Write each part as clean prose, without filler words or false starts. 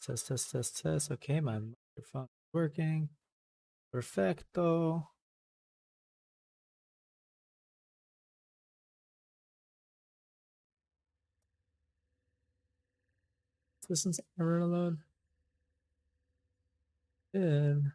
Test. Okay, my microphone is working. Perfecto. Systems error load. Good.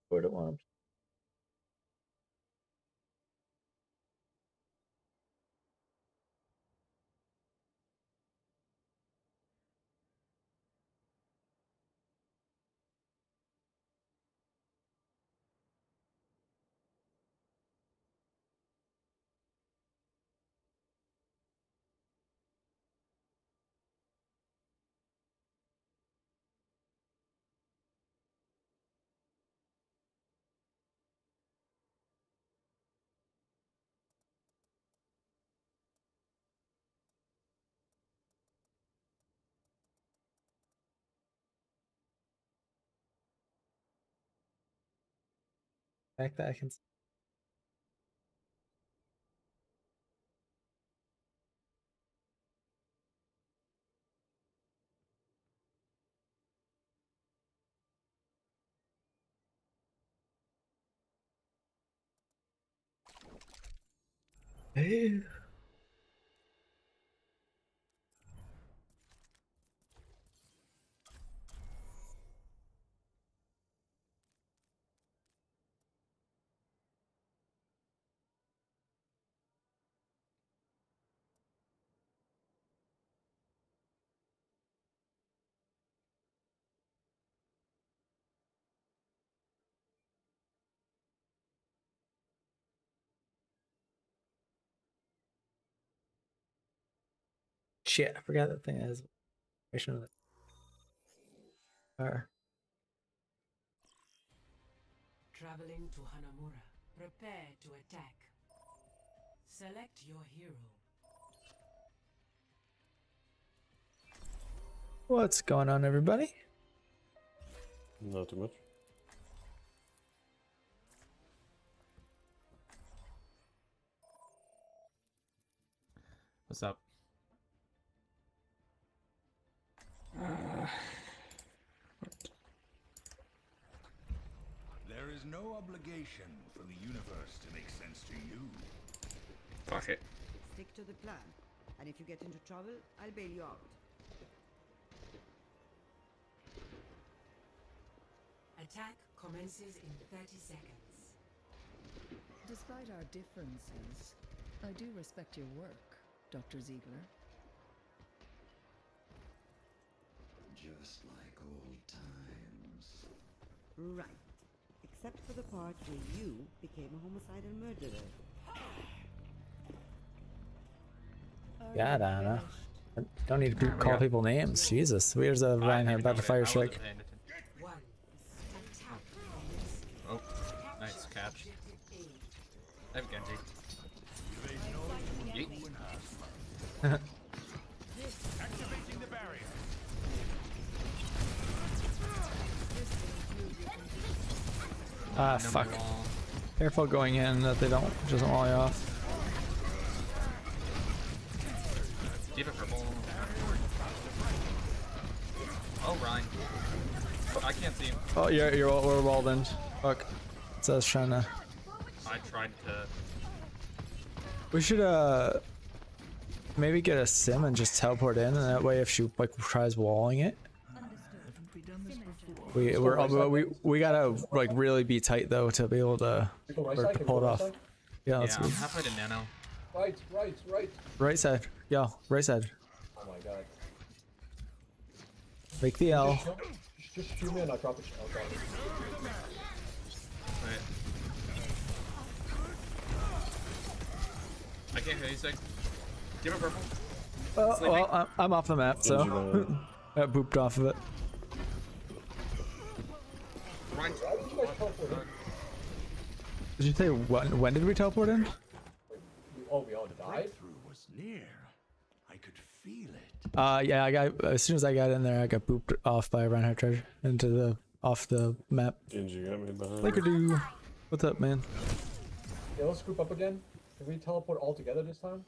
What it wants. Fact that I can. Hey. Shit, I forgot that thing has. Traveling to Hanamura. Prepare to attack. Select your hero. What's going on, everybody? Not too much. What's up? There is no obligation for the universe to make sense to you. Fuck it. Stick to the plan, and if you get into trouble, I'll bail you out. Attack commences in 30 seconds. Despite our differences, I do respect your work, Dr. Ziegler. Just like old times. Right. Except for the part where you became a homicidal murderer. God, Anna. Don't need to call people names. Jesus. Where's a Reinhardt about to fire strike? One. Attack. Oh, nice catch. I have Genji. Yeet. Activating the barrier. Ah, fuck. Careful going in that they don't just wall you off. Keep it purple. Oh, Ryan. I can't see him. Oh, we're walled in. Fuck. It says trying to. I tried to. We should maybe get a sim and just teleport in, and that way if she like tries walling it, we gotta like really be tight though to be able to Go right or side, to can pull we it go off. right side? Yeah, Yeah, let's I'm go. halfway to nano. Right. Right side. Yeah, right side. Oh my god. Make the L. Just shoot me and I'll drop it. I'll drop it. Wait. I can't hear you, Sig. Give it purple. Well, I'm off the map, so I booped off of it. Ryan. Why did you guys teleport in? Did you say when did we teleport in? We all died? Breakthrough was near. I could feel it. Yeah, I got as soon as I got in there, I got booped off by Reinhardt Treasure into the off the map. Genji got me behind. Lickadoo. What's up, man? Yeah, let's group up again. Can we teleport all together this time?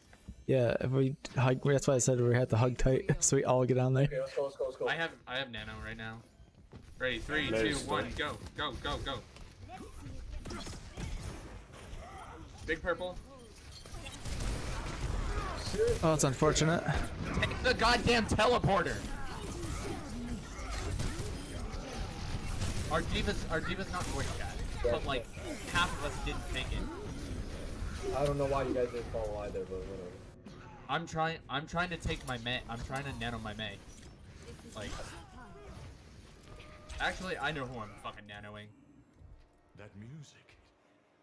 Yeah, if we hug, that's why I said we had to hug tight, so we all get on there. Okay, let's go. I have nano right now. Ready? 3, Nice. 2, 1, go. Big purple. Oh, it's unfortunate. Take the goddamn teleporter. Our diva's not voice chat, but like half of us didn't take it. I don't know why you guys didn't follow either, but whatever. I'm trying to take my Mei. I'm trying to nano my Mei. Like, actually, I know who I'm fucking nanoing. That music.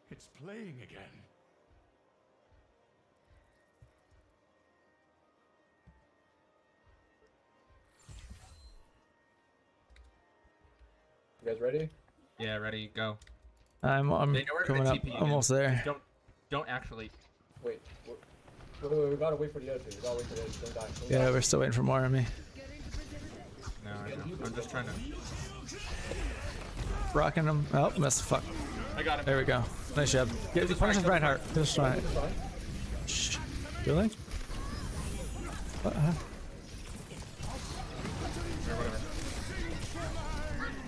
It's playing again. You guys ready? Yeah, ready, go. I'm They know we're coming gonna up, TP again. almost there. Don't actually. Wait, we gotta wait for the other two. We gotta wait for the other two. Don't die. Don't Yeah, die. we're still waiting for more of me. No, I know. I'm just trying to. Rocking him. Oh, missed. Fuck. I got him. There we go. Nice job. Get the punish Reinhardt. Just try it. It's fine. Shh. Really? Or whatever.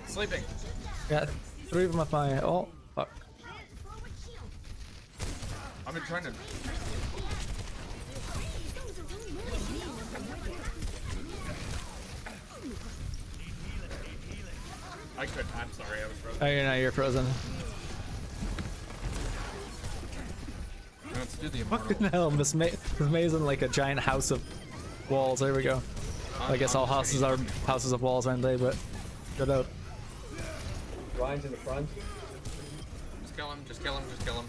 Sleeping. Got 3 of them with my. Oh, fuck. I've been trying to. I couldn't. I'm sorry. I was frozen. Oh, you're frozen. Let's do the Fucking immortal. hell, Miss May's in like a giant house of walls. There we go. I guess all houses are houses of walls, aren't they? But good out. Ryan's in the front. Just kill him. Just kill him. Just kill him.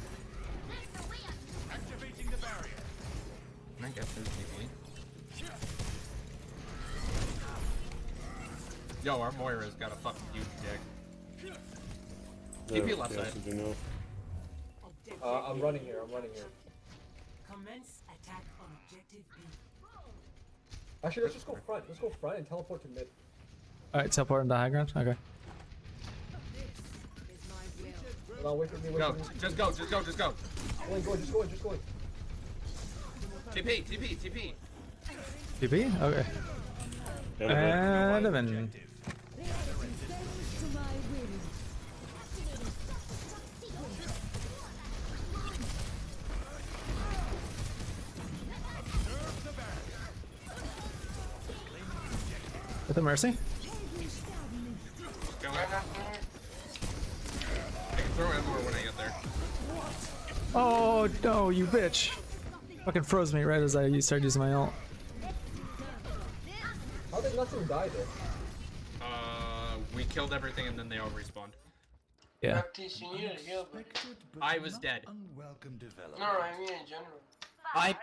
Can I get through TP? Yo, our Moira's got a fucking huge dick. TP left yes, side. you know. I'm running here. Commence attack on objective B. Actually, let's just go front. Let's go front and teleport to mid. Alright, teleport into high ground. Okay. No, wait for me. Wait Go. for me. Just go. Just go. Just go. Just go in. TP. TP? Okay. And I'm in. With the mercy? Go. I can throw everywhere when I get there. Oh no, you bitch! Fucking froze me right as I started using my ult. How did nothing die there? We killed everything and then they all respawned. Yeah. Practice, you need to heal, but I was dead. Unwelcome development. no, I mean in general. I.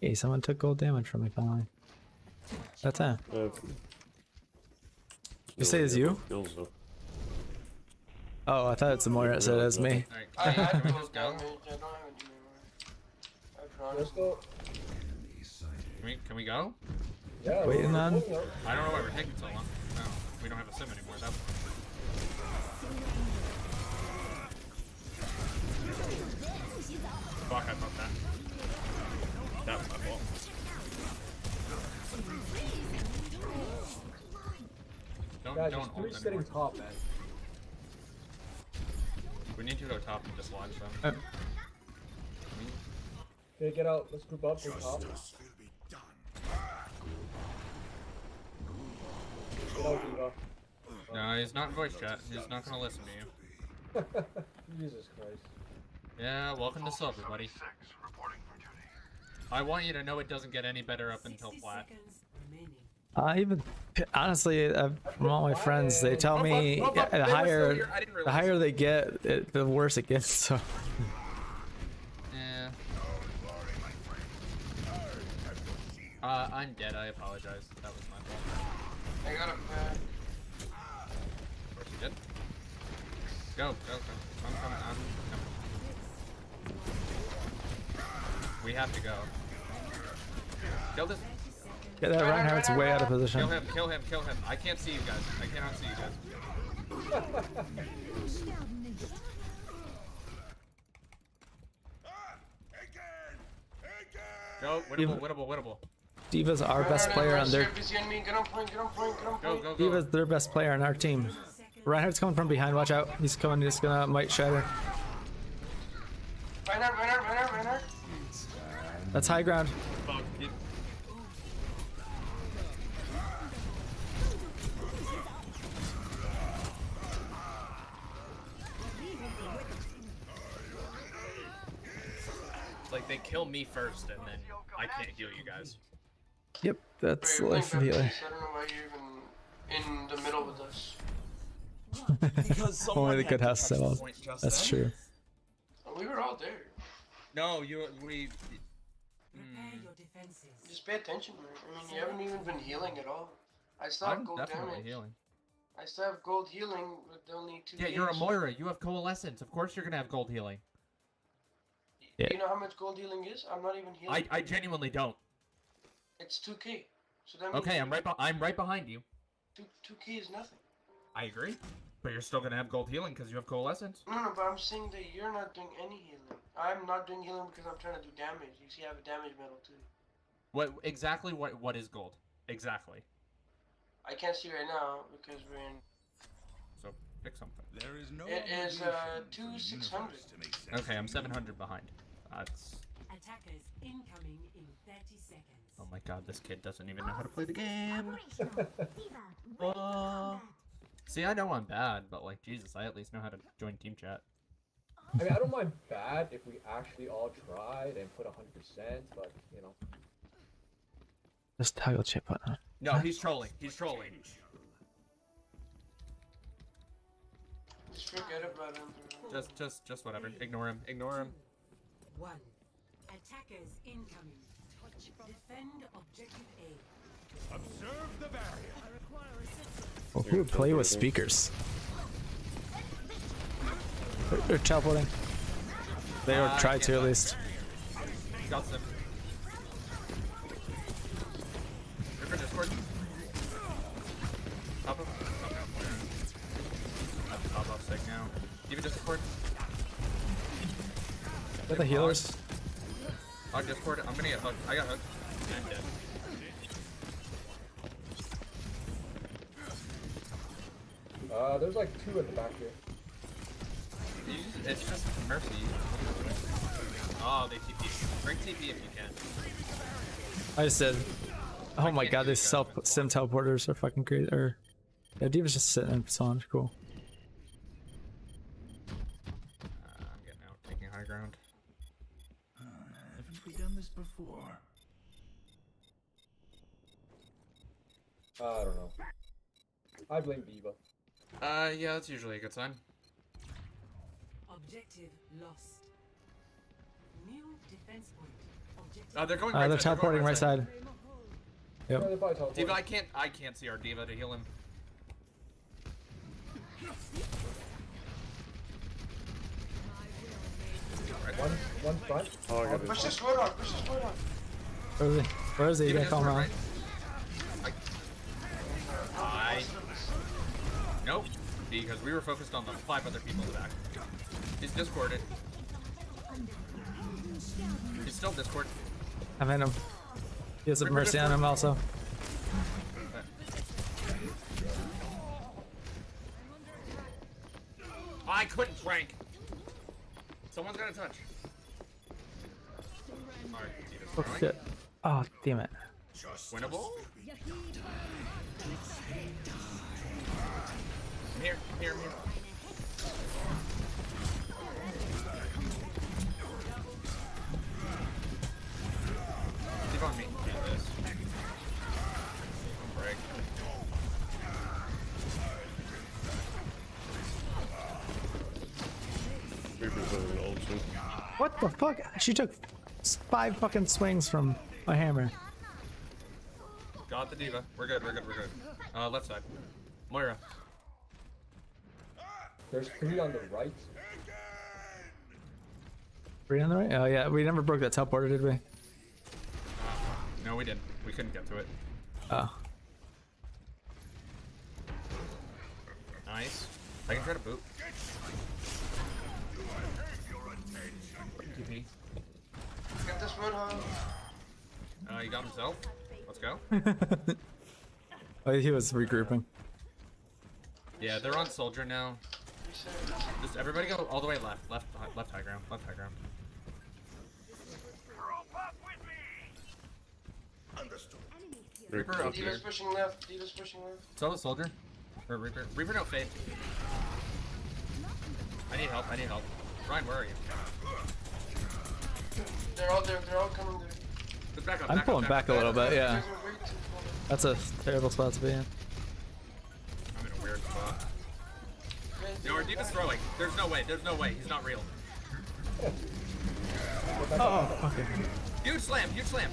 Hey, someone took gold damage from me finally. That's it. You say it's you? Kills, though. Oh, I thought it's the Moira that said it's me. Alright, I have can we no just go? damage, I don't have any more. I promise. Let's go. Can we go? Yeah. Waiting we're on- pulling out. I don't know why we're taking so long. No, we don't have a sim anymore. That's. Fuck, I fucked that. That was my fault. Don't Guys, don't there's ult 3 sitting anymore. top, man. We need to go top and dislodge them. Okay, get out. Let's group up. Go top. Get out, Diva. No, he's not in voice chat. He's not gonna listen to you. Jesus Christ. Yeah, welcome to Silver, buddy. I want you to know it doesn't get any better up until 60 flat. seconds remaining. Even honestly, from all my friends, they tell me Rope up. the They were still higher here. I didn't the realize. higher they get, the worse it gets. So Yeah. I'm dead. I apologize. That was my fault. I got him back. Of course you did. Go, go, go. I'm coming. We have to go. Kill this. yeah, that Reinhardt's way out of position. Kill him, kill him, kill him. I can't see you guys. I cannot see you guys. Go, winnable, winnable, winnable. Diva's our best player on their Get on point, get on point, get on Go, point. go, go. Diva's their best player on our team. Reinhardt's coming from behind. Watch out. He's coming. He's gonna might shatter. Reinhardt. That's high ground. Fuck, dude. Like, they kill me first, and then I can't heal you guys. Yep, that's Wait, life we're of playing healer. Baptiste. I don't know why you're even in the middle with us. Only the good house sells. That's true. We were all there. No, we... Prepare your defenses. Just pay attention, man. I mean, you haven't even been healing at all. I still have I'm gold definitely damage. healing. I still have gold healing with only 2 Yeah, you're a hits. Moira. You have Coalescence. Of course you're gonna have gold healing. Yeah. Do you know how much gold healing is? I'm not even healing. I genuinely don't. It's 2k. So that means Okay, I'm right behind you. 2k is nothing. I agree. But you're still gonna have gold healing because you have Coalescence. No, but I'm saying that you're not doing any healing. I'm not doing healing because I'm trying to do damage. You see, I have a damage medal too. What is gold? Exactly. I can't see right now because we're in. So pick something. There is no It is, obligation for the 2600. universe to make sense. Okay, I'm 700 behind. That's... Attackers incoming in 30 seconds. Oh my god, this kid doesn't even know how to play the game. See, I know I'm bad, but like, Jesus, I at least know how to join team chat. I mean, I don't mind bad if we actually all tried and put 100%, but, you know. Just toggle chip button. No, he's trolling. He's trolling. Just forget about him. Just whatever. Ignore him. Ignore him. 1. Attackers incoming. Defend objective A. Observe the barrier. Well, who would play with speakers? They're teleporting. They would try to at least. Got them. River Discord. Pop up. Okay. I have to pop off sick now. Even Discord. They're the healers. Hug Discord. I'm gonna get hugged. I got hugged. I'm dead. There's like 2 at the back here. It's just Mercy. Oh, they TP. Bring TP if you can. I just said, oh my can't god, do these that. sim teleporters are fucking crazy. Or yeah, Diva's just sitting in Solange. Cool. I'm getting out, taking high ground. Haven't we done this before? I don't know. I blame Diva. Yeah, that's usually a good sign. Objective lost. New defense point. Objective. They're going right They're side, teleporting right side. Yeah, Yep. they're probably teleporting. Diva, I can't see our Diva to heal him. One front. Oh, I got Push it. this wood on, push this wood on. Where is he? Where is he? You Diva gotta call him Discord, out. right? Nope. Because we were focused on the 5 other people in the back. He's discorded. He's still discord. I'm in him. He has a mercy on him also. I couldn't Frank. Someone's got to touch. Alright, Oh shit. Oh damn it. winnable. I'm here, I'm here, I'm here. Keep on me. Yeah, this. Break. Reaper's having an ult soon. What the fuck? She took 5 fucking swings from my hammer. Got the diva. We're good, we're good, we're good. Left side. Moira. There's 3 on the right. 3 on the right? Oh yeah, we never broke that teleporter, did we? No, we didn't. We couldn't get to it. Oh. Nice. I can try to boot. TP. Get this Roadhog. He got himself. Let's go. Oh, he was regrouping. Yeah, they're on soldier now. Just everybody go all the way left. Left high ground. Left high ground. Reaper up here. Diva's pushing left. Diva's pushing left. So the soldier. Or Reaper. Reaper no fade. I need help. I need help. Ryan, where are you? They're all there. They're all coming there. Just back up. I'm back pulling up, back a little bit, yeah. There's a way too far. That's a terrible spot to be in. I'm in a weird spot. No, our deep is throwing. There's no way. There's no way. He's not real. Oh, okay. Huge slam. Huge slam.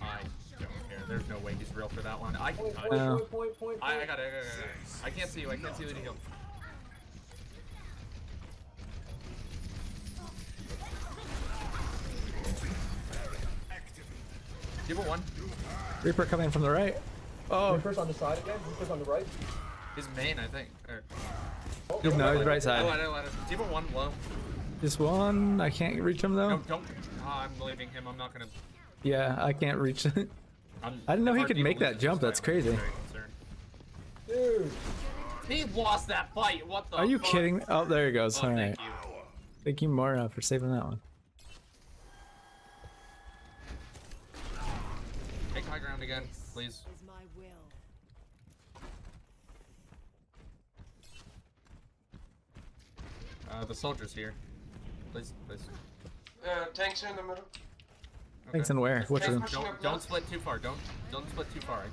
I don't care. There's no way he's real for that one. I can touch. No. I got it. I can't see you. I can't see you. Heal. Give it one. Reaper coming from the right. Oh, Reaper's on the side again. Reaper's on the right. His main, I think. Or, no, he's right oh, side. let it. Give it one low. Just one. I can't reach him though. No, don't. I'm leaving him. I'm not gonna. Yeah, I can't reach it. I'm, I didn't know he if our could diva make that loses jump. this That's fight, I'm crazy. very concerned. Dude. He lost that fight. What the? Are you fuck? kidding? Oh, there he goes. Oh, All right. thank you. Thank you, Mora, for saving that one. Take high ground again, please. Is my will. The soldiers here. Please, please. Tanks are in the middle. Thanks and where? Which room? Don't split too far. Don't split too far.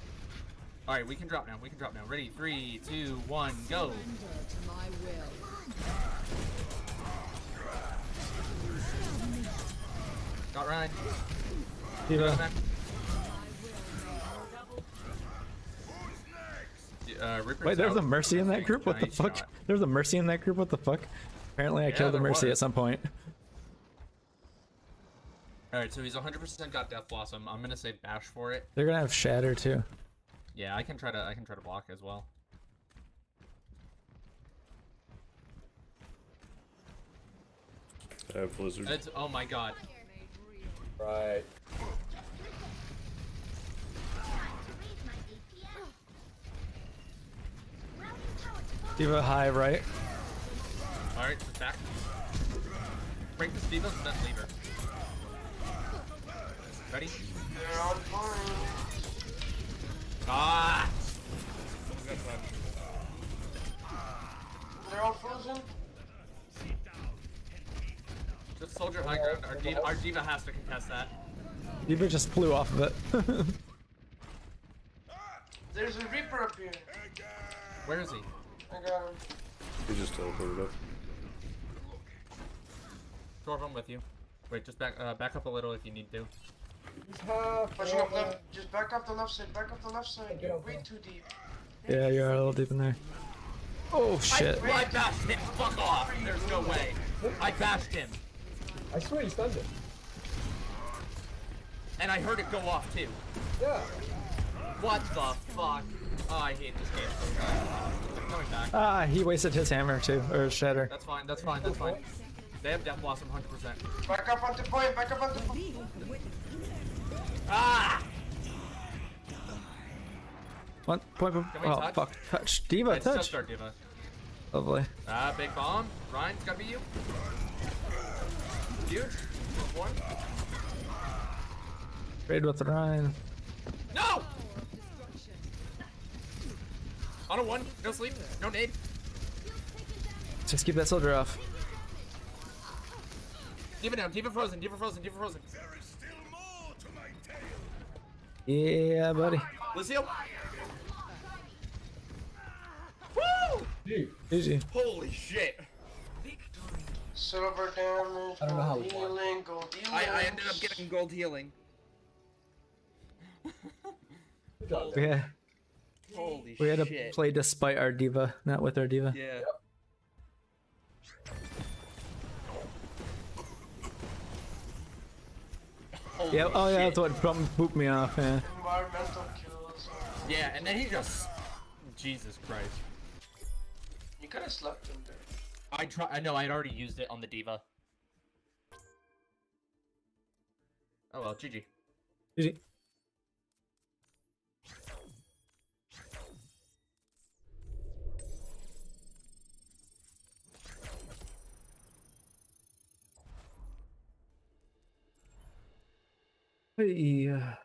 All right, we can drop now. We can drop now. Ready? 3, 2, 1, go. Surrender to my will. Got Ryan. Diva. Reaper's Wait, there's out. a Mercy in that group? What the Nice fuck? shot. There's a Mercy in that group? What the fuck? Apparently I Yeah, killed the there Mercy was. at some point. All right, so he's 100% got Death Blossom. I'm gonna say bash for it. They're gonna have Shatter too. Yeah, I can try to block as well. I have Blizzard. It's, oh my god. Right. Diva high right. All right, just back. Break the Stevens and then leave her. Ready? They're on fire. Ah! They're all frozen. Just soldier high ground. Our diva has to contest that. Diva just flew off of it. There's a Reaper up here. Where is he? I got him. He just teleported up. Dwarf, I'm with you. Wait, just back up a little if you need to. He's half. Pushing up left. Just back up the left side. Back up the left side. Get You're up way there. too deep. Yeah, you are a little deep in there. Oh shit. I bashed him. Fuck off. There's no way. I bashed him. I swear he stunned it. And I heard it go off too. Yeah. What the fuck? Oh, I hate this game. I'm coming back. Ah, he wasted his hammer too, or his Shatter. That's fine, that's fine, that's fine. They have Death Blossom 100%. Back up onto point. Back up onto point. Ah! What? Point. Can we Oh touch? fuck! Touch. Diva. It's Touch. just our diva. Lovely. Ah, big bomb. Ryan's gotta be you. Huge. One. Trade with Ryan. No! On a one. No sleep. No nade. Just keep that soldier off. Diva down. Diva frozen. Diva frozen. Diva frozen. Yeah, buddy. Lucio. Woo! Easy. Holy shit. Silver damage, I don't know how gold we won. healing, gold healing. I ended up getting gold healing. Good job. Yeah. Holy We had to shit. play despite our diva, not with our diva. Yeah. Holy Yeah. Oh yeah, shit. that's what booped me off. Yeah. Environmental kills. Yeah, and then he just. Jesus Christ. You could have slept in there. I know, I'd already used it on the diva. Oh well, GG. Easy. Hey.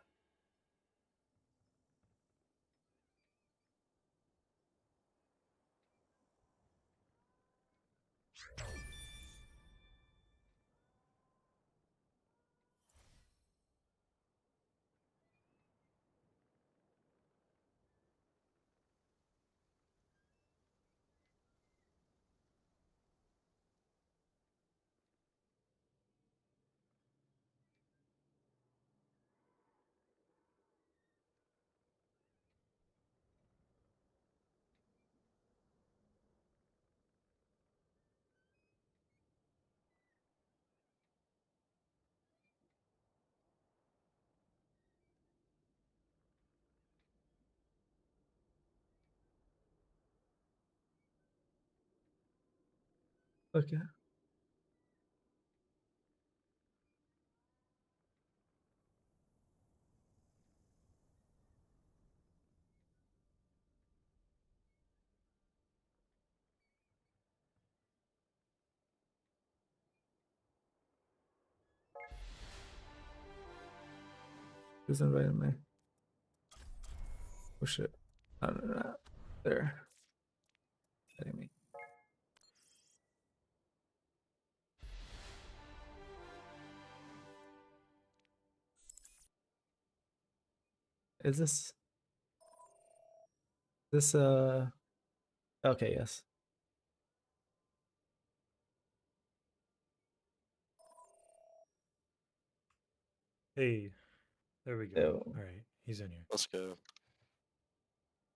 Okay. Who's invited me? Oh shit. No. There. Kidding me. Is this okay, yes. Hey, there we go. Ew. All right, he's in here. Let's go.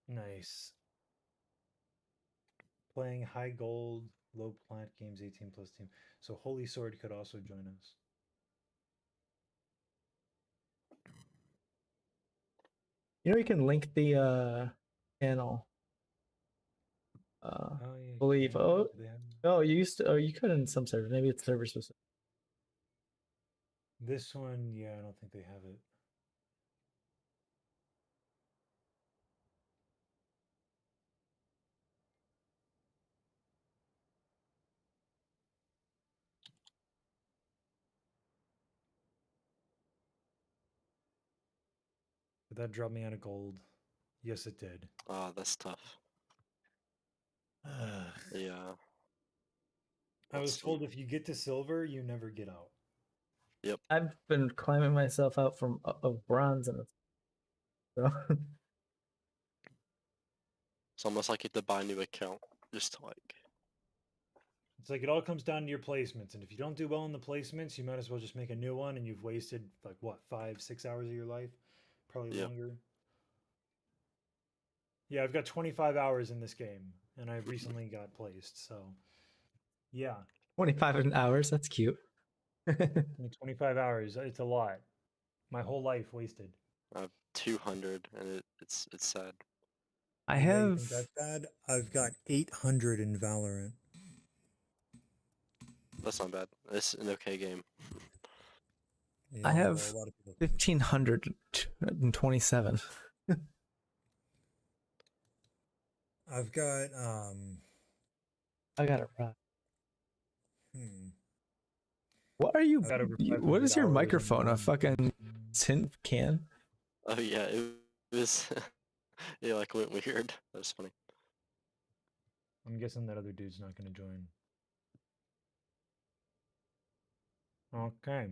Nice. Playing high gold, low plant games 18 plus team. So Holy Sword could also join us. You know you can link the channel. Oh, yeah, Believe. can. Oh, Do they have- oh, you used to. Oh, you could in some servers. Maybe it's server specific. This one, yeah, I don't think they have it. Did that drop me out of gold? Yes, it did. Ah, that's tough. Yeah. I was Let's told see. if you get to silver, you never get out. I've been climbing myself out from of bronze, and it's so. It's almost like you have to buy a new account just to like. It's like it all comes down to your placements, and if you don't do well in the placements, you might as well just make a new one, and you've wasted like what 5-6 hours of your life, probably Yep. longer. Yeah, I've got 25 hours in this game, and I recently got placed, so yeah, 25 hours. That's cute. I mean, 25 hours. It's a lot. My whole life wasted. I have 200, and it's sad. I Yeah, you have. think that's bad. I've got 800 in Valorant. That's not bad. It's an okay game. I Yeah, have well, a lot of people think. 1527. I've got I got it right. hmm. What are you? I've got over What 500 is your hours in microphone? A one. fucking tin can? Oh yeah, it was. It like went weird. That was funny. I'm guessing that other dude's not going to join. Okay.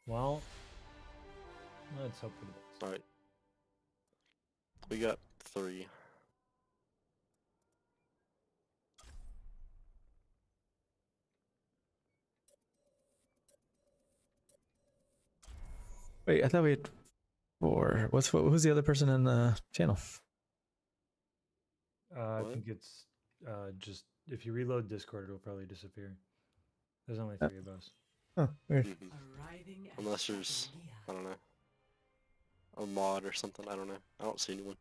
Well, let's hope for the best. All right. We got 3. Wait, I thought we had 4. Who's the other person in the channel? I What? think it's just if you reload Discord, it'll probably disappear. There's only 3 of us. Oh, weird. Mhm. Arriving at Unless there's, Sapolia. I don't know, a mod or something. I don't know. I don't see anyone.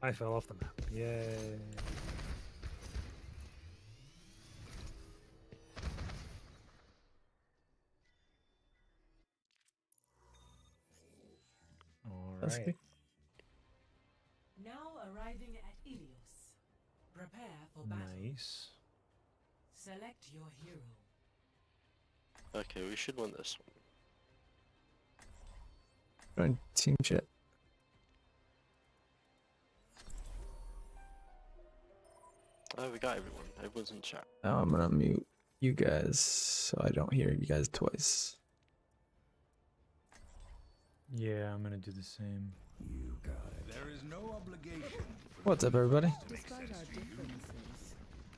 I fell off the map. Yay. All That's right. good. Now arriving at Ilios. Prepare for battle. Nice. Select your hero. Okay, we should win this Join team chat. one. Oh, we got everyone. Everyone's in chat. Now I'm gonna mute you guys so I don't hear you guys twice. Yeah, I'm gonna do the same. You got it. There is no obligation. What's up, everybody? Despite our differences,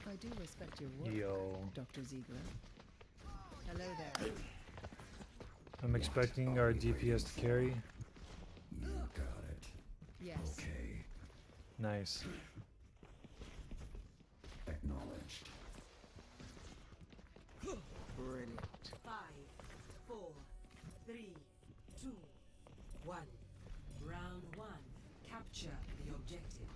I do respect your work, Yo. Dr. Ziegler. Hello there. I'm expecting our DPS to carry. You got it. Yes. Okay. Nice. Acknowledged. Brilliant. 5, 4, 3, 2, 1. Round 1. Capture the objective.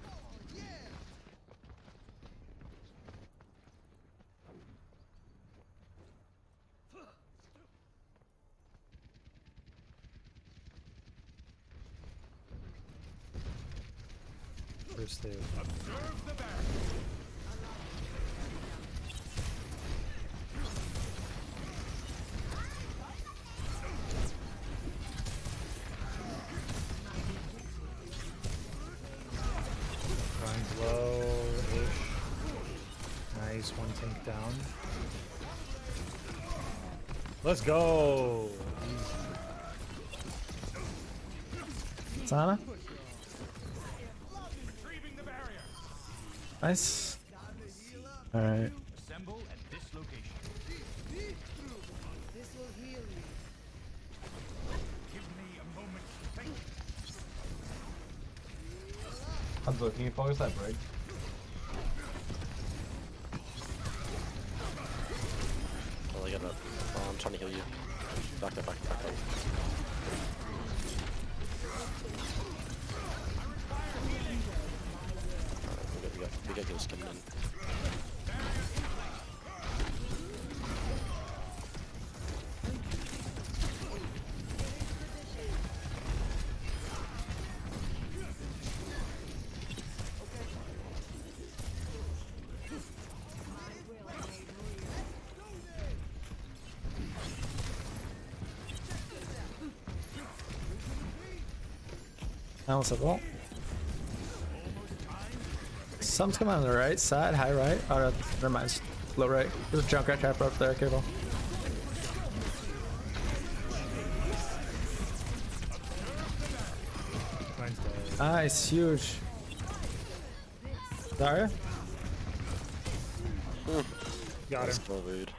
First save. Observe the barrier. Grind low-ish. Nice, 1 tank down. Let's go! Sana? Retrieving the barrier. Nice. Alright. Assemble at this location. This will heal you. Give me a moment to think. Hanzo, can you focus that break? Oh, I got up. Oh, I'm trying to heal you. Back up, back up, back up. We got ghosts coming in. Now what's up, Walt? Something's coming on the right side, high right. Oh, no, never mind. It's low right. There's a Junkrat trapper up there, careful. Mine's dead. Nice, huge. Zarya? Got That's him. so rude.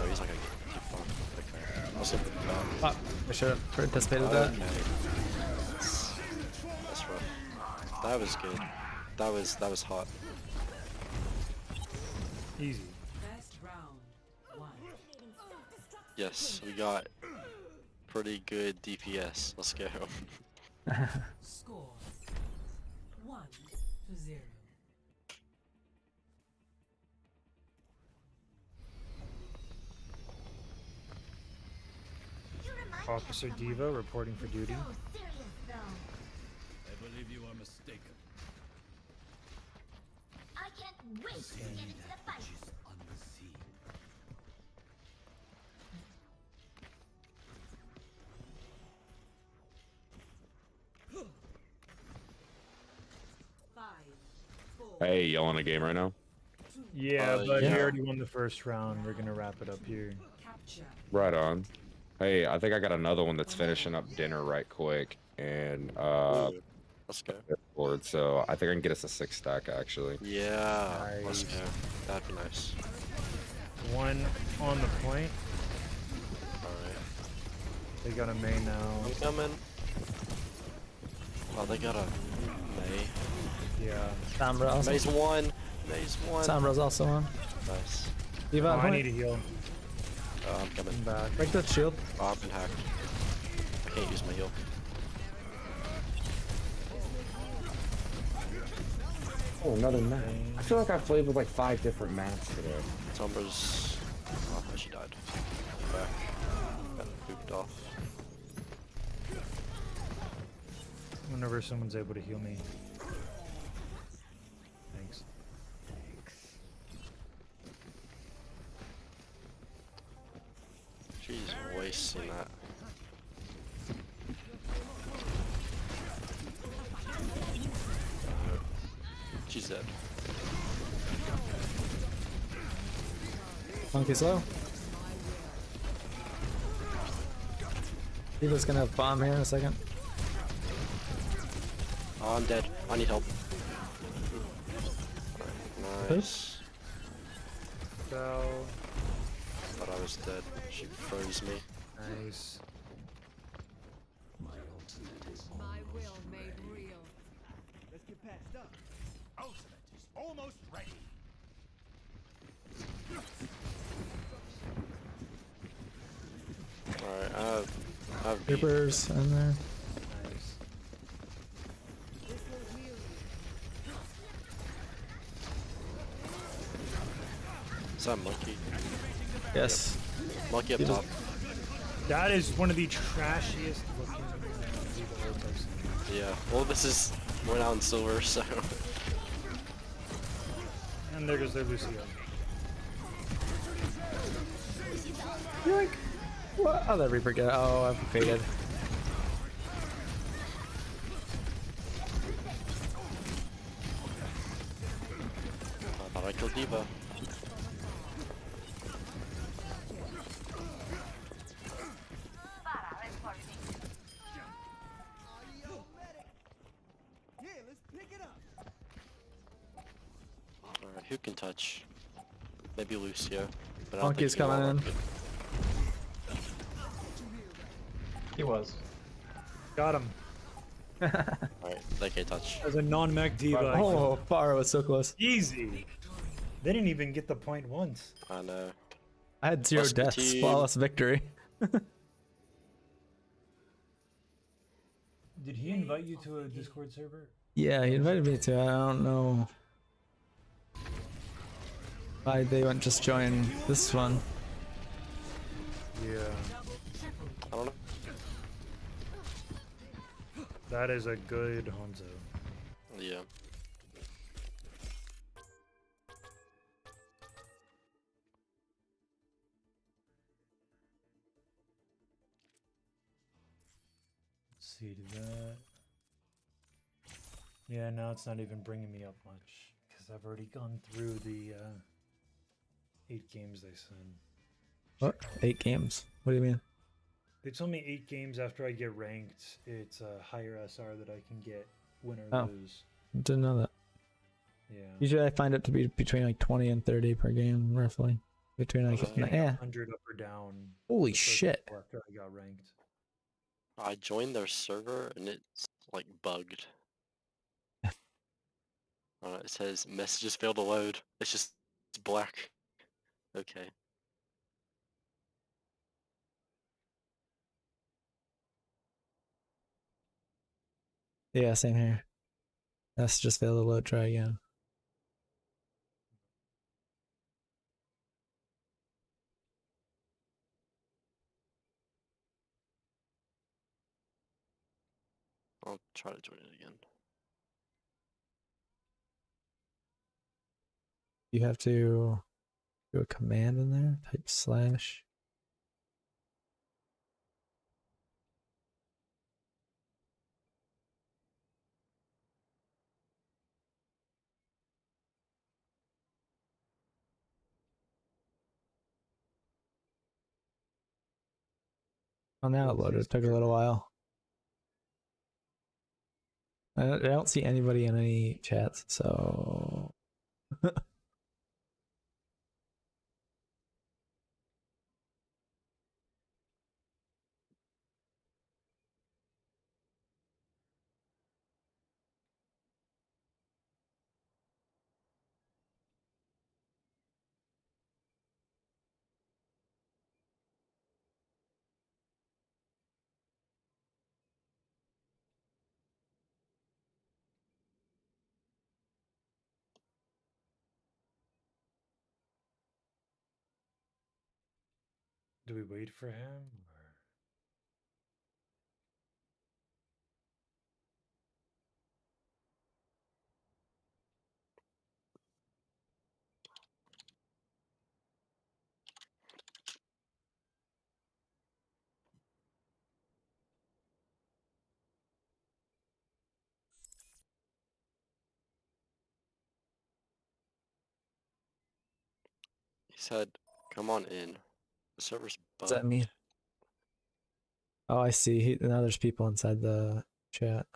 Oh, he's like a keep on. I should have anticipated that. Okay. That's rough. That was good. That was hot. Easy. Best round 1. Yes, we got pretty good DPS. Let's go. Score 1-0. Officer Diva reporting for duty. I believe you are mistaken. I can't wait to get into the fight. Unseen. 5, 4, Hey, y'all on a game right now? Yeah, but yeah. we already won the first round. We're gonna wrap it up here. capture. Right on. Hey, I think I got another one that's finishing up dinner right quick, and Ooh, let's go. board, so I think I can get us a 6-stack actually. Yeah, let's Nice. go. That'd be nice. One on the point. Alright. They got a main now. I'm coming. Oh, they got a May. Yeah. Sombra also. May's one. May's one. Sombra's also on. Nice. Diva Oh, on I point. need a heal. Oh, I'm coming. I'm back. Break the shield. Oh, I've been hacked. I can't use my heal. Oh, another map. I feel like I played with like 5 different maps today. Sombra's. Oh, she died. Back. Got pooped off. Whenever someone's able to heal me. Thanks. She's wasting that. She's dead. Monkey's low. Diva's gonna bomb here in a second. Oh, I'm dead. I need help. Nice. So Thought I was dead. She froze me. nice. My will made real. Let's get patched up. Ultimate is almost ready. Alright, I have beat. Creepers in there. Nice. Is that monkey? Yes. Monkey up top. That is one of the trashiest looking Diva ults I've seen. Yeah. Well, this is we're now in silver, so And there goes their Lucio. Yoink. What? Oh, that Reaper get. Oh, I've faded. I thought I killed Diva. Alright, who can touch? Maybe Lucio. But I don't Monkey's think he coming will. in. He was. Got him. Alright, they can't touch. As a non-mech Diva. I Oh, killed him. Faro was so close. Easy. They didn't even get the point once. I know. I had 0 Plus deaths. fatigue. Flawless victory. Did he invite you to a Discord server? Yeah, he invited me to. I don't know why they wouldn't just join this one. Yeah. I don't know. That is a good Hanzo. Yeah. Let's see, do that. Yeah, now it's not even bringing me up much because I've already gone through the 8 games they send. What? 8 games? What do you mean? They told me 8 games after I get ranked, it's a higher SR that I can get, win or Oh. lose. Didn't know that. Yeah. Usually I find it to be between like 20 and 30 per game, roughly. Between like, Just getting yeah. 100 up or down. Holy the first shit. couple after I got ranked. I joined their server and it's like bugged. It says messages failed to load. It's just black. Okay. Yeah, same here. That's just failed to load. Try again. I'll try to join it again. You have to do a command in there. Type slash. Oh, now it loaded. It took a little while. I don't see anybody in any chats, so. Do we wait for him? Or... He said, "Come on in." The server's What does that bugged. mean? Oh, I see. Now there's people inside the chat.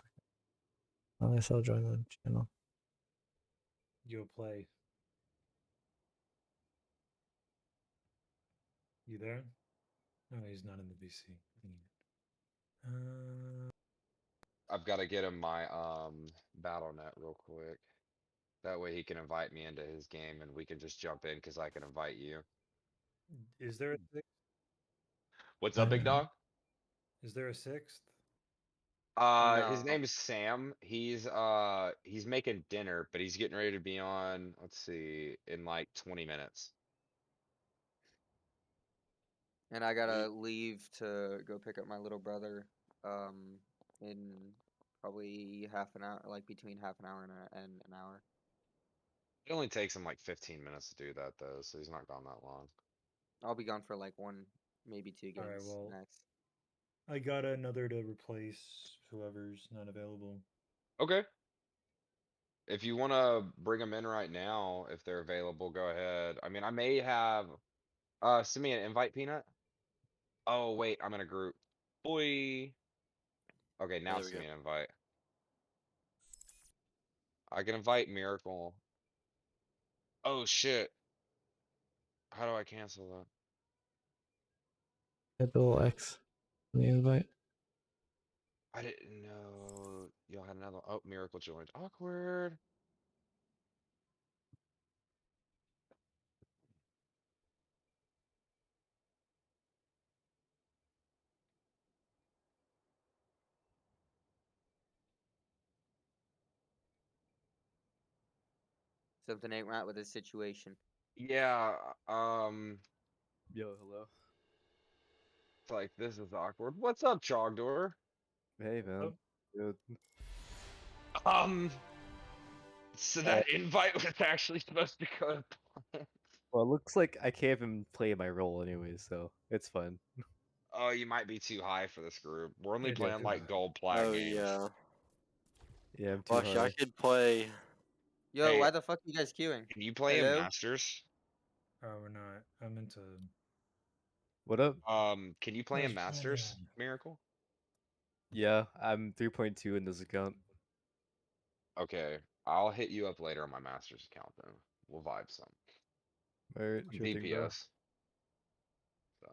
I guess I'll join the channel. You'll play. You there? No, he's not in the VC. I've got to get him my BattleNet real quick. That way he can invite me into his game and we can just jump in because I can invite you. Is there a sixth? What's up, big dog? Is there a sixth? His name is Sam. He's making dinner, but he's getting ready to be on, let's see, in like 20 minutes. And I gotta leave to go pick up my little brother in probably half an hour, like between half an hour and an hour. It only takes him like 15 minutes to do that though, so he's not gone that long. I'll be gone for like one, maybe 2 games Alright, well, next. I got another to replace whoever's not available. Okay. If you want to bring them in right now, if they're available, go ahead. I mean, I may have, send me an invite, Peanut. Oh, wait, I'm in a group. Boy. Okay, now There we send go. me an invite. I can invite Miracle. Oh, shit. How do I cancel that? Hit the little X in the invite. I didn't know y'all had another. Oh, Miracle joined. Awkward. Something ain't right with this situation. Yeah, Yo, hello. it's like, this is awkward. What's up, Chogdor? Hey, man. Good. So that invite was actually supposed to go to plan. Well, it looks like I can't even play my role anyway, so it's fun. Oh, you might be too high for this group. We're only Maybe playing too like high. gold plat Oh games. yeah. Yeah, I'm too Well, actually, high. I could play. Yo, Hey, why the fuck are you guys queuing? Can you play in Hello? Masters? We're not. I'm into. What up? Can you play in Nice Masters, plan. Miracle? Yeah, I'm 3.2 in this account. Okay, I'll hit you up later on my Masters account then. We'll vibe some. Alright, I'm sure thing, bro. DPS. So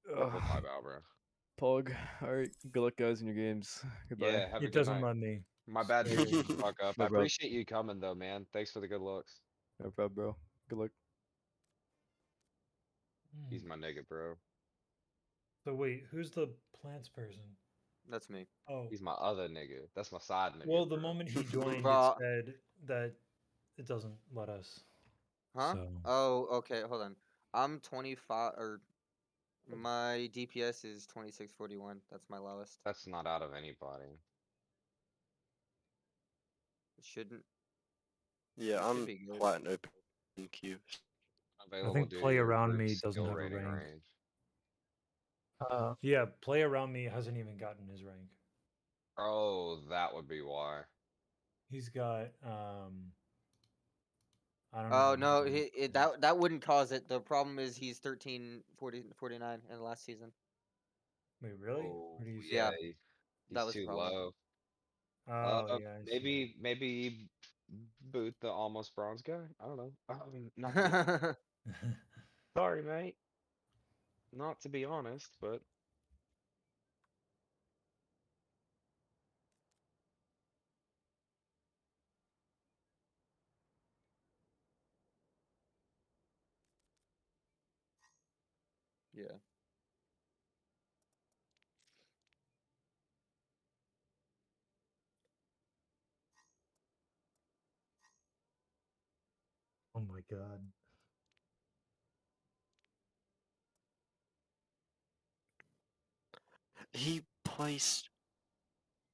we'll Ugh. vibe out, bro. Pog. Alright, good luck guys in your games. Goodbye. Yeah, have a It good doesn't night. let me. My bad to Yeah. fuck up. No I problem. appreciate you coming though, man. Thanks for the good looks. No problem, bro. Good luck. He's my nigga, bro. So wait, who's the plants person? That's me. Oh, He's my other nigga. That's my side nigga. well, the bro. moment he joined, it Bro. said that it doesn't let us. Huh? So Oh, okay. Hold on. I'm 25, or my DPS is 2641. That's my lowest. That's not out of anybody. It shouldn't. Yeah, It should I'm be good. quite an open queue. Available think due to play your around group me doesn't skill have a rating rank. range. yeah, play around me hasn't even gotten his rank. Oh, that would be why. He's got I don't Oh know. no, that wouldn't cause it. The problem is he's 1349 in the last season. Wait, really? Oh, What do you say? Yeah, he's that was the too problem. low. Oh yeah. I see. Maybe boot the almost bronze guy. I don't know. Not sorry, mate. Not to be honest, but Yeah. Oh my god. He placed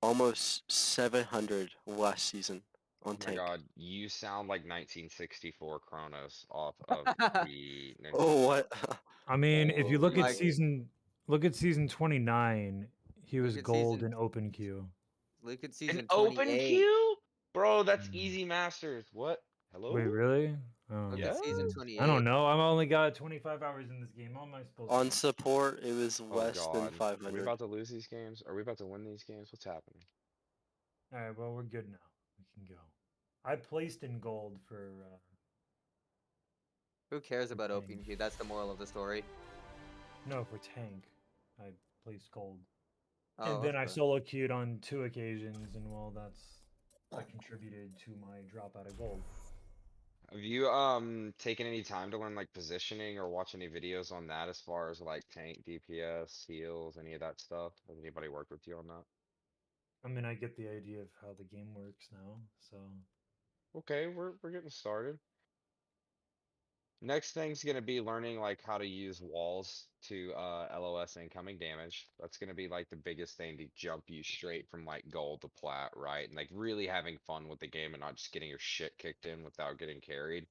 almost 700 last season on oh my tank. god, you sound like 1964 Kronos off of the. Oh, what? I mean, if you look at Like- season 29, he was at gold season- in open queue. Look at season An open 28. queue? Bro, that's easy masters. What? Hello? Wait, really? Oh. Look Yeah. at season 28. I don't know. I've only got 25 hours in this game. How am I supposed On to? support, it was Oh less than god. Are we 500. about to lose these games? Are we about to win these games? What's happening? All right, well, we're good now. We can go. I placed in gold for. Who cares about Okay. OpenQ? That's the moral of the story. No, for tank. I placed gold. Oh, And then I okay. solo queued on 2 occasions, and well, that contributed to my drop out of gold. Have you taken any time to learn like positioning or watch any videos on that as far as like tank DPS, heals, any of that stuff? Has anybody worked with you on that? I mean, I get the idea of how the game works now, so. Okay, we're getting started. Next thing's gonna be learning like how to use walls to LOS incoming damage. That's gonna be like the biggest thing to jump you straight from like gold to plat, right? And like really having fun with the game and not just getting your shit kicked in without getting carried.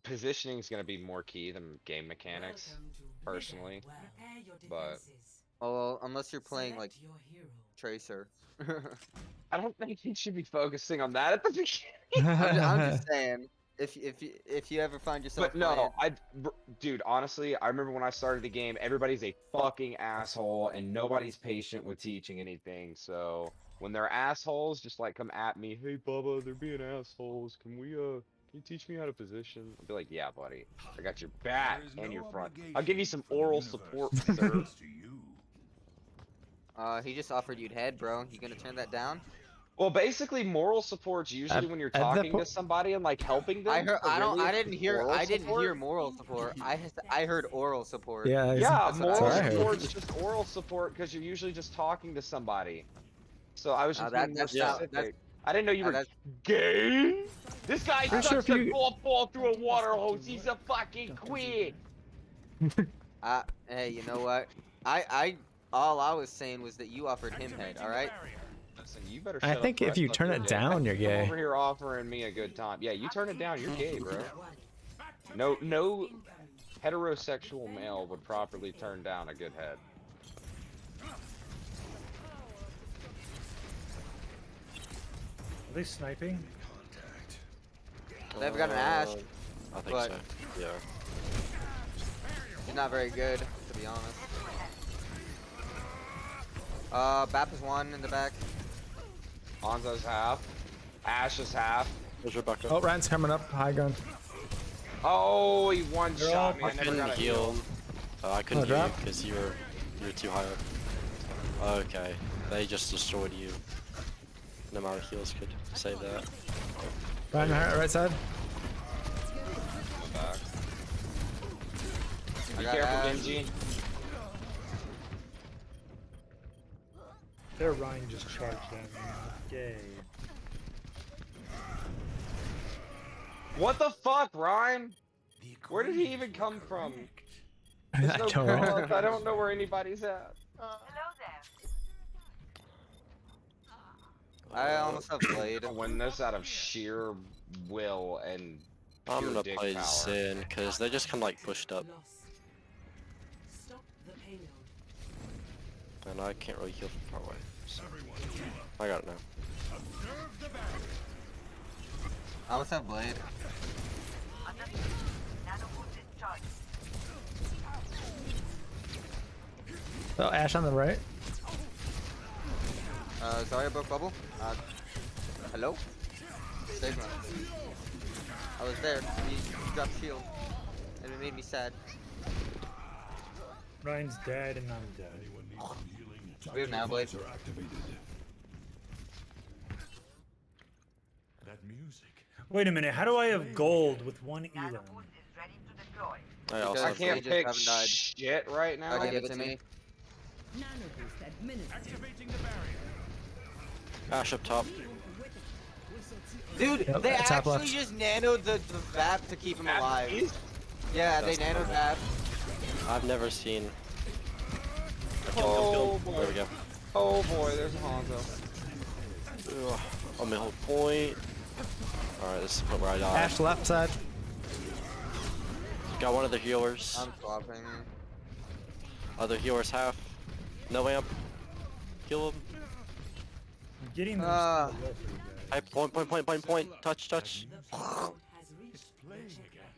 Positioning is gonna be more key than game mechanics, personally. But Oh, well, unless you're playing like Select your hero. Tracer. I don't think you should be focusing on that at the beginning. I'm just saying, if you ever find yourself But no, playing- dude, honestly, I remember when I started the game, everybody's a fucking asshole and nobody's patient with teaching anything. So when they're assholes, just like come at me, hey Bubba, they're being assholes. Can you teach me how to position? I'll be like, yeah, buddy, I got your back and your front. I'll give you some oral support, sir. he just offered you head, bro. You gonna turn that down? Well, basically, moral support's usually when you're talking to somebody and like helping them. I heard. but really, I didn't hear. oral I didn't support? hear moral support. I heard oral support. Yeah, Yeah, That's what I moral heard. support's just oral support because you're usually just talking to somebody. So I was just being more specific. I didn't know you were gay. This guy Pretty sucks sure a if you- golf ball through a water hose. He's a fucking quid. Hey, you know what? All I was saying was that you offered him head. All right. Listen, you better. I shut up think before if you suck turn your it dick. down, you're Come gay. over here offering me a good time. Yeah, you turn it down, you're gay, bro. No heterosexual male would properly turn down a good head. Are they sniping? They've got an Ash, I think but so. Yeah. he's not very good, to be honest. Bap is one in the back. Hanzo's half. Ash is half. There's Rebecca. Oh, Ryan's coming up. High ground. Oh, he one shot me. I I never couldn't got a heal. heal. I couldn't Oh, hear you drop? because you were too high up. Okay, they just destroyed you. No amount of heals could save that. Right, right side. Back. I Be got careful, Ash. Genji. Their Ryan just charged at me. Yay. What the fuck, Ryan? Where did he even come from? There's I no don't know. cards. I don't know where anybody's at. I almost have Blade. I win this out of sheer will and I'm pure gonna dick play power. Sin because they just kind of like pushed up, Stop the payload. and I can't really heal from far away. So. I got it now. I almost have Blade. Oh, Ash on the right. Sorry, I broke bubble. Hello? Save me. I was there. He dropped shield. And it made me sad. Ryan's dead and I'm dead. We have now Blade. That music. Wait a minute, how do I have gold with one elim? I also Because I have they can't just pick haven't died. shit right now. Okay, give it to me. Activating the barrier. Ash up top. Dude, Yep, they top actually left. just nanoed the VAP to keep him alive. Yeah, they That's nanoed VAP. I've never seen. Oh, There boy. we go. Oh boy, there's a Hanzo. Ugh, on my whole point. Alright, this is the point where I die. Ash left side. Got one of the healers. I'm swapping. Other healers half. No amp. Kill him. I'm getting them. Ah. Hey, point. Touch. The payload has reached the Playing checkpoint. again.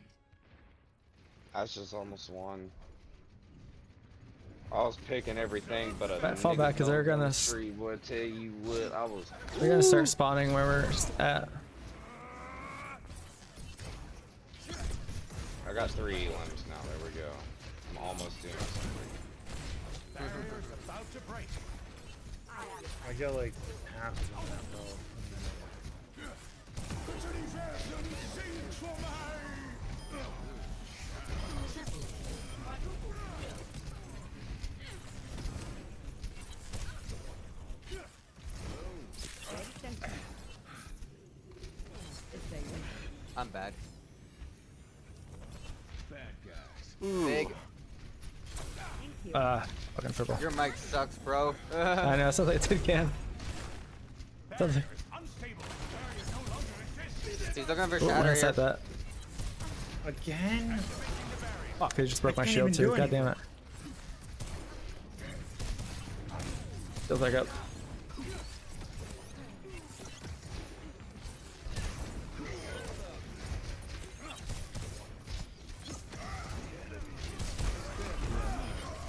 That's just almost won. I was picking everything, but a Fall nigga back, 'cause they're down gonna the street would tell you what I was. They're gonna start spawning where we're at. I got 3 elims now. There we go. I'm almost doing something. Barrier's about to break. I got like half of them though. I'm bad. Bad guys. Big. Fucking purple. Your mic sucks, bro. I know, sounds like a tin can. Sounds like... Unstable. Barrier no longer exists. He's looking for Ooh, shatter when I here. said that. Again? Fuck, he just broke I my can't shield even too. do God damn it. Feels like up.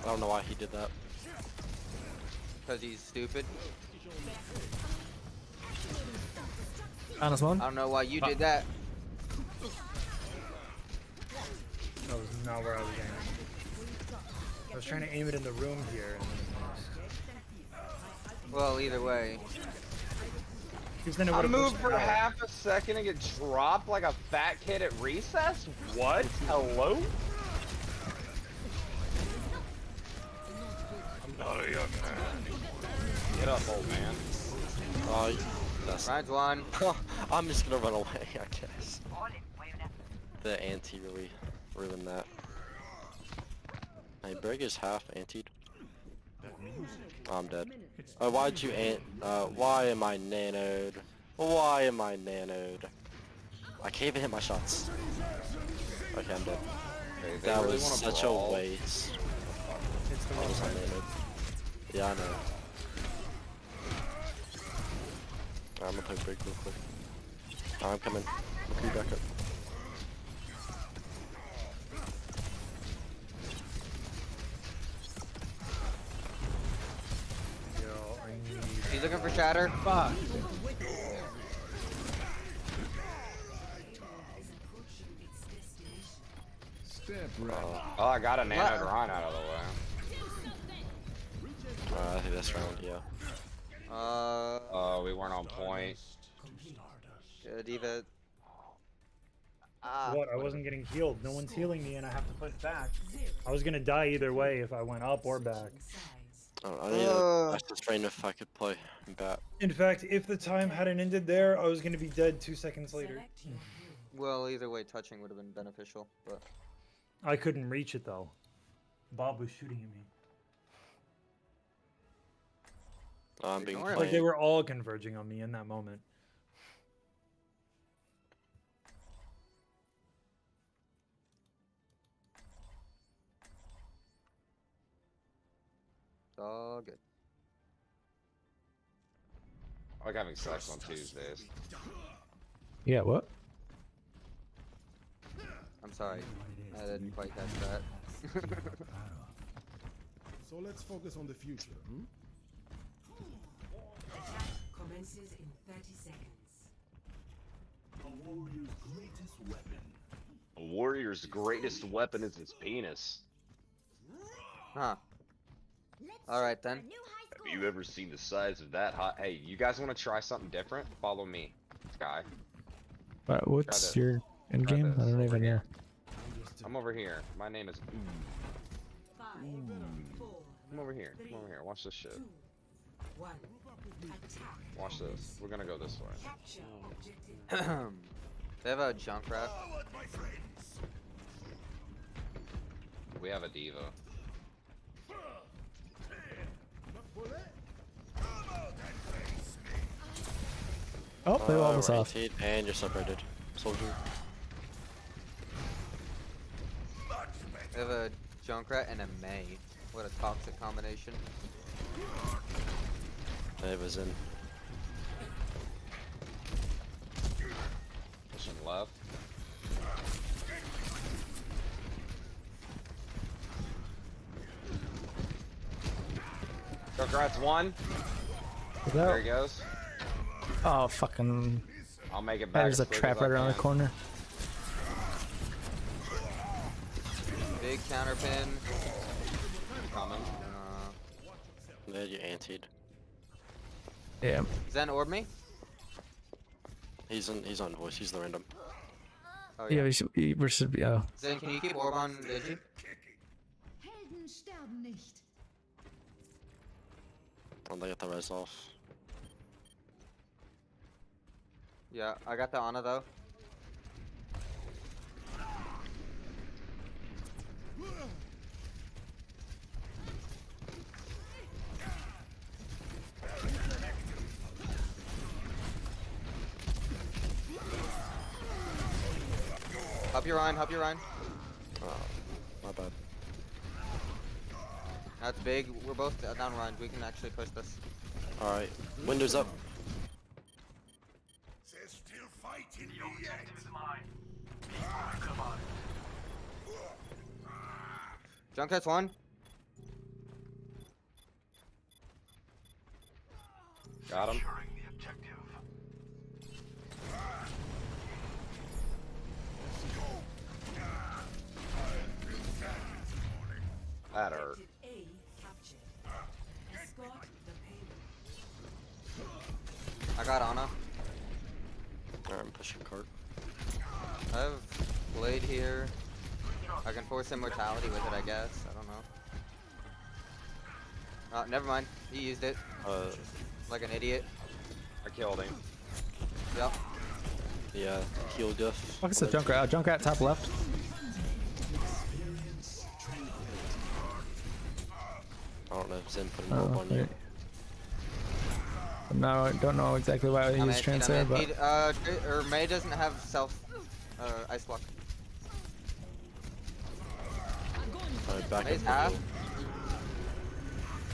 I don't know why he did that. Because he's stupid. Honest one. I don't know why you did that. That was not where I was aiming. I was trying to aim it in the room here. And Well, either way. because then it I would've moved pushed for out. half a second and get dropped like a fat kid at recess? What? Hello? I'm not a young man. Get up, old man. Oh, that's. Ryan's one. I'm just gonna run away, I guess. The anti really ruined that. Hey, Brig is half antied. Oh, I'm dead. Oh, why'd you why am I nanoed? Why am I nanoed? I can't even hit my shots. Okay, I'm dead. Okay, they That really was wanna such brawl. a waste. It's the I one was side. nanoed. Yeah, I know. I'm gonna play Brig real quick. I'm coming. I'll be back up. Yo, I need. He's looking for shatter. Fuck. Oh, I got a nano Ryan out of the way. I think that's round, yeah. Oh, we weren't on point. D.Va. What? I wasn't getting healed. No one's healing me, and I have to push back. I was gonna die either way if I went up or back. I need a master train if I could play back. In fact, if the time hadn't ended there, I was gonna be dead 2 seconds later. Well, either way, touching would have been beneficial, but I couldn't reach it though. Bob was shooting at me. I'm being Like they were all converging on me in that moment. it's all good. I like having sex on Tuesdays. Yeah, what? I'm sorry. I didn't quite catch that. So let's focus on the future, hmm? Attack commences in 30 seconds. A warrior's greatest weapon. A warrior's greatest weapon is his penis. Huh. Alright then. Have you ever seen the size of that hot? Hey, you guys want to try something different? Follow me, Sky. What's your end game? I don't even know. I'm over here. My name is. Come over here. Come over here. Watch this shit. Watch this. We're gonna go this way. They have a Junkrat. We have a diva. Oh, they were almost off. And you're separated, soldier. They have a Junkrat and a Mei. What a toxic combination. It was in. Pushing left. Junkrat's one. There he goes. Oh, fucking. I'll make it back. There's a as quick trap as I right around the can. corner. Big counter pin. Coming. Yeah, you antied. Yeah. Is that an orb me? He's on voice. He's the random. Oh, Yeah, we should be. Oh. Zen, can you keep orb on Digi? Helden sterben nicht. I'll get the res off. Yeah, I got the Ana though. Help your Ryan, help your Ryan. Oh, my bad. That's big. We're both down Ryan. We can actually push this. Alright, windows up. There's still fight in me yet. Junkrat's one. Got him. That hurt. A captured. Escort the payload. I got Ana. Alright, I'm pushing cart. I have Blade here. I can force immortality with it, I guess. I don't know. Never mind. He used it. Like an idiot. I killed him. Yep. Yeah, heal diff. Fuck is the Junkrat? Junkrat top left. I don't know if Zen put an orb on you. No, I don't know exactly why he was transfer, but Or Mei doesn't have self ice block. Alright, back Mei's in. half.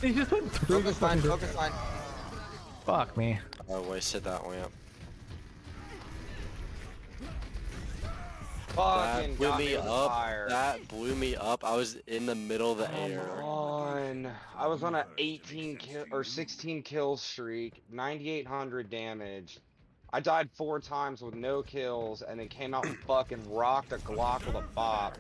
he just went through the Focus fine, fucking. focus fine. Fuck me. I wasted that one up. Fucking That blew got me me with up. fire. That blew me up. I was in the middle of the air. Come on. I was on a 18 kill or 16 kill streak, 9,800 damage. I died 4 times with no kills, and then came out and fucking rocked a Glock with a bop.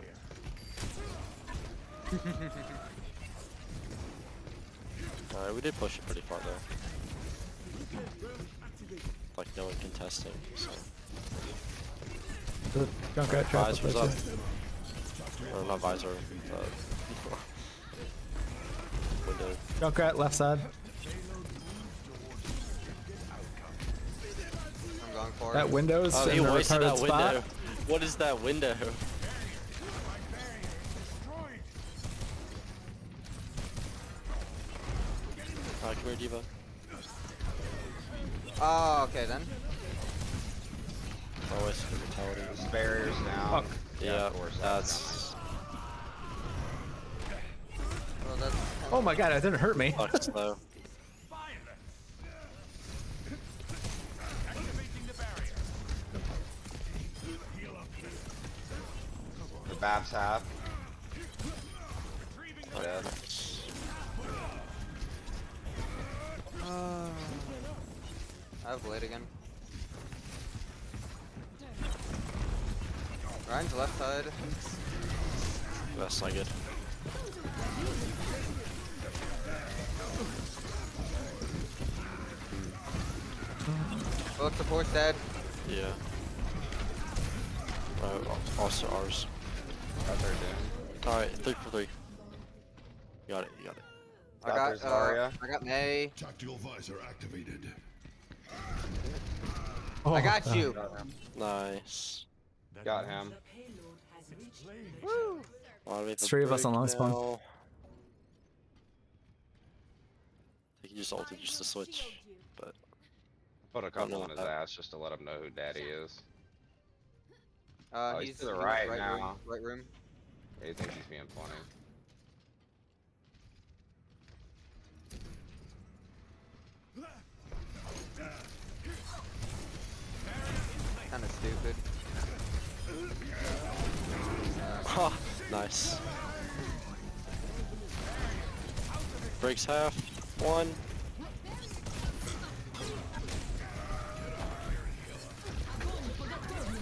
We did push it pretty far though. Like no one contesting. So. The Junkrat trap up Visor's there up. too. Or not visor. Window. Junkrat left side. I'm going for That it. window's Oh, he in the wasted retarded that spot. window. What is that window? Come here, Diva. Oh, okay then. Always the brutality. This barrier's down. Fuck. Yeah, of course. that's Well, that's Oh my god, it didn't hurt me. fuck slow. The Babs have. Dead. I have blade again. Ryan's left side. That's not good. Both support's dead. Yeah. Also ours. Got their doom. Alright, 3 for 3. You got it, you got it. I got Zarya. I got May. Tactical visor activated. Oh, I got you. Nice. Got him. The payload has reached the Woo! It's 3 of us on long spawn. I think he just ulted just to switch, but Put a couple know on his that. ass just to let him know who daddy is. He's to the in right room, now. right room. Yeah, he thinks he's being funny. Kind of stupid. ha, nice. Breaks half. 1.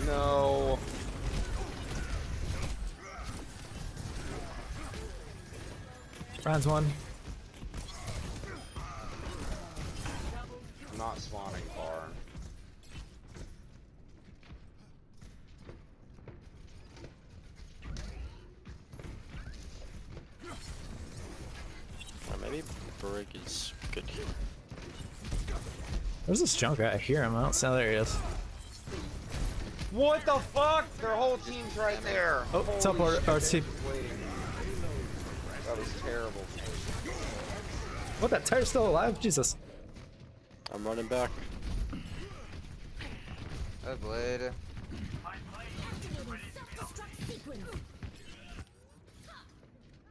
No. Rounds 1. I'm not spawning far. Or maybe Brig is good here. Where's this Junkrat? I hear him. I don't see. Oh, there he is. What the fuck? Their whole team's right there. Oh, teleport RT. That was terrible. What? That tire's still alive? Jesus. I'm running back. I have blade.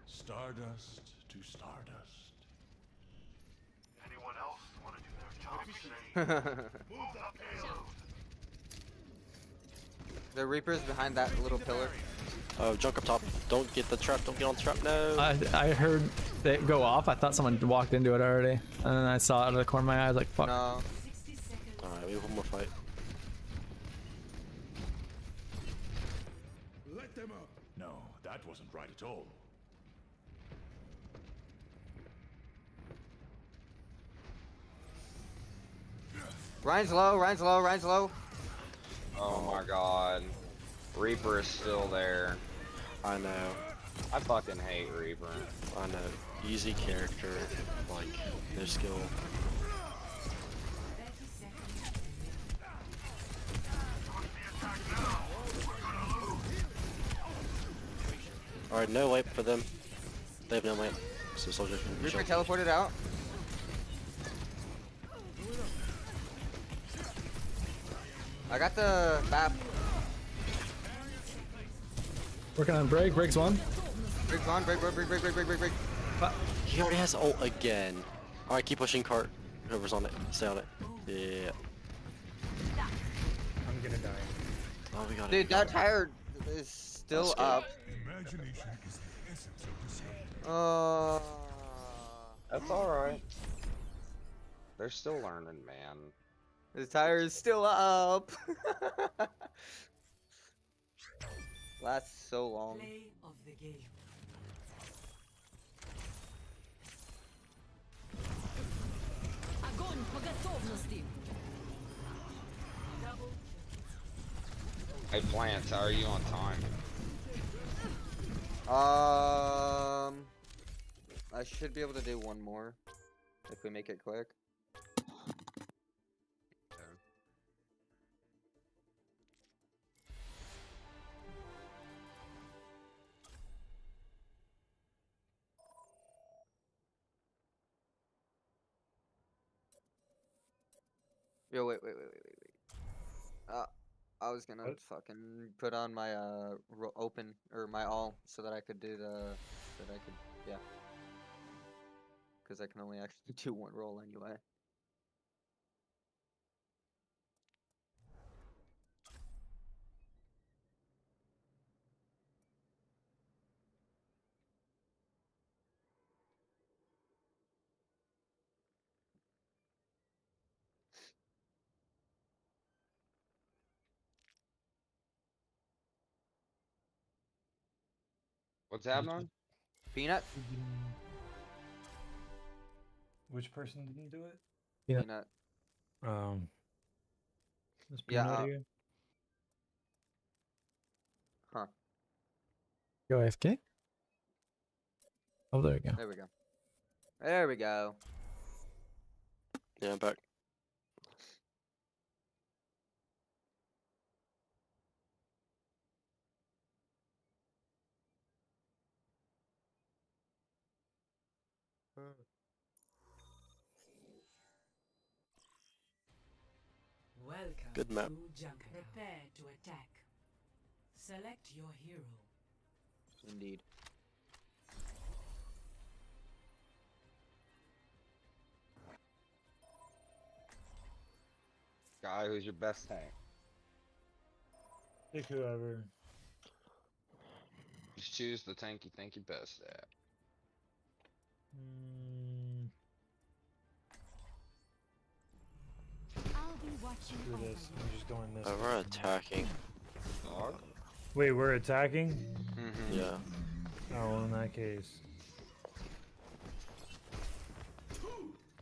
Stardust to stardust. Anyone else want to do their job today? Move the payload. The Reaper's behind that little pillar. Oh, junk up top. Don't get the trap. Don't get on the trap. No. I heard it go off. I thought someone walked into it already. And then I saw it out of the corner of my eye. I was like, fuck. No. Alright, we have one more fight. Let them up. No, that wasn't right at all. Ryan's low, Ryan's low, Ryan's low. Oh my god. Reaper is still there. I know. I fucking hate Reaper. I know. Easy character. Like, their skill. Alright, no wipe for them. They have no wipe. So soldier can Reaper jump. teleported out. I got the map. Working on break. Breaks 1. Break on, break. He already has ult again. Alright, keep pushing cart. Whoever's on it. Stay on it. Yeah. I'm gonna die. Oh, we got it. Dude, that tire is still That's good. up. Imagination is the essence of deception. That's alright. They're still learning, man. The tire is still up. Lasts so long. Play of the game. Hey, Plants, how are you on time? I should be able to do one more if we make it quick. Yo, wait. I was gonna fucking put on my open or my all so that I could do yeah. Because I can only actually do one roll anyway. What's happening? Peanut? Which person didn't do it? Yeah. Peanut. This Yeah, Peanut here? Huh. Go AFK. Oh, there we go. There we go. There we go. Yeah, I'm back. Welcome Good map. to Jungle. Prepare to attack. Select your hero. Indeed. Guy, who's your best tank? Pick whoever. Just choose the tank you think you're best at. I'll be watching Screw over this. you. I'm just going this Oh, way. we're attacking. Dog? Wait, we're attacking? Mm-hmm. Yeah. Oh, well, in that case.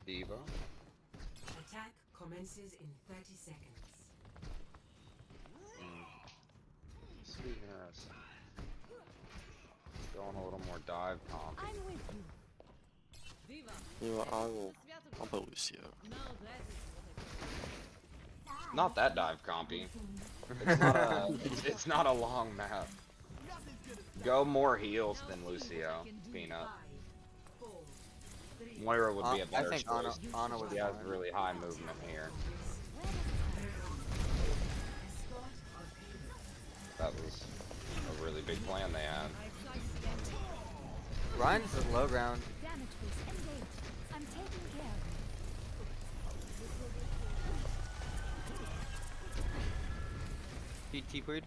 Diva. Attack commences in 30 seconds. Sweet interesting. Going a little more dive comp. I'm with you. You know what, I'll put Lucio. Not that dive compy. It's not a long map. Go more heals than Lucio, Peanut. Moira would be a better I think choice. Ana would He be has fine. really high movement here. That was a really big plan they had. Ryan's is low ground. Damage boost engaged. I'm taking care of you. T-Quid.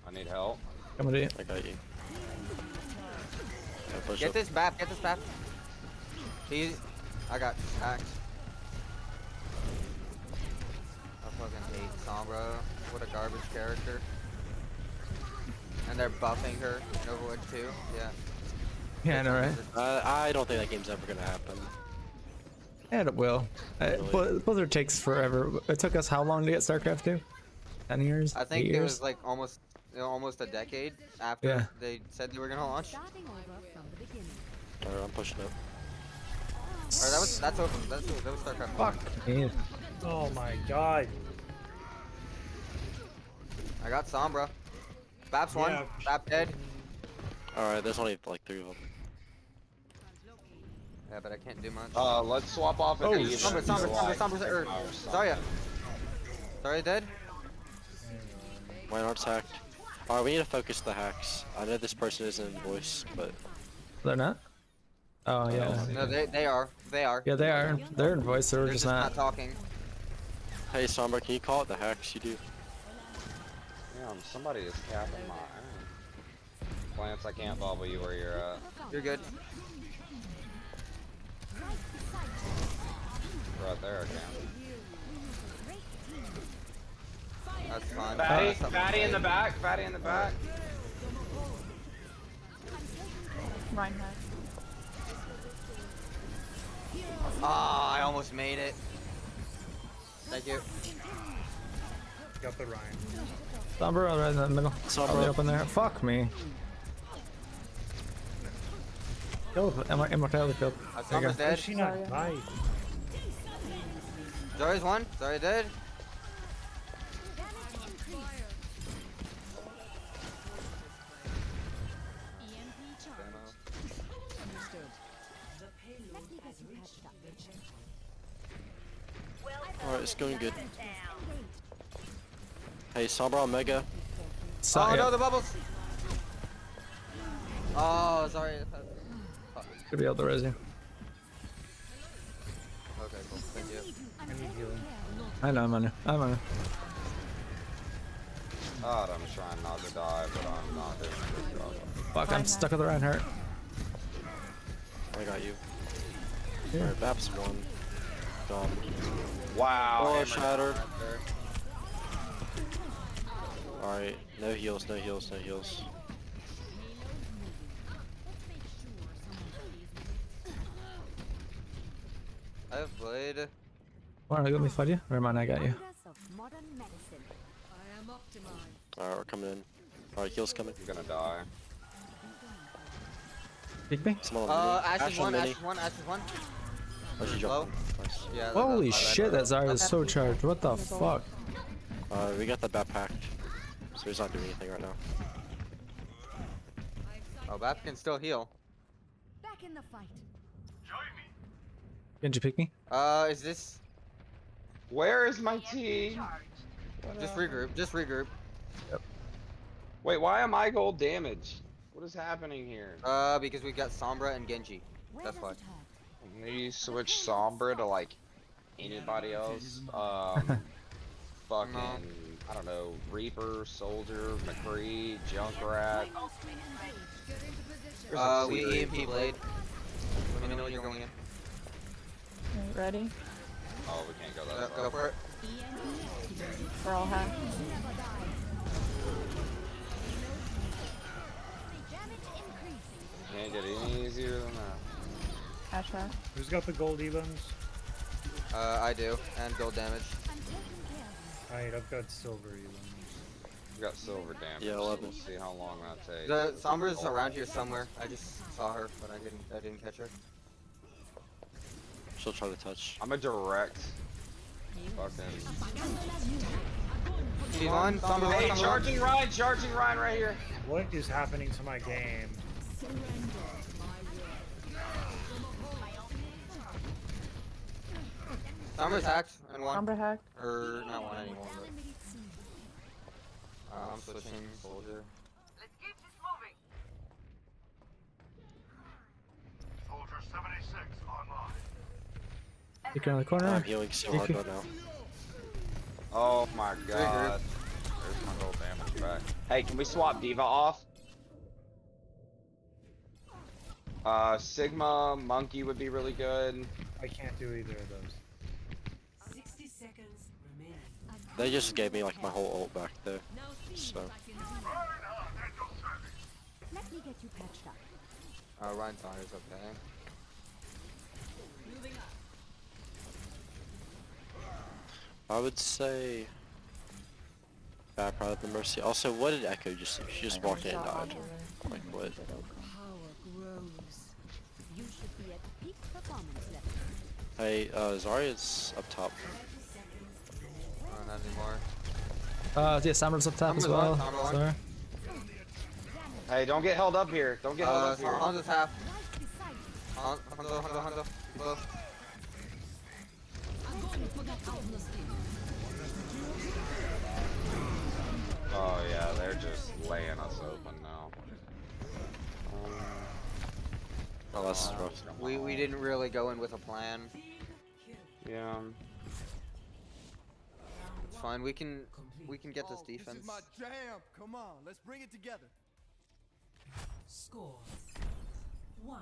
I need help. Come on, I got you. Yeah, push Get up. this BAP, get this BAP. I got hacked. I fucking hate Sombra. What a garbage character. And they're buffing her in Overwatch 2. Yeah. Yeah, I know, right? I don't think that game's ever gonna happen. Yeah, it will. Blizzard takes forever. It took us how long to get StarCraft 2? 10 years? I think 8 it years? was like almost a decade after Yeah. they said they were gonna launch. Starting over from the beginning. Alright, I'm pushing up. Or that was StarCraft. Fuck. Yeah. Oh my god. I got Sombra. BAP's one. Yeah. BAP dead. Alright, there's only like 3 of them. Yeah, but I can't do much. Let's swap off a Oh, Diva. Sombra, Zarya. Zarya dead? Why not attack? Alright, we need to focus the hacks. I know this person isn't in voice, but They're not? Oh, yeah. No, they are. They are. Yeah, they are. They're in voice, so we're They're just not not. talking. hey Sombra, can you call it the hacks you do? Damn, somebody is capping my iron. Plants, I can't bobble you where you're at. You're good. Right there, I can. That's fine. Fatty in the back, Fatty in the back. Ah, I almost made it. Thank you. Got the Ryan. Sombra right in the middle. Sombra. Probably up in there. Fuck me. Killed. Immortality killed. There you Sombra's go. dead. Is she not died? Zarya's one. Zarya dead. Alright, it's going good. Hey, Sombra Omega. Oh no, the bubbles! Oh, sorry. Fuck. Should be able to raise you. Okay, cool. Thank you. I need healing. I know, I'm on you. I'm on you. God, I'm trying not to die, but I'm not doing a good job. Fuck, I'm stuck with the Reinhardt. I got you. Yeah. Alright, Baps one. Gone. Wow. Oh, hammer shattered. down right there. Alright, no heals, no heals, no heals. I have blade. Wanna let me fight you? Never mind, I got you. Alright, we're coming in. Alright, heals coming. I'm gonna die. Peek me? Someone on mini. Ashes on one, mini. Ashes one, Ashes one. Oh, she Low. jumped. Nice. Yeah. Holy shit, that Zarya is so charged. What the fuck? We got the bat packed. So he's not doing anything right now. Oh, Bap can still heal. Back in the fight. Didn't you pick me? Is this? Where is my team? Just regroup. Just regroup. Wait, why am I gold damage? What is happening here? Because we got Sombra and Genji. That's why. Maybe switch Sombra to like anybody else. Fucking, I don't know, Reaper, Soldier, McCree, Junkrat. We EMP blade. Let me know when you're going in. Ready? Oh, we can't go that Go for it. We're all hacked. Can't get any easier than that. Asha. Who's got the gold elims? I do. And gold damage. Alright, I've got silver elims. We got silver damage. Yeah, 11. We'll see how long that takes. The Sombra's around here somewhere. I just saw her, but I didn't catch her. She'll try to touch. I'm a direct. Fucking. She's on. Sombra Hey, one, charging Ryan right here. What is happening to my game? Sombra's hacked and one. Sombra hacked. Or not one anymore. But... I'm switching soldier. Soldier 76 online. Peek around the corner. I'm healing so hard right now. Oh my god. There's my gold damage back. Hey, can we swap Diva off? Sigma, Monkey would be really good. I can't do either of those. 60 seconds remaining. They just gave me like my whole ult back there. So. Let me get you patched up. Ryan's on is okay. I would say bad probably the Mercy. Also, what did Echo just do? She just walked in and died. Like what? Power grows. You should be at peak performance level. Hey, Zarya's up top. Not anymore. Yeah, Sombra's up top as Sombra's well. on, Sombra on. Sorry. Hey, don't get held up here. Don't get held up here. Hanzo's half. Hanzo. Below. Oh yeah, they're just laying us open now. Oh, that's rough. We didn't really go in with a plan. Yeah. It's fine. We can get this defense. This is my jam. Come on, let's bring it together. Score 1-0.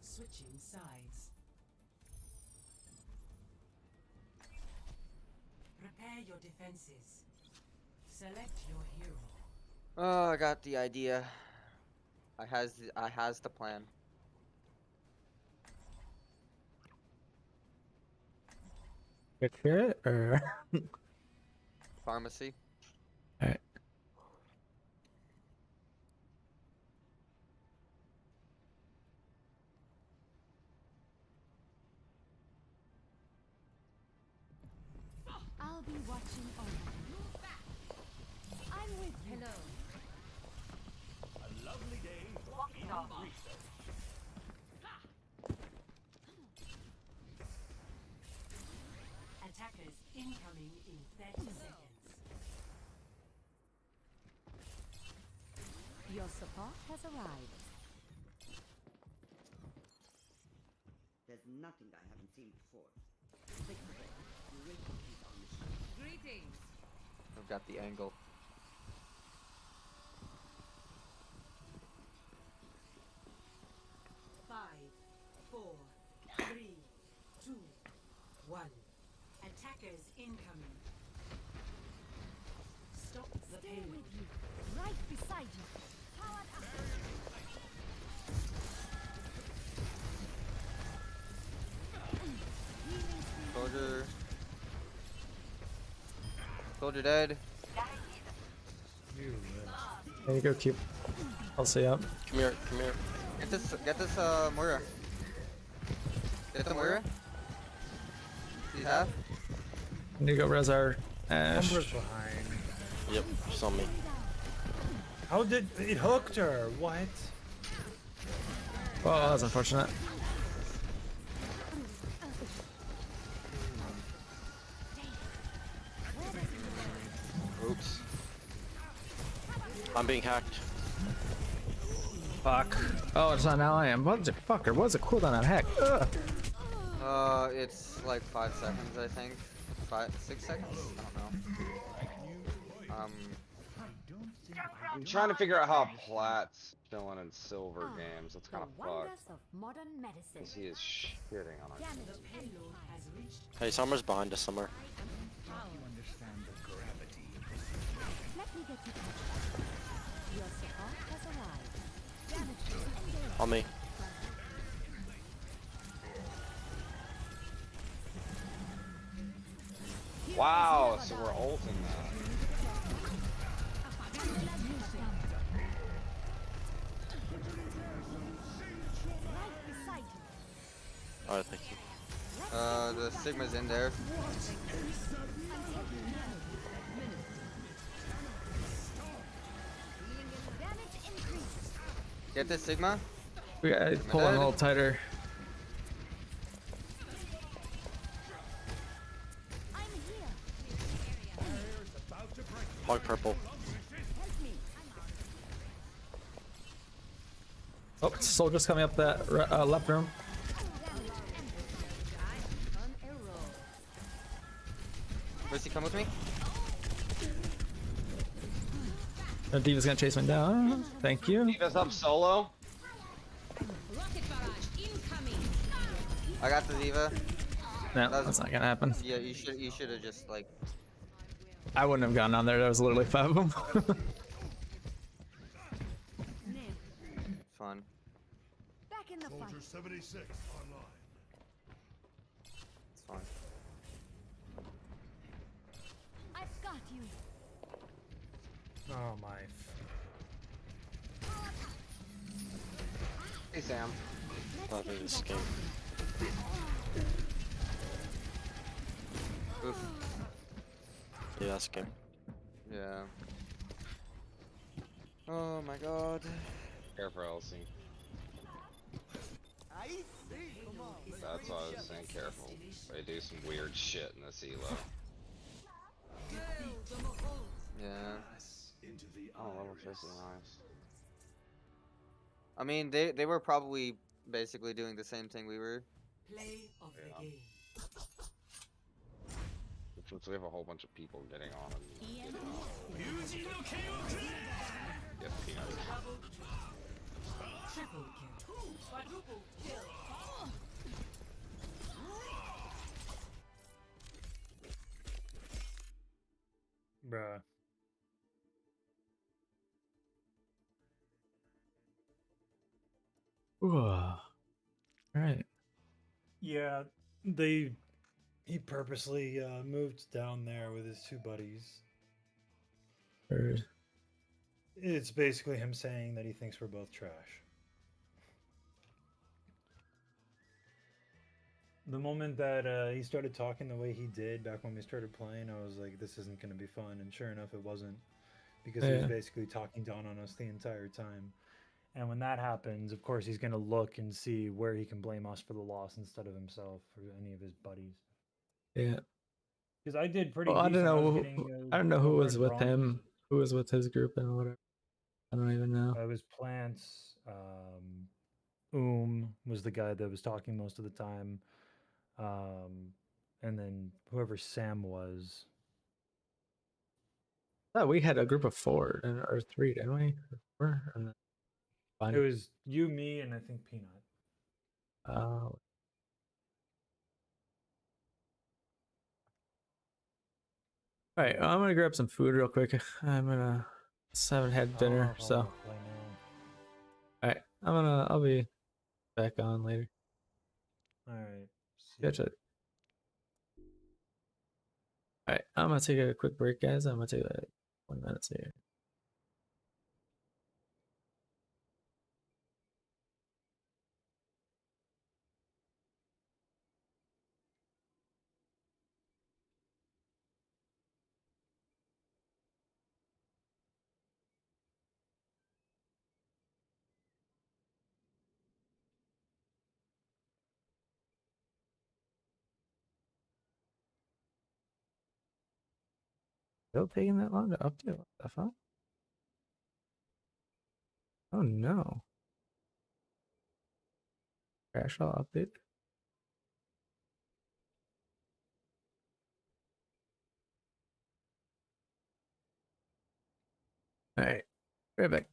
Switching sides. Prepare your defenses. Select your hero. Oh, I got the idea. I has the plan. Quick here or Pharmacy. alright. I'll be watching over you. I'm with you. Hello. A lovely day for field research. Attackers incoming in 30 seconds. Your support has arrived. There's nothing I haven't seen before. Stick with it. You will complete our mission. Greetings. I've got the angle. Five, four, three, two, one. Attackers incoming. Stop the Stay payload. with you. Right beside you. Powered up. Soldier. Soldier dead. There you go, Cube. I'll see up. Come here, come here. Get this, Moira. Get the Moira. See that? I need to go res our Ash. Umbra's behind. Yep, she's on me. How did it hooked her? What? Oh, that's unfortunate. Oops. I'm being hacked. Fuck. Oh, it's not now I am. What the fucker? What's the cooldown on hack? Ugh. It's like 5 seconds, I think. 6 seconds? I don't know. I'm trying to figure out how Plat's chilling in silver games. That's kind of fucked. Of modern medicine. Because he is shitting on our Damage The payload has reached. Hey, Summer's behind us somewhere. Let me get you touched. Your support has arrived. Damage engaged. On me. Wow, so we're ulting that. Right beside you. Alright, thank you. The Sigma's in there. Damage increased. Get this Sigma. We gotta pull on a little tighter. I'm here. Hog purple. Help me. Oh, soldiers coming up that left room. On a roll. Mercy, come with me. The D.Va's gonna chase me down. Thank you. D.Va's up solo. Rocket barrage incoming. I got the D.Va. No, that's not gonna happen. Yeah, you should have just like. I wouldn't have gone down there. There was literally 5 of them. Fun. Back in the fight. Soldier 76 online. It's fine. I've got you. Oh my. Hey Sam. Thought they escaped. Oof. Yeah, that's good. Yeah. Oh my god. Careful, Elsie. That's why I was saying careful. They do some weird shit in this elo. Yeah. Oh, level 59. I mean, they were probably basically doing the same thing we were. Play of the game. Since we have a whole bunch of people getting on and get peanuts. Triple kill. Quadruple kill. Bruh. Ooh. Alright. Yeah, they He purposely moved down there with his two buddies. Heard. It's basically him saying that he thinks we're both trash. The moment that he started talking the way he did back when we started playing, I was like, this isn't going to be fun. And sure enough, it wasn't. Because he was Yeah. basically talking down on us the entire time. And when that happens, of course, he's going to look and see where he can blame us for the loss instead of himself or any of his buddies. Yeah. Because I did pretty Well, I don't decent. know. was getting, I don't know who over was in with bronze. him. Who was with his group and whatever. I don't even know. It was Plants. Was the guy that was talking most of the time. And then whoever Sam was. I thought we had a group of 4 or 3, didn't we? Or 4? And then It was you, me, and I think Peanut. Oh. All right, I'm gonna grab some food real quick. I'm gonna haven't had dinner, so. All right, I'll be back on later. All right. Gotcha. All right, I'm gonna take a quick break, guys. I'm gonna take like 1 minute here. Still taking that long to update? What the fuck? Oh no. Crash all update. All right, right back.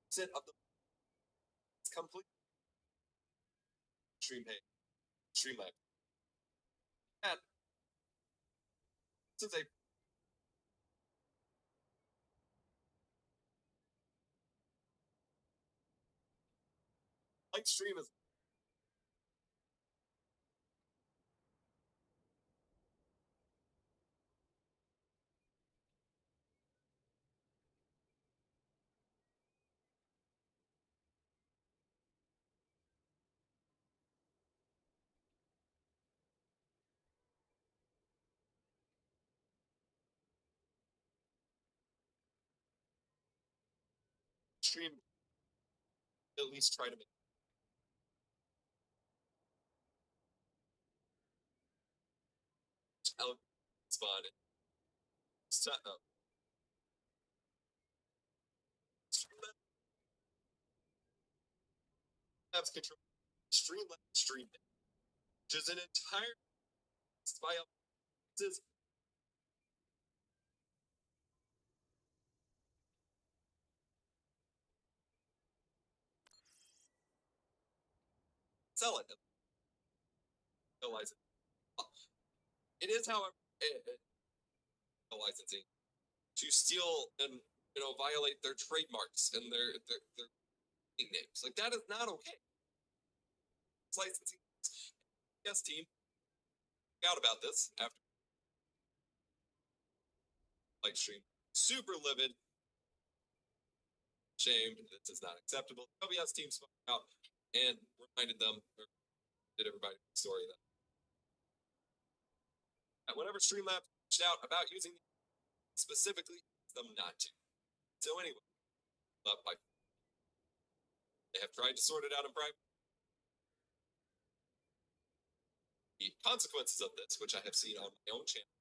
Sit of the it's complete stream page. Streamlab. And since a like stream is stream at least try to make spawn it. Set up. Streamlabs control Streamlabs stream, which is an entire file. This is sell it. Realize it. It is, however, licensing to steal and violate their trademarks and their names. Like that is not okay. It's licensing. Yes, team. Out about this after live stream. Super livid. Shamed. This is not acceptable. OBS team spoke out and reminded them, or did everybody story that whenever Streamlabs reached out about using specifically them not to. So anyway, they have tried to sort it out in private. The consequences of this, which I have seen on my own channel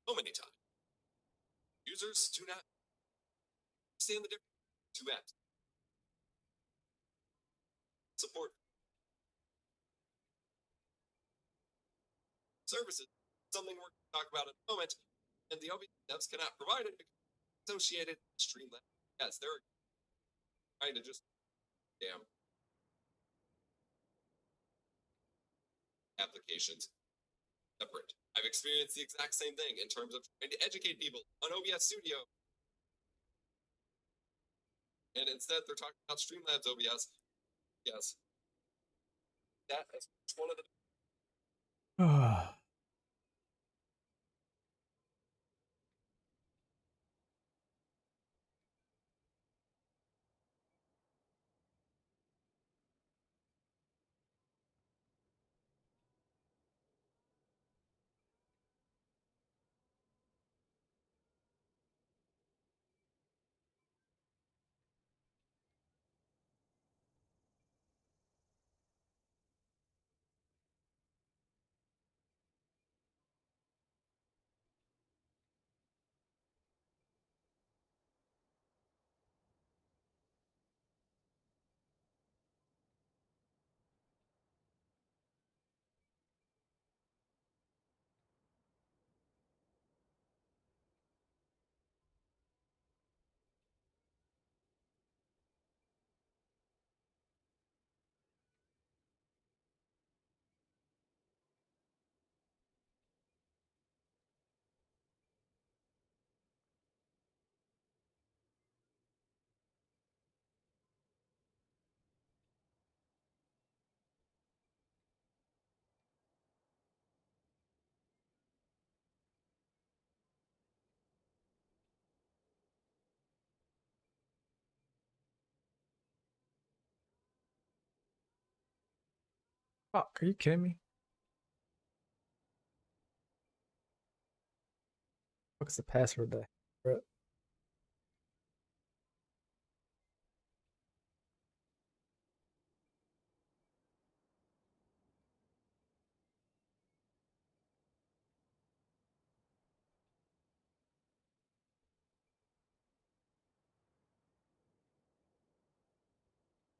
so many times, users do not understand the difference between two apps. Support services, something we're going to talk about in a moment, and the OBS devs cannot provide it because it's associated with Streamlabs. Yes, they're trying to just damn applications separate. I've experienced the exact same thing in terms of trying to educate people on OBS Studio. And instead they're talking about Streamlabs OBS. Yes. That is one of the Fuck, are you kidding me? What's the password there? Bro?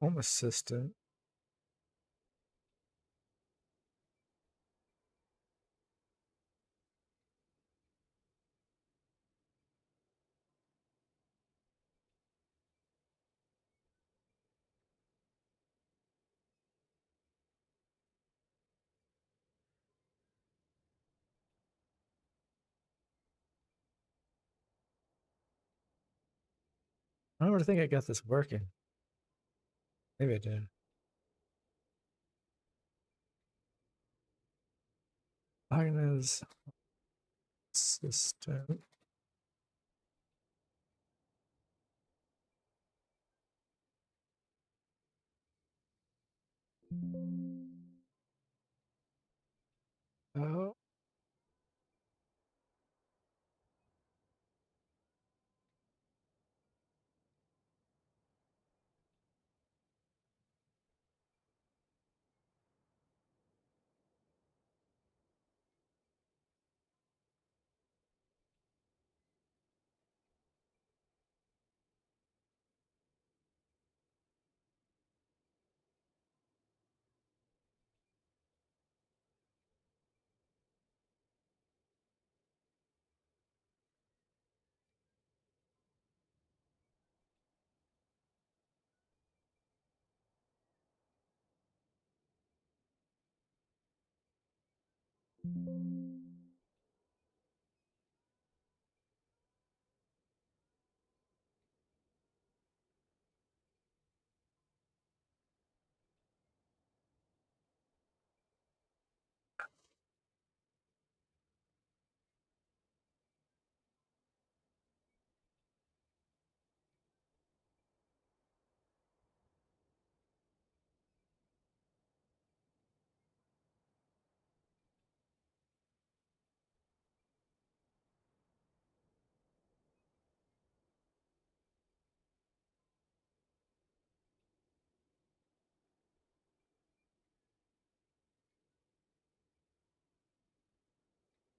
Home assistant. I don't think I got this working. Maybe I did. Agnes system. Oh.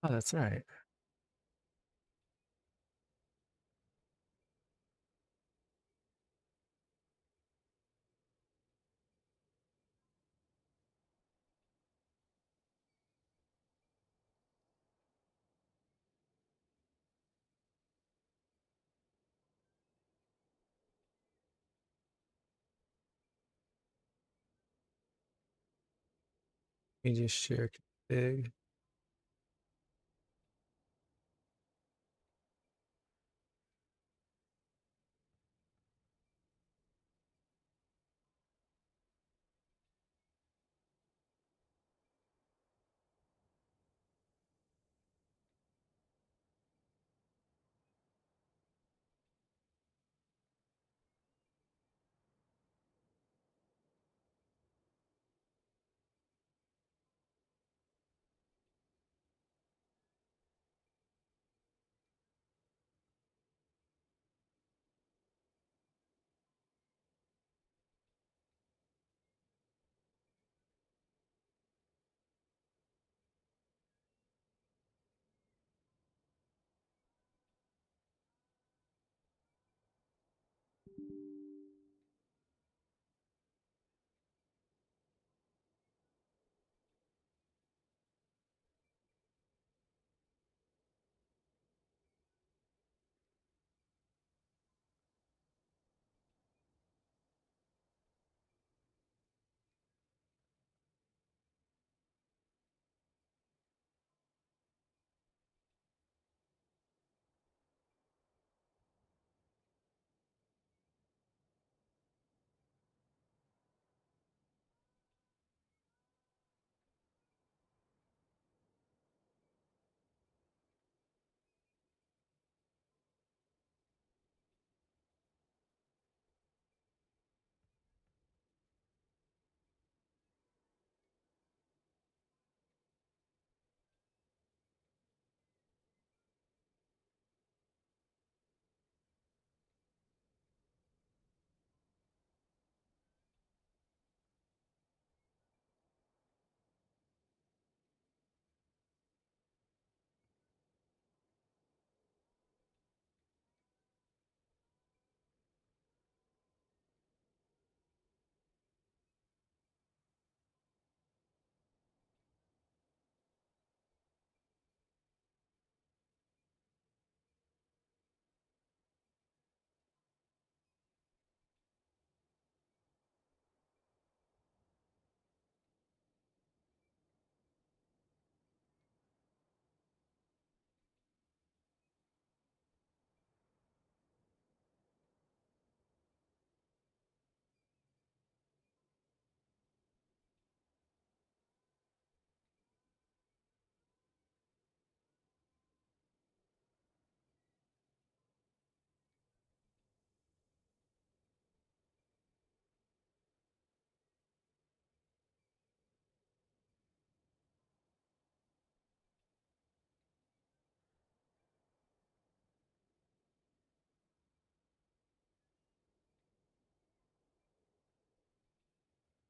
Oh, that's right. You just share config.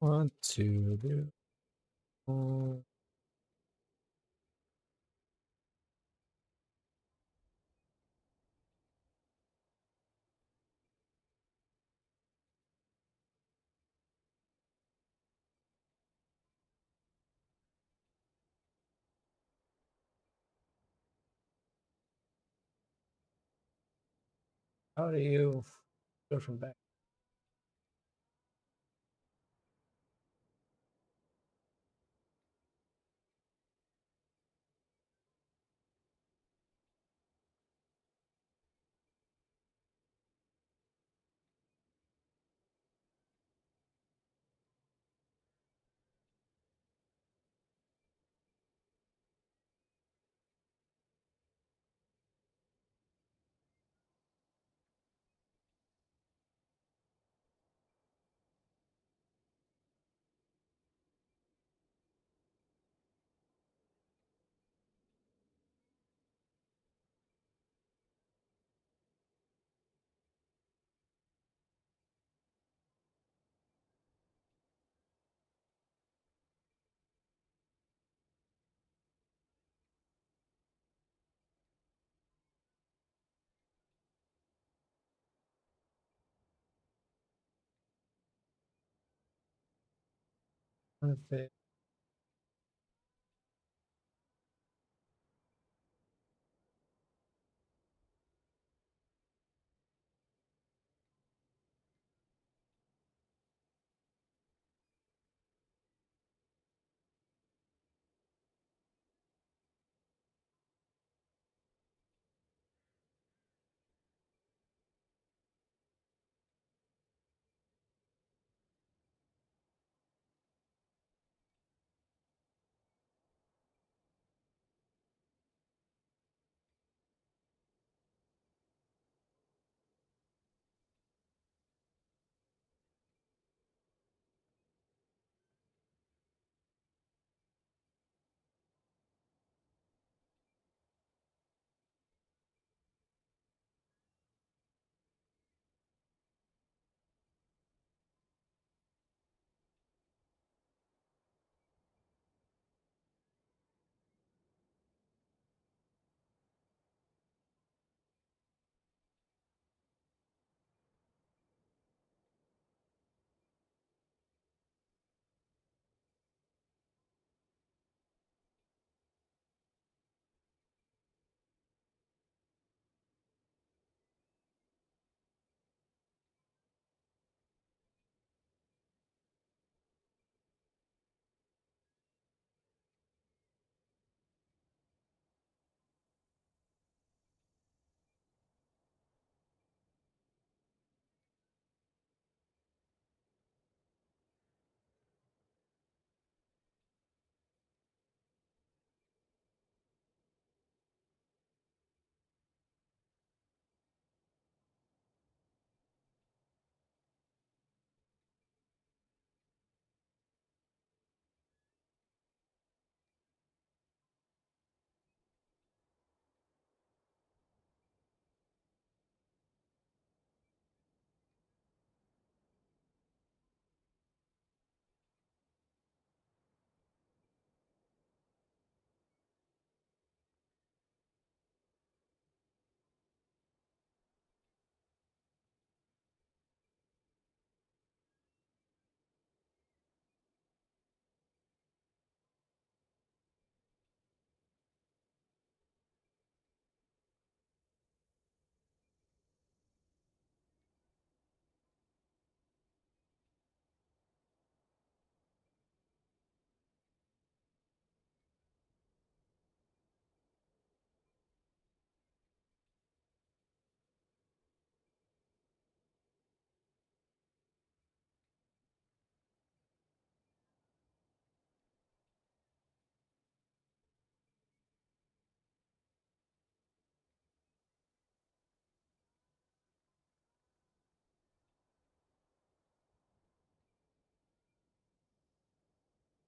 want to do. How do you go from back? Perfect.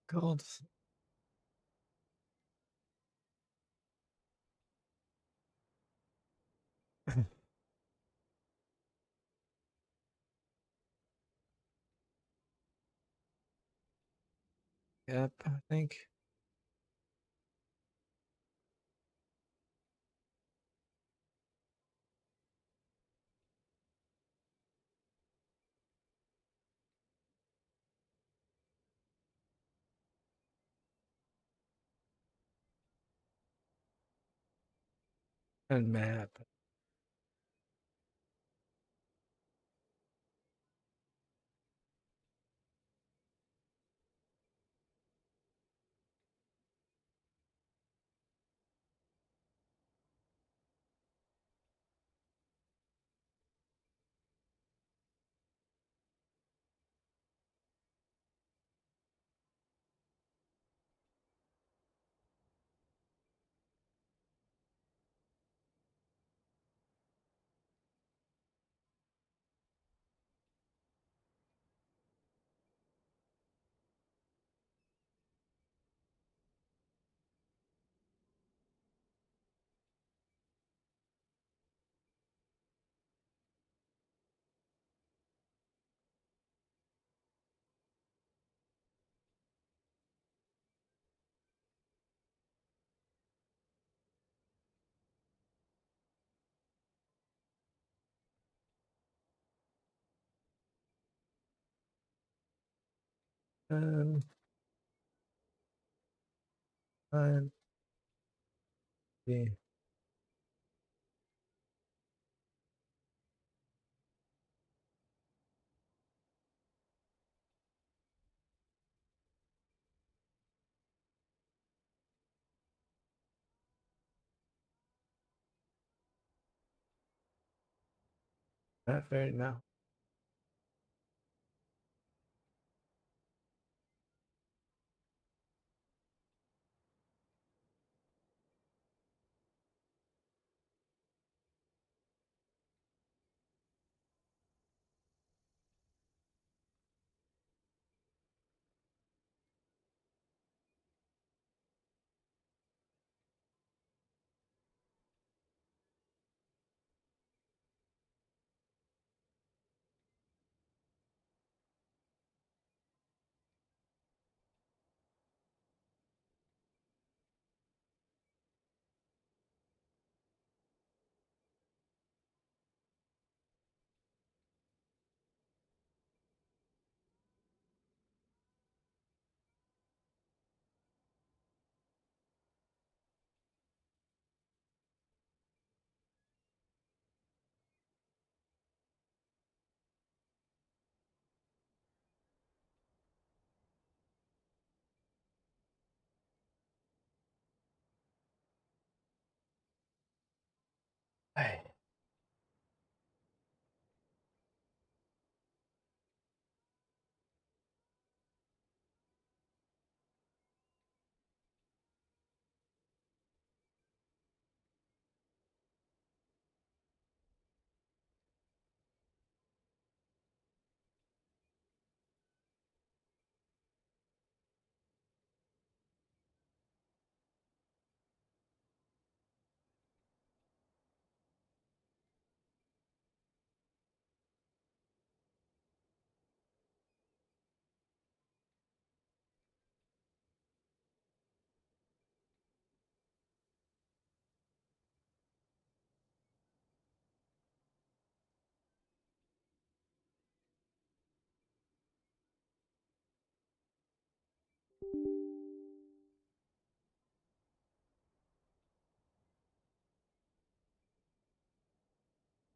Gold. Yep, I think. And map. Um, fine. Yeah. Not fair now. Hey.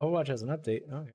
Overwatch has an update. Okay.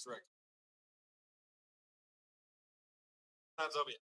Correct. Time's up yet.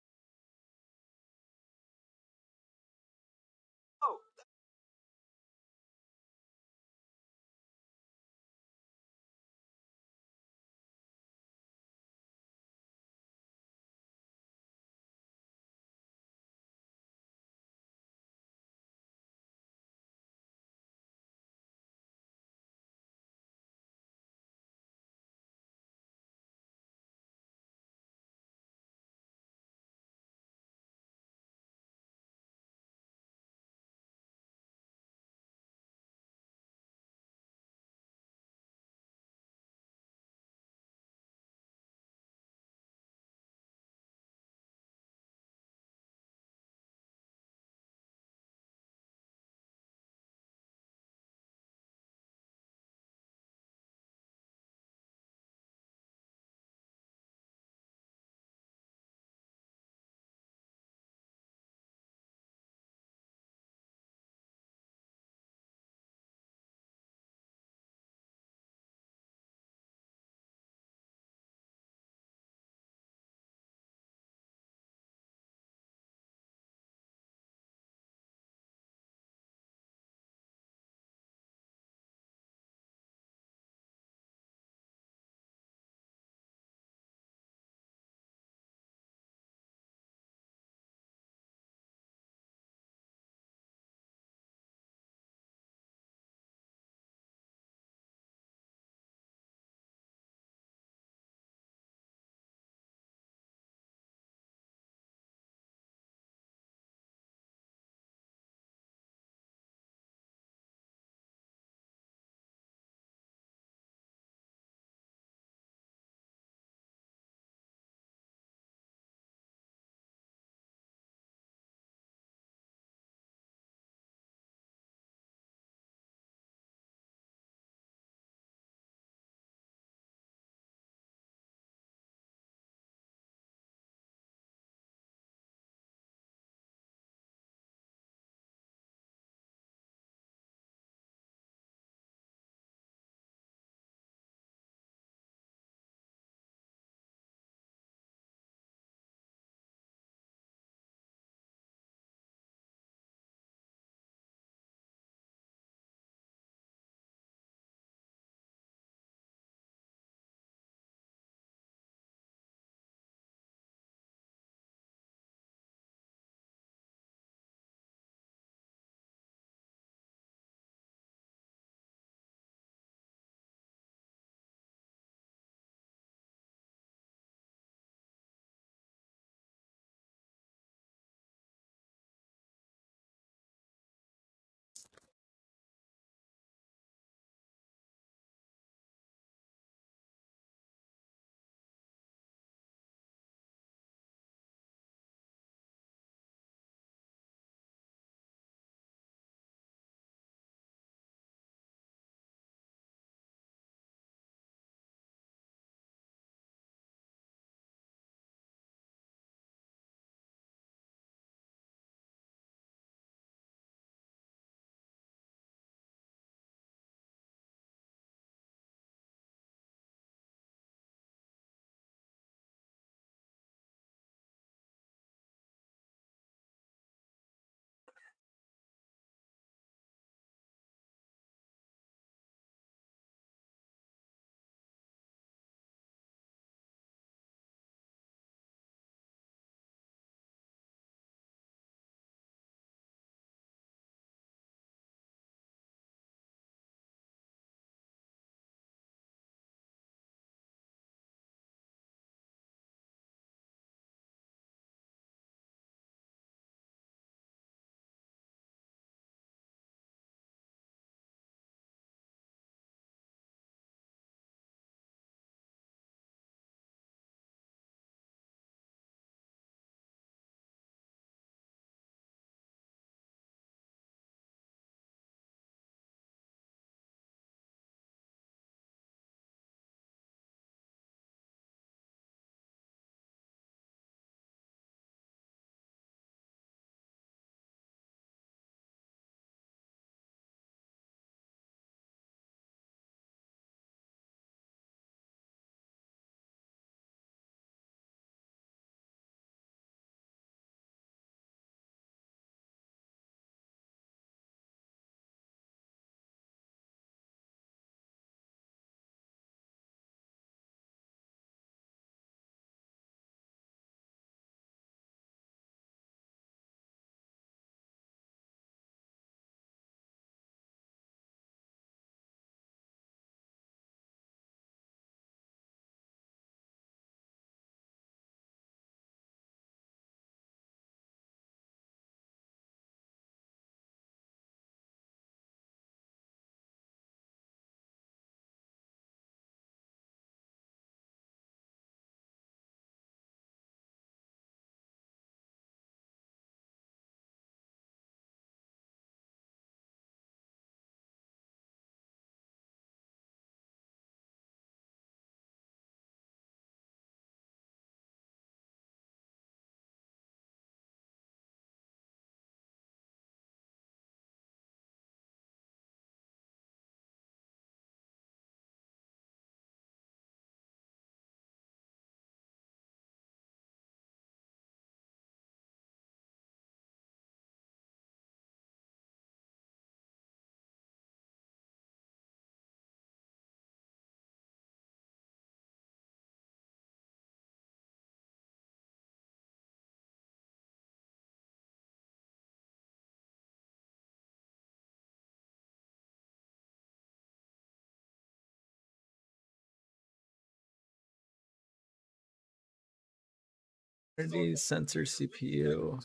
Identity sensor CPU.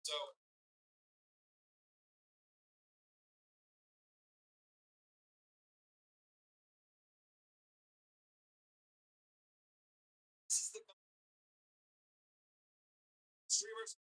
So this is the streamers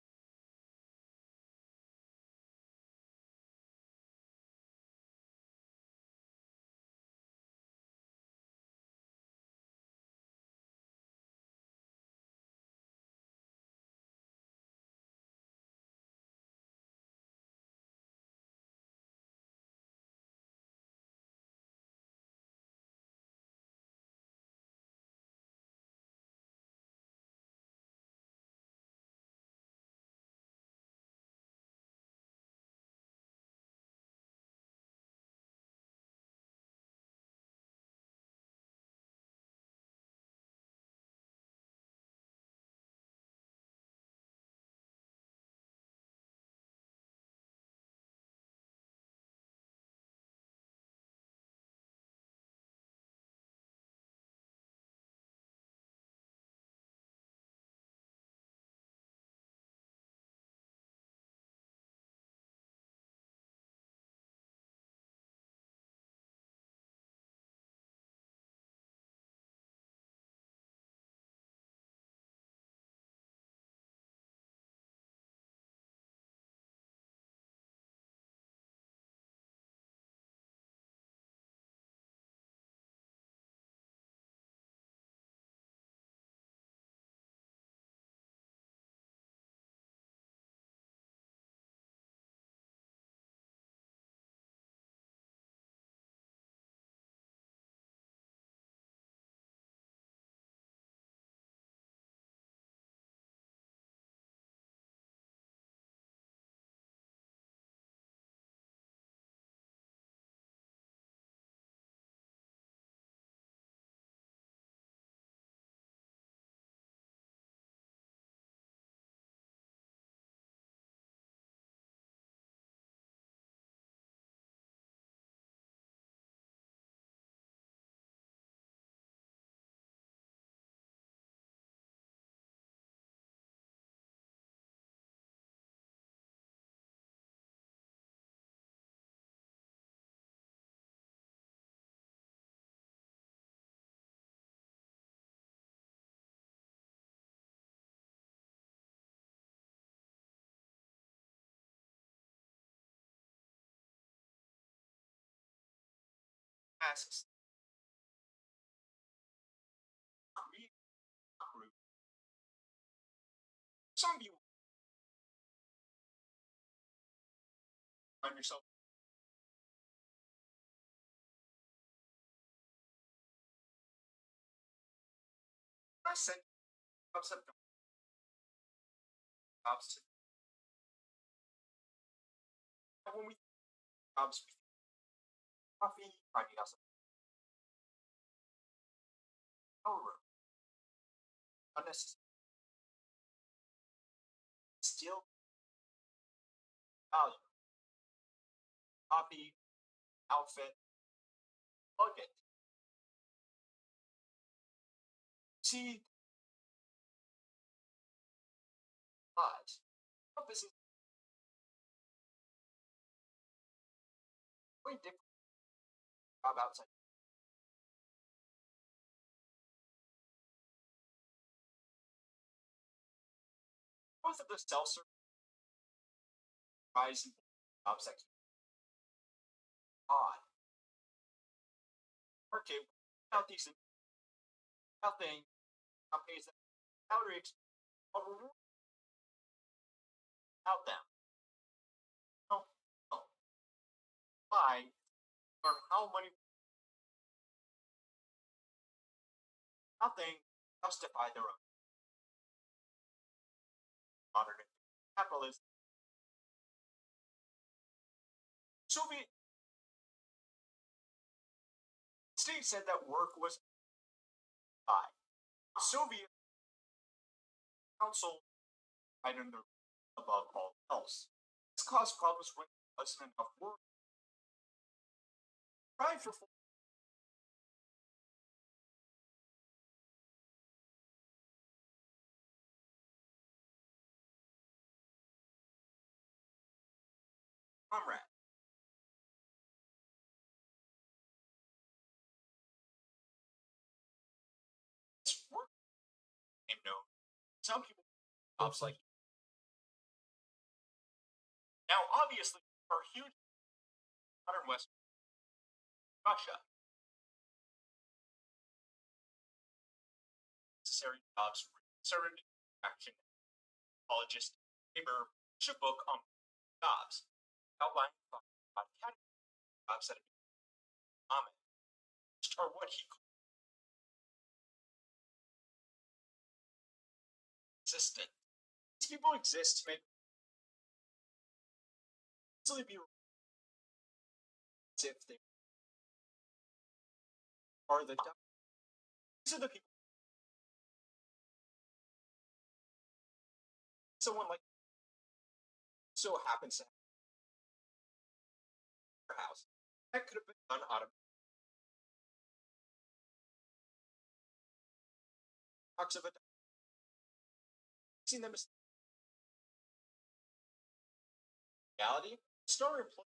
asks, create a group. Some of you find yourself I sent jobs up jobs to when we jobs coffee, finding out some power room. Unnecessary. Still value. Coffee, outfit, plug it. See, but this is way different job outside. Both of the self-service rising job section. Odd. Okay, without these nothing companies that salary out them. No, no. Why or how many nothing justify their own modern capitalism. Soviet state said that work was high. Soviet council item above all else. This caused problems when there wasn't enough work. Tried for comrade. It's work name known. Some people jobs like now obviously are huge modern West Russia. Necessary jobs concerted action apologist neighbor published a book on jobs outlining category jobs that have been common or what he called existent. These people exist to make easily be if they are the these are the people. Someone like so happens to have a house that could have been done automatically. Talks of a seen them as reality. Story employee.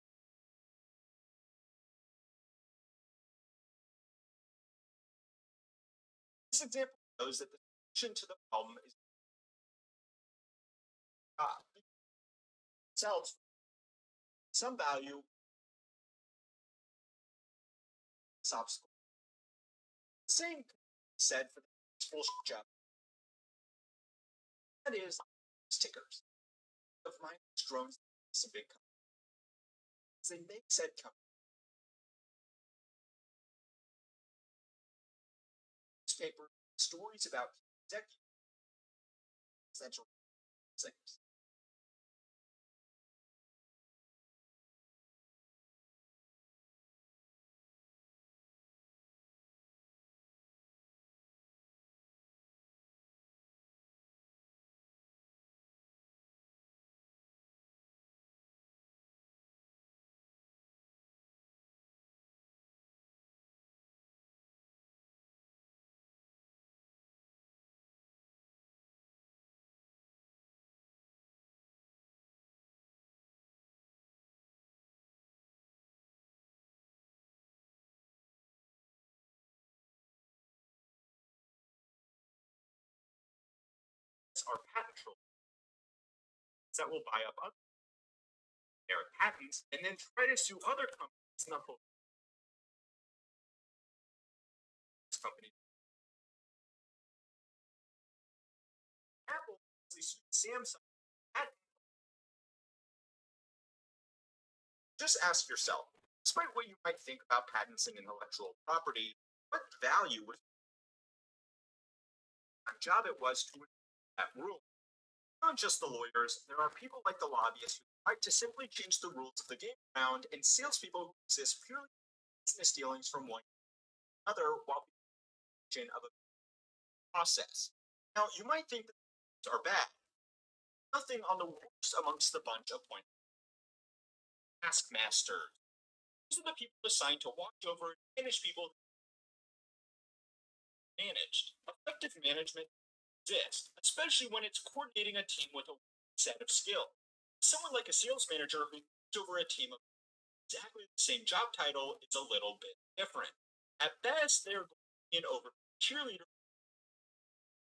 This example shows that the solution to the problem is sells some value this obstacle. The same can be said for the peaceful job. That is stickers of mine drones some big company. They make said company. Newspaper stories about executives essential things. Are patent trolls that will buy up their patents and then try to sue other companies. company. Apple, Samsung, just ask yourself, despite what you might think about patents and intellectual property, what value was the job it was to enforce that rule? Not just the lawyers, there are people like the lobbyists who fight to simply change the rules of the game around, and salespeople who exist purely business dealings from one to another while being of a process. Now, you might think that these are bad. Nothing on the worst amongst the bunch of point. Taskmasters. These are the people assigned to watch over and manage people managed. Effective management exists, especially when it's coordinating a team with a set of skills. Someone like a sales manager who moves over a team of exactly the same job title is a little bit different. At best, they're going over cheerleader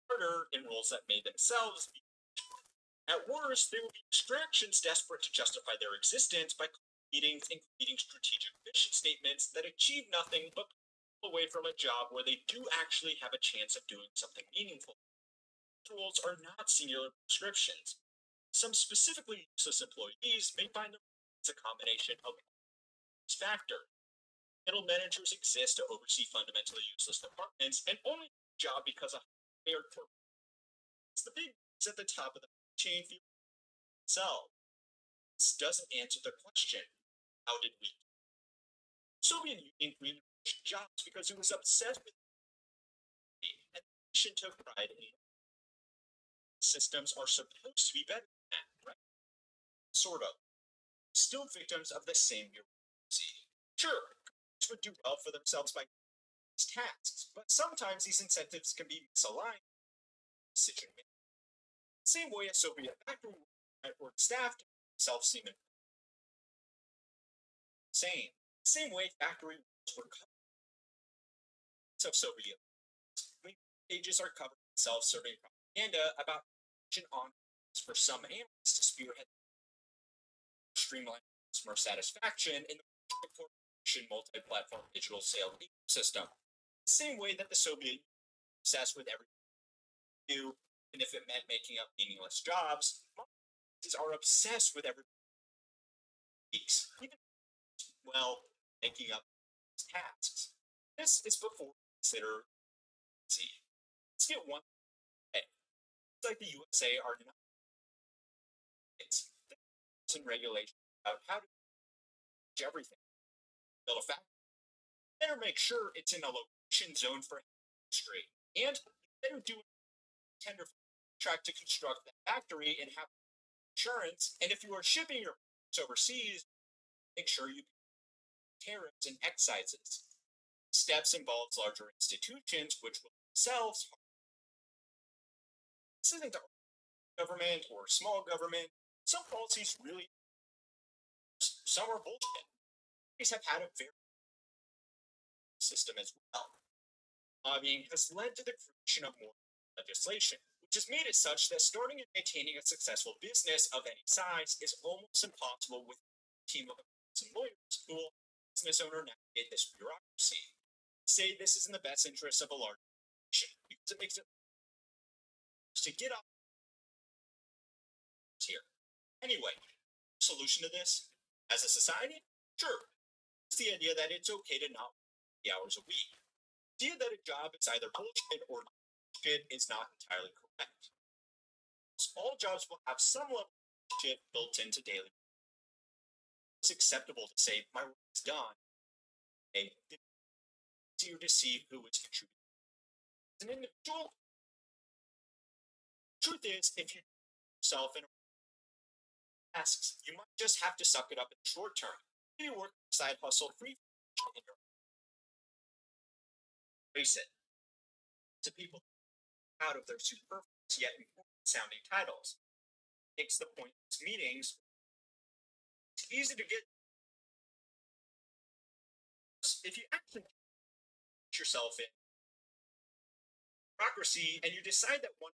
harder in roles that may themselves be. At worst, there will be distractions desperate to justify their existence by meetings and creating strategic vision statements that achieve nothing but pull away from a job where they do actually have a chance of doing something meaningful. Roles are not singular prescriptions. Some specifically useless employees may find it's a combination of factors. Middle managers exist to oversee fundamentally useless departments and only do the job because of their corporate. It's the big at the top of the chain itself. This doesn't answer the question, how did we? The Soviet Union created jobs because it was obsessed with and the nation took pride in it. Systems are supposed to be better than that, right? Sort of. Still victims of the same bureaucracy. Sure, companies would do well for themselves by these tasks, but sometimes these incentives can be misaligned with decision making. The same way a Soviet factory network staff self-seem insane. The same way factory were covered of Soviet pages are covered in self-serving propaganda about on for some analysts to spearhead streamline customer satisfaction in the corporation multi-platform digital sales ecosystem. The same way that the Soviet Union was obsessed with everything they do, and if it meant making up meaningless jobs, marketplaces are obsessed with everything. Even making up tasks. This is before we consider. Let's get one. Like the USA are not. It's and regulations about how to manage everything. Build a factory. Better make sure it's in a location zone for industry, and better do a tender contract to construct that factory and have insurance. And if you are shipping your products overseas, make sure you pay tariffs and excises. Steps involves larger institutions, which will themselves. This isn't government or small government. Some policies really, some are bullshit. These have had a very system as well. Lobbying has led to the creation of more legislation, which has made it such that starting and maintaining a successful business of any size is almost impossible with a team of lawyers who will business owner navigate this bureaucracy. Say this is in the best interest of a large nation because it makes it to get up here. Anyway, solution to this as a society? Sure. It's the idea that it's okay to not work 80 hours a week. The idea that a job is either bullshit or not bullshit is not entirely correct. All jobs will have some level of bullshit built into daily. It's acceptable to say my work is done. It's easier to see who is contributing. As an individual, truth is, if you yourself in tasks, you might just have to suck it up in the short term. Maybe work side hustle free in your face it. To people out of their superfluous yet important sounding titles. Makes the pointless meetings. It's easy to get if you actually put yourself in bureaucracy and you decide that one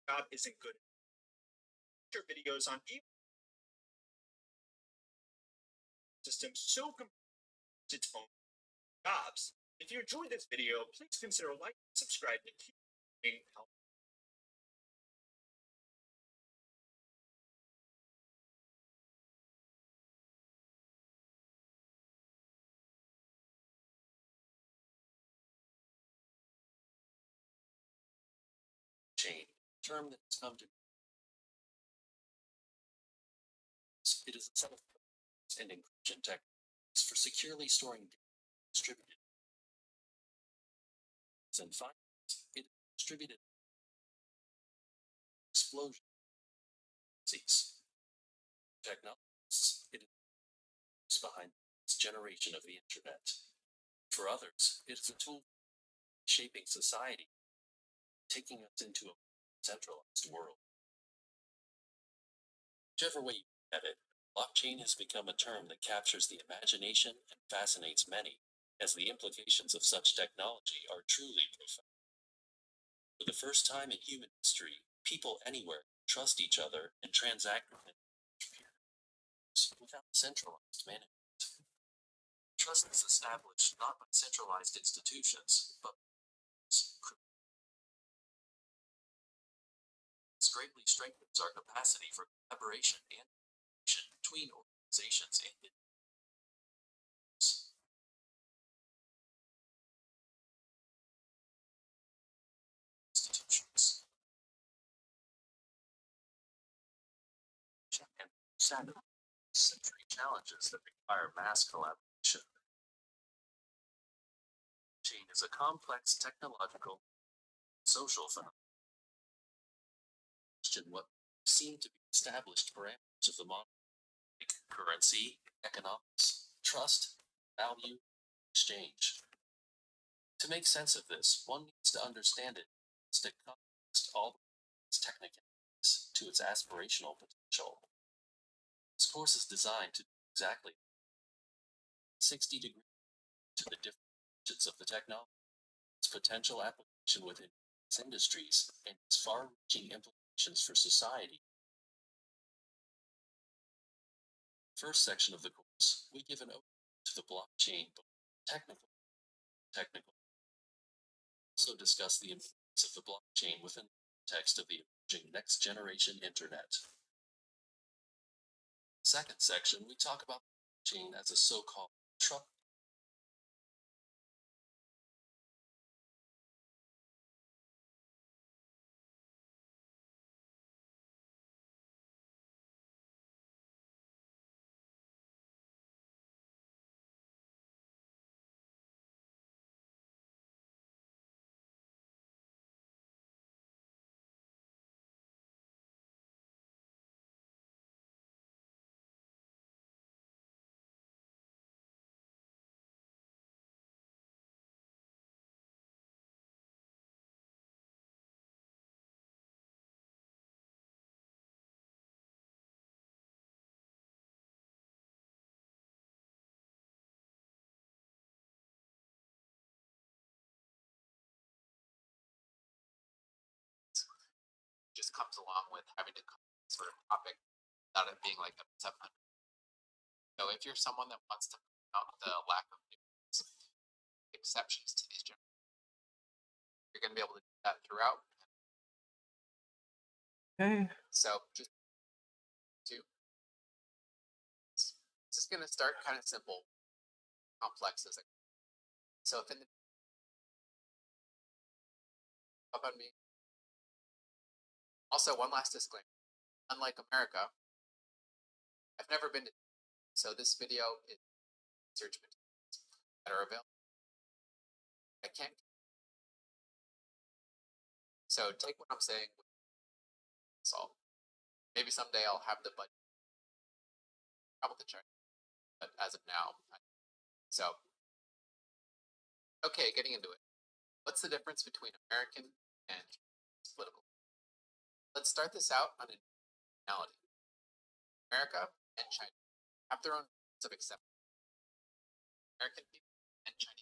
job isn't good. Your videos on system so its own jobs. If you enjoyed this video, please consider liking and subscribing to keep being helpful. Chain, term that has come to it is a set of codes and encryption techniques for securely storing data distributed. And finally, it is distributed explosion technologies. It is behind this generation of the internet. For others, it is a tool shaping society, taking us into a centralized world. Whichever way you look at it, blockchain has become a term that captures the imagination and fascinates many, as the implications of such technology are truly profound. For the first time in human history, people anywhere trust each other and transact with peers without centralized management. Trust is established not by centralized institutions, but this greatly strengthens our capacity for collaboration and communication between organizations and institutions. And century challenges that require mass collaboration. Chain is a complex technological, social phenomenon. What seem to be established parameters of the modern currency, economics, trust, value, exchange. To make sense of this, one needs to understand it to context all its technicalities to its aspirational potential. This course is designed to do exactly 60 degrees to the different dimensions of the technology, its potential application within its industries, and its far-reaching implications for society. First section of the course, we give an overview to the blockchain, both technical. Also discuss the importance of the blockchain within the context of the emerging next generation internet. Second section, we talk about the blockchain as a so-called trust. Just comes along with having to cover sort of topic without it being like a 700. So if you're someone that wants to point out the lack of exceptions to these general, you're going to be able to do that throughout. Okay. So just this is going to start kind of simple, complex as it. So if in the up on me. Also, one last disclaimer. Unlike America, I've never been to, so this video is research materials that are available. I can't. So take what I'm saying with salt. Maybe someday I'll have the budget to travel to China, but as of now, so okay, getting into it. What's the difference between American and political? Let's start this out on a analogy. America and China have their own rules of acceptance. American people and Chinese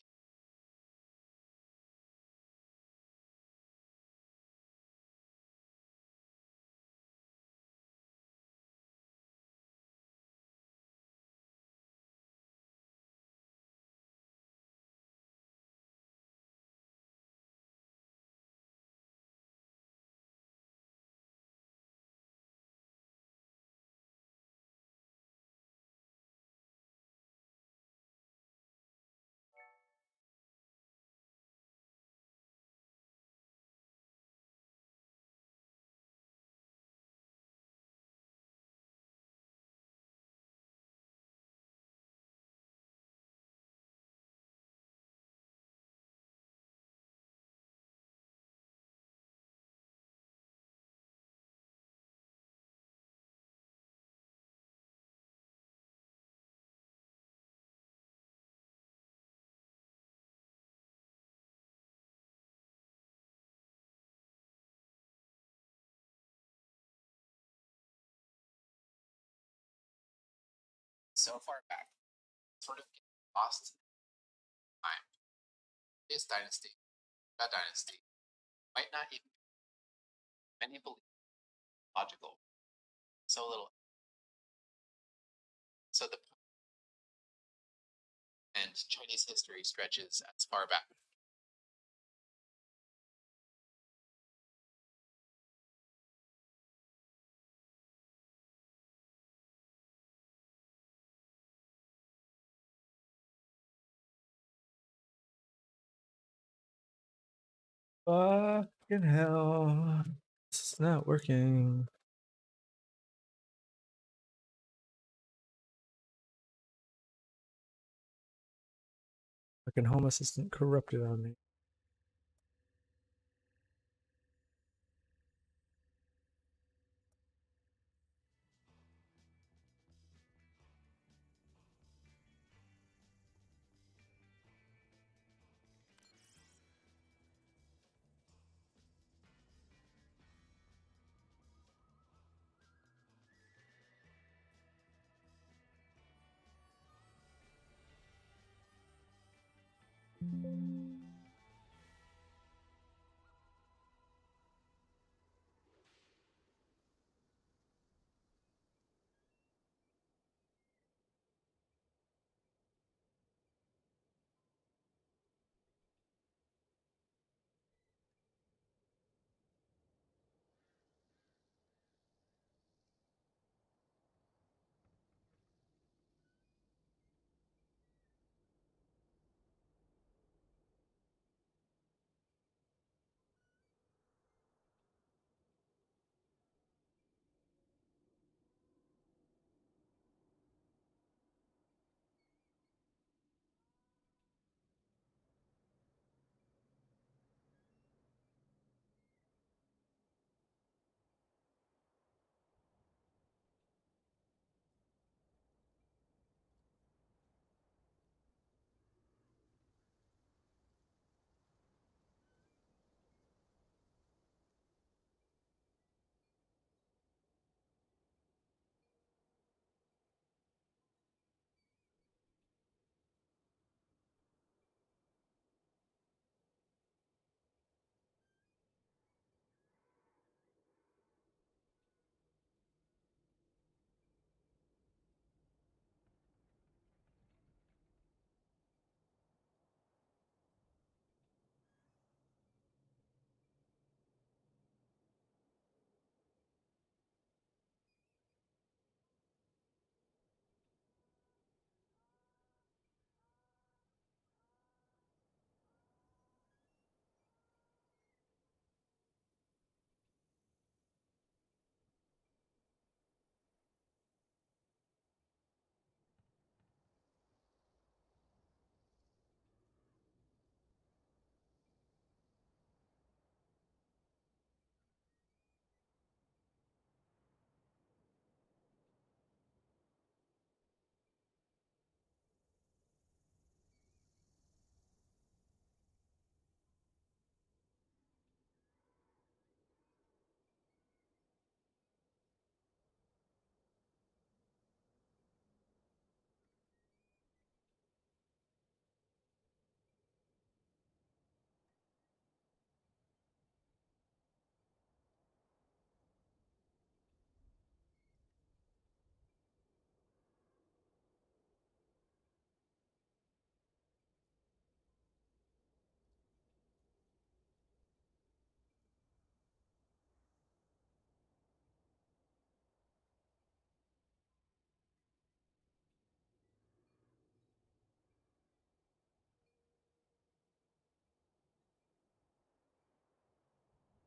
so far back, sort of getting lost in time. This dynasty, that dynasty, might not even many believe logical. So little. So the and Chinese history stretches as far back. Fucking hell. This is not working. Fucking Home Assistant corrupted on me.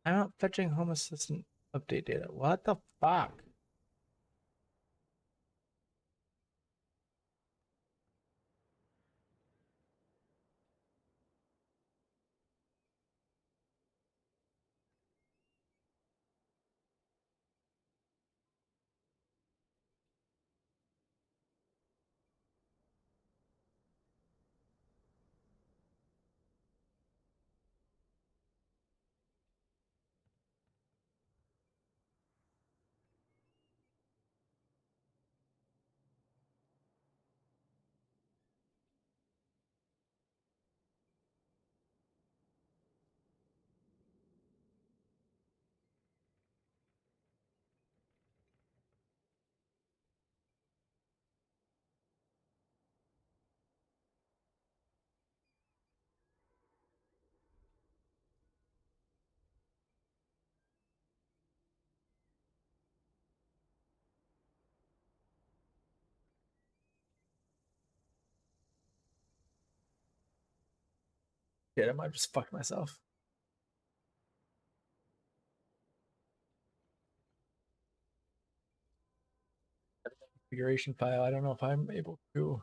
I'm not fetching Home Assistant update data. What the fuck? Shit, I might just fuck myself. Configuration file. I don't know if I'm able to.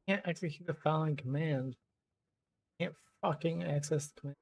Can't execute the following command. Can't fucking access the command.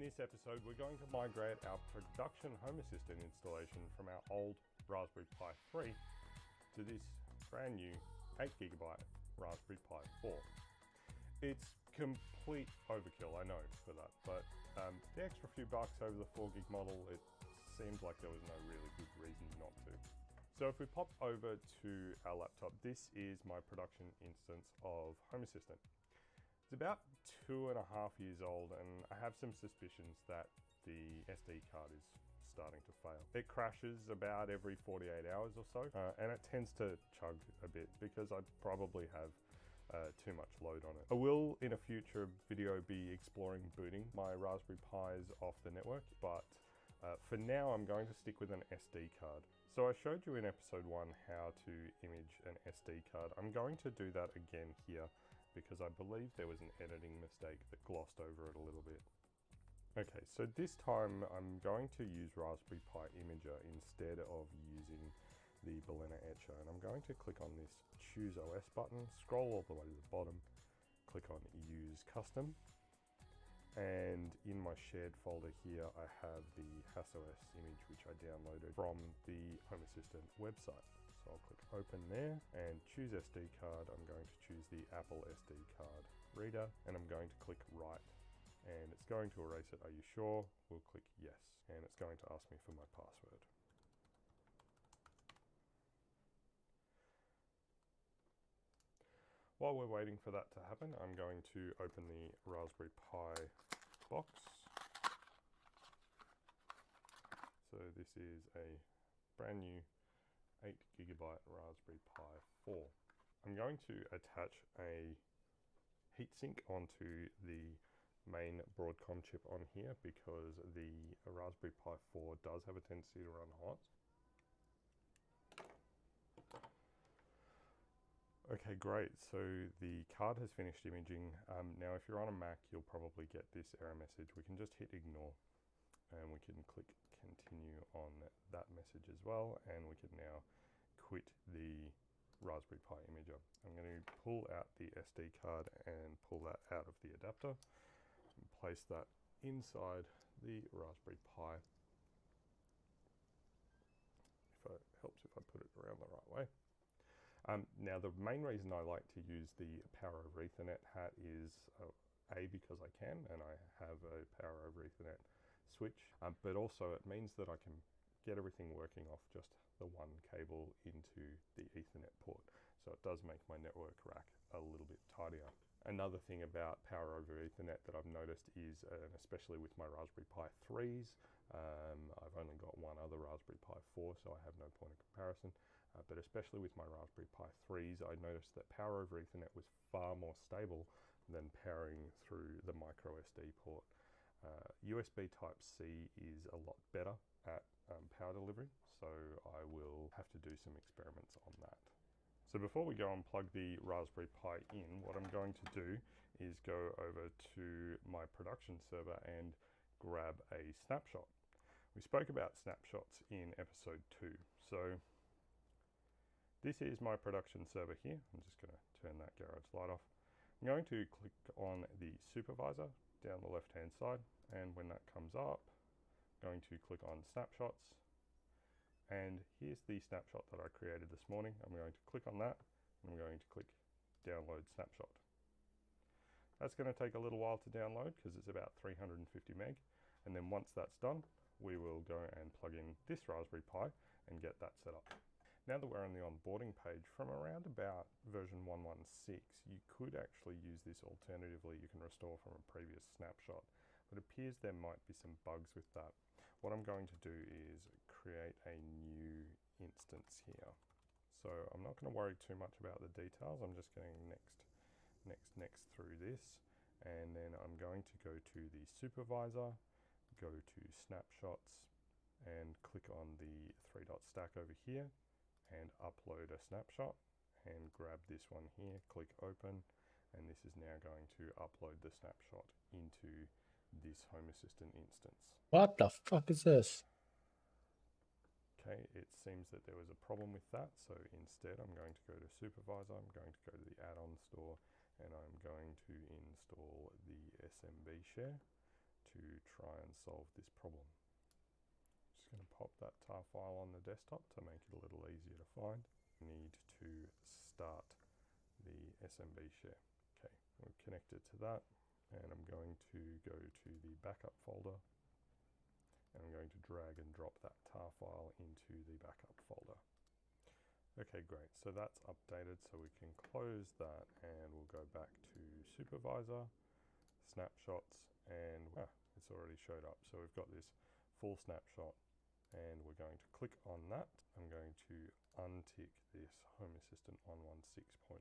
this episode, we're going to migrate our production Home Assistant installation from our old Raspberry Pi 3 to this brand new 8GB Raspberry Pi 4. It's complete overkill, I know, for that, but the extra few bucks over the 4GB model, it seemed like there was no really good reason not to. So if we pop over to our laptop, this is my production instance of Home Assistant. It's about 2.5 years old, and I have some suspicions that the SD card is starting to fail. It crashes about every 48 hours or so, and it tends to chug a bit because I probably have too much load on it. I will, in a future video, be exploring booting my Raspberry Pis off the network, but for now I'm going to stick with an SD card. So I showed you in episode 1 how to image an SD card. I'm going to do that again here because I believe there was an editing mistake that glossed over it a little bit. Okay, so this time I'm going to use Raspberry Pi Imager instead of using the Balena Etcher, and I'm going to click on this Choose OS button, scroll all the way to the bottom, click on Use Custom, and in my shared folder here I have the HassOS image which I downloaded from the Home Assistant website. So I'll click Open there and choose SD card. I'm going to choose the Apple SD card reader, and I'm going to click Write, and it's going to erase it. Are you sure? We'll click Yes, and it's going to ask me for my password. While we're waiting for that to happen, I'm going to open the Raspberry Pi box. So this is a brand new 8GB Raspberry Pi 4. I'm going to attach a heatsink onto the main Broadcom chip on here because the Raspberry Pi 4 does have a tendency to run hot. Okay, great. So the card has finished imaging. Now, if you're on a Mac, you'll probably get this error message. We can just hit ignore, and we can click continue on that message as well, and we can now quit the Raspberry Pi Imager. I'm going to pull out the SD card and pull that out of the adapter and place that inside the Raspberry Pi. It helps if I put it around the right way. Now, the main reason I like to use the Power over Ethernet hat is A, because I can, and I have a Power over Ethernet switch, but also it means that I can get everything working off just the one cable into the Ethernet port. So it does make my network rack a little bit tidier. Another thing about Power over Ethernet that I've noticed is, and especially with my Raspberry Pi 3s, I've only got one other Raspberry Pi 4, so I have no point of comparison. But especially with my Raspberry Pi 3s, I noticed that Power over Ethernet was far more stable than powering through the micro SD port. USB Type-C is a lot better at power delivery, so I will have to do some experiments on that. So before we go and plug the Raspberry Pi in, what I'm going to do is go over to my production server and grab a snapshot. We spoke about snapshots in episode 2, so this is my production server here. I'm just going to turn that garage light off. I'm going to click on the supervisor down the left hand side, and when that comes up, I'm going to click on snapshots, and here's the snapshot that I created this morning. I'm going to click on that, and I'm going to click download snapshot. That's going to take a little while to download because it's about 350 meg, and then once that's done, we will go and plug in this Raspberry Pi and get that set up. Now that we're on the onboarding page, from around about version 1.16, you could actually use this alternatively. You can restore from a previous snapshot, but it appears there might be some bugs with that. What I'm going to do is create a new instance here. So I'm not going to worry too much about the details. I'm just going next through this, and then I'm going to go to the supervisor, go to snapshots, and click on the 3-dot stack over here and upload a snapshot, and grab this one here, click open, and this is now going to upload the snapshot into this Home Assistant instance. What the fuck is this? Okay, it seems that there was a problem with that, so instead I'm going to go to supervisor, I'm going to go to the add-on store, and I'm going to install the SMB share to to try and solve this problem. Just going to pop that tar file on the desktop to make it a little easier to find. Need to start the SMB share. Okay, we're connected to that, and I'm going to go to the backup folder, and I'm going to drag and drop that tar file into the backup folder. Okay, great. So that's updated, so we can close that, and we'll go back to Supervisor, Snapshots, and it's already showed up. So we've got this full snapshot, and we're going to click on that. I'm going to untick this Home Assistant on 16.4.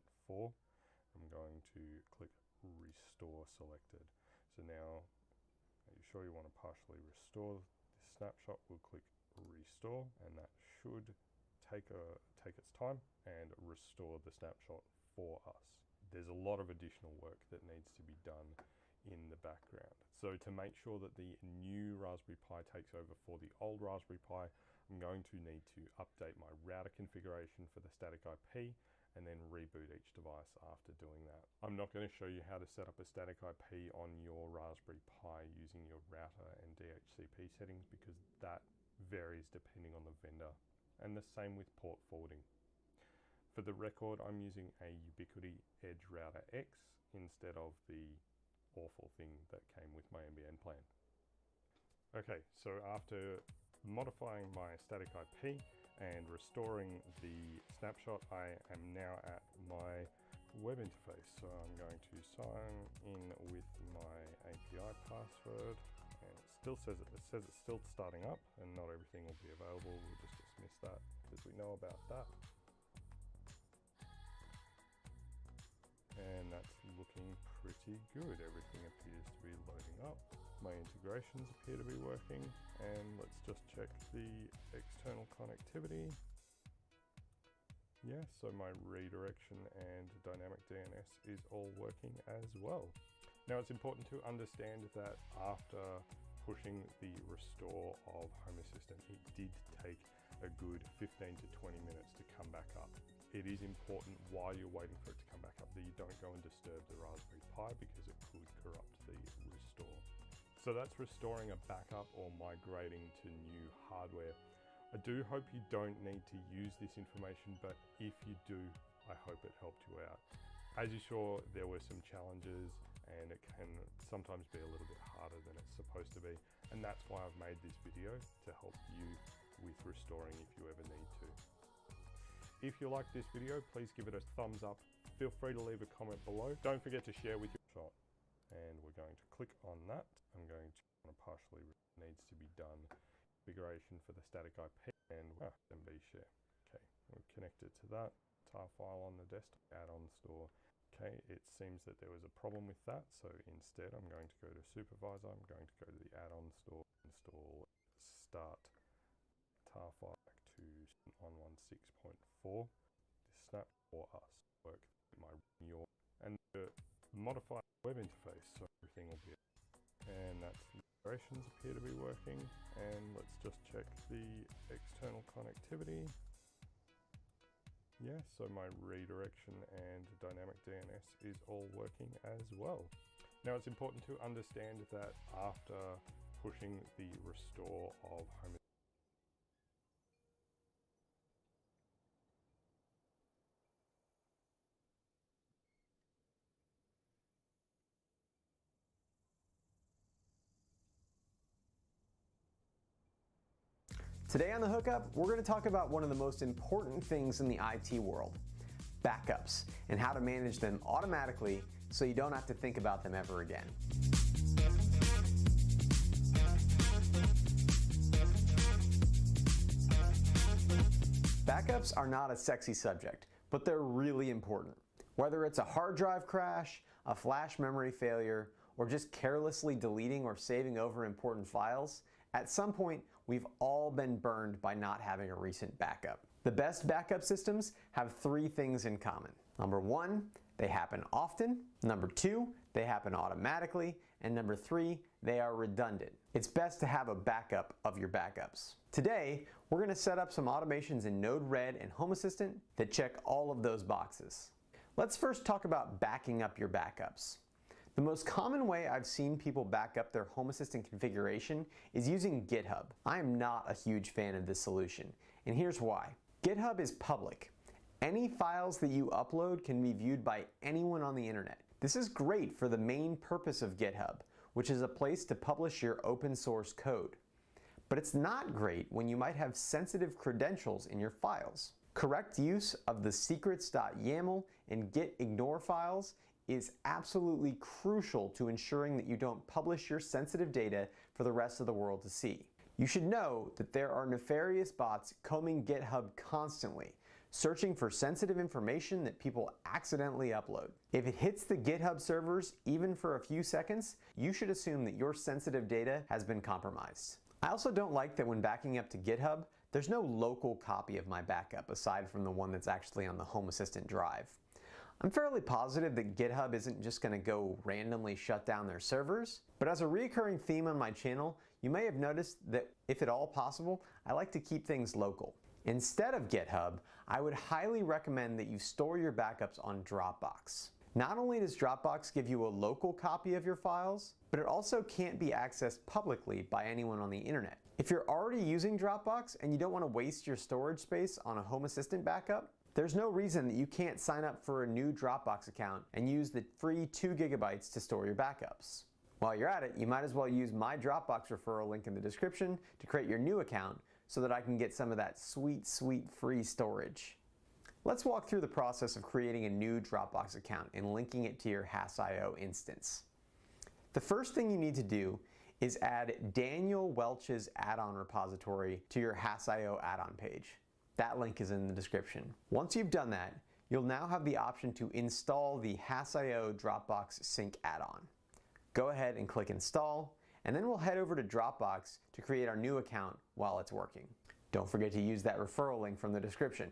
I'm going to click Restore Selected. So now, are you sure you want to partially restore this snapshot? We'll click Restore, and that should take its time and restore the snapshot for us. There's a lot of additional work that needs to be done in the background. So to make sure that the new Raspberry Pi takes over for the old Raspberry Pi, I'm going to need to update my router configuration for the static IP and then reboot each device after doing that. I'm not going to show you how to set up a static IP on your Raspberry Pi using your router and DHCP settings, because that varies depending on the vendor, and the same with port forwarding. For the record, I'm using a Ubiquiti Edge Router X instead of the awful thing that came with my NBN plan. Okay, so after modifying my static IP and restoring the snapshot, I am now at my web interface. So I'm going to sign in with my API password, and it says it's still starting up and not everything will be available. We'll just dismiss that because we know about that. And that's looking pretty good. Everything appears to be loading up. My integrations appear to be working, and let's just check the external connectivity. Yeah, so my redirection and dynamic DNS is all working as well. Now it's important to understand that after pushing the restore of Home Assistant, it did take a good 15 to 20 minutes to come back up. It is important while you're waiting for it to come back up that you don't go and disturb the Raspberry Pi, because it could corrupt the restore. So that's restoring a backup or migrating to new hardware. I do hope you don't need to use this information, but if you do, I hope it helped you out. As you saw, there were some challenges, and it can sometimes be a little bit harder than it's supposed to be, and that's why I've made this video, to help you with restoring if you ever need to. If you like this video, please give it a thumbs up. Feel free to leave a comment below. Don't forget to share with your shot. And we're going to click on that. I'm going to partially needs to be done. Configuration for the static IP and SMB share. Okay, we're connected to that. Tar file on the desktop, add-on store. Okay, it seems that there was a problem with that, so instead I'm going to go to Supervisor. I'm going to go to the add-on store, install start tar file back to on 16.4. This snap for us work my and modify web interface, so everything will be, and that's the integrations appear to be working. And let's just check the external connectivity. Yeah, so my redirection and dynamic DNS is all working as well. Now it's important to understand that after pushing the restore of Home Today on The Hookup, we're going to talk about one of the most important things in the IT world, backups, and how to manage them automatically so you don't have to think about them ever again. Backups are not a sexy subject, but they're really important. Whether it's a hard drive crash, a flash memory failure, or just carelessly deleting or saving over important files, at some point, we've all been burned by not having a recent backup. The best backup systems have three things in common. Number one, they happen often. Number two, they happen automatically. And number three, they are redundant. It's best to have a backup of your backups. Today, we're going to set up some automations in Node-RED and Home Assistant that check all of those boxes. Let's first talk about backing up your backups. The most common way I've seen people back up their Home Assistant configuration is using GitHub. I am not a huge fan of this solution, and here's why. GitHub is public. Any files that you upload can be viewed by anyone on the internet. This is great for the main purpose of GitHub, which is a place to publish your open source code. But it's not great when you might have sensitive credentials in your files. Correct use of the secrets.yaml and gitignore files is absolutely crucial to ensuring that you don't publish your sensitive data for the rest of the world to see. You should know that there are nefarious bots combing GitHub constantly, searching for sensitive information that people accidentally upload. If it hits the GitHub servers even for a few seconds, you should assume that your sensitive data has been compromised. I also don't like that when backing up to GitHub, there's no local copy of my backup aside from the one that's actually on the Home Assistant drive. I'm fairly positive that GitHub isn't just going to go randomly shut down their servers, but as a recurring theme on my channel, you may have noticed that if at all possible, I like to keep things local. Instead of GitHub, I would highly recommend that you store your backups on Dropbox. Not only does Dropbox give you a local copy of your files, but it also can't be accessed publicly by anyone on the internet. If you're already using Dropbox and you don't want to waste your storage space on a Home Assistant backup, there's no reason that you can't sign up for a new Dropbox account and use the free 2 GB to store your backups. While you're at it, you might as well use my Dropbox referral link in the description to create your new account so that I can get some of that sweet, sweet free storage. Let's walk through the process of creating a new Dropbox account and linking it to your HassIO instance. The first thing you need to do is add Daniel Welch's add-on repository to your HassIO add-on page. That link is in the description. Once you've done that, you'll now have the option to install the HassIO Dropbox Sync add-on. Go ahead and click install, and then we'll head over to Dropbox to create our new account while it's working. Don't forget to use that referral link from the description.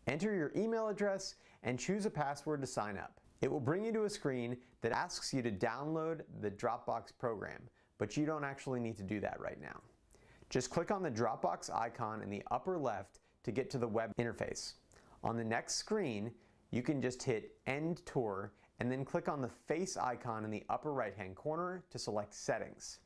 Enter your email address and choose a password to sign up. It will bring you to a screen that asks you to download the Dropbox program, but you don't actually need to do that right now. Just click on the Dropbox icon in the upper left to get to the web interface. On the next screen, you can just hit End Tour and then click on the face icon in the upper right-hand corner to select Settings.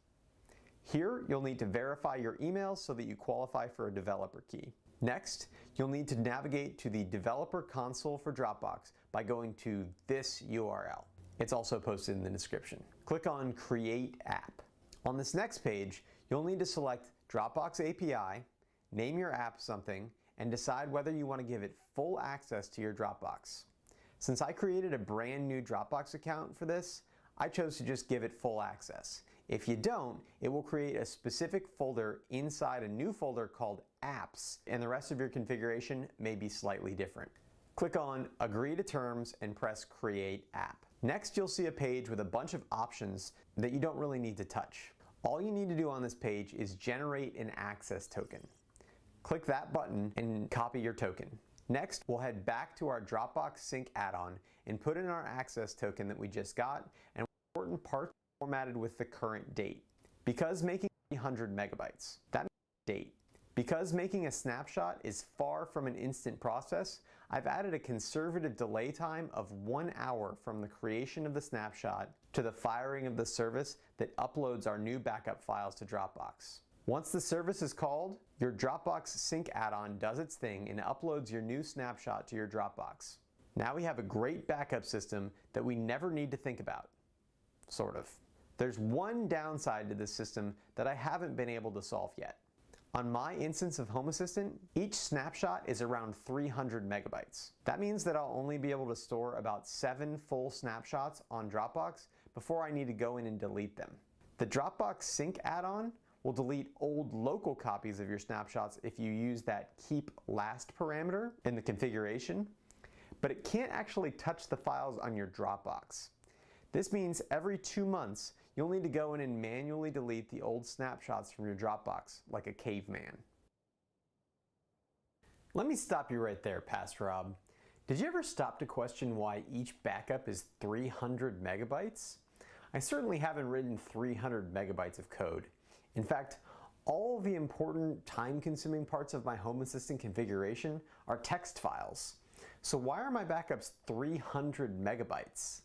Here, you'll need to verify your email so that you qualify for a developer key. Next, you'll need to navigate to the developer console for Dropbox by going to this URL. It's also posted in the description. Click on Create App. On this next page, you'll need to select Dropbox API, name your app something, and decide whether you want to give it full access to your Dropbox. Since I created a brand new Dropbox account for this, I chose to just give it full access. If you don't, it will create a specific folder inside a new folder called Apps, and the rest of your configuration may be slightly different. Click on Agree to Terms and press Create App. Next, you'll see a page with a bunch of options that you don't really need to touch. All you need to do on this page is generate an access token. Click that button and copy your token. Next, we'll head back to our Dropbox Sync add-on and put in our access token that we just got, and important parts formatted with the current date. Because making 300 megabytes, that means date. Because making a snapshot is far from an instant process, I've added a conservative delay time of 1 hour from the creation of the snapshot to the firing of the service that uploads our new backup files to Dropbox. Once the service is called, your Dropbox Sync add-on does its thing and uploads your new snapshot to your Dropbox. Now we have a great backup system that we never need to think about. Sort of. There's one downside to this system that I haven't been able to solve yet. On my instance of Home Assistant, each snapshot is around 300 megabytes. That means that I'll only be able to store about 7 full snapshots on Dropbox before I need to go in and delete them. The Dropbox Sync add-on will delete old local copies of your snapshots if you use that keep last parameter in the configuration, but it can't actually touch the files on your Dropbox. This means every 2 months, you'll need to go in and manually delete the old snapshots from your Dropbox, like a caveman. Let me stop you right there, Pastor Rob. Did you ever stop to question why each backup is 300 megabytes? I certainly haven't written 300 megabytes of code. In fact, all the important time-consuming parts of my Home Assistant configuration are text files. So why are my backups 300 megabytes?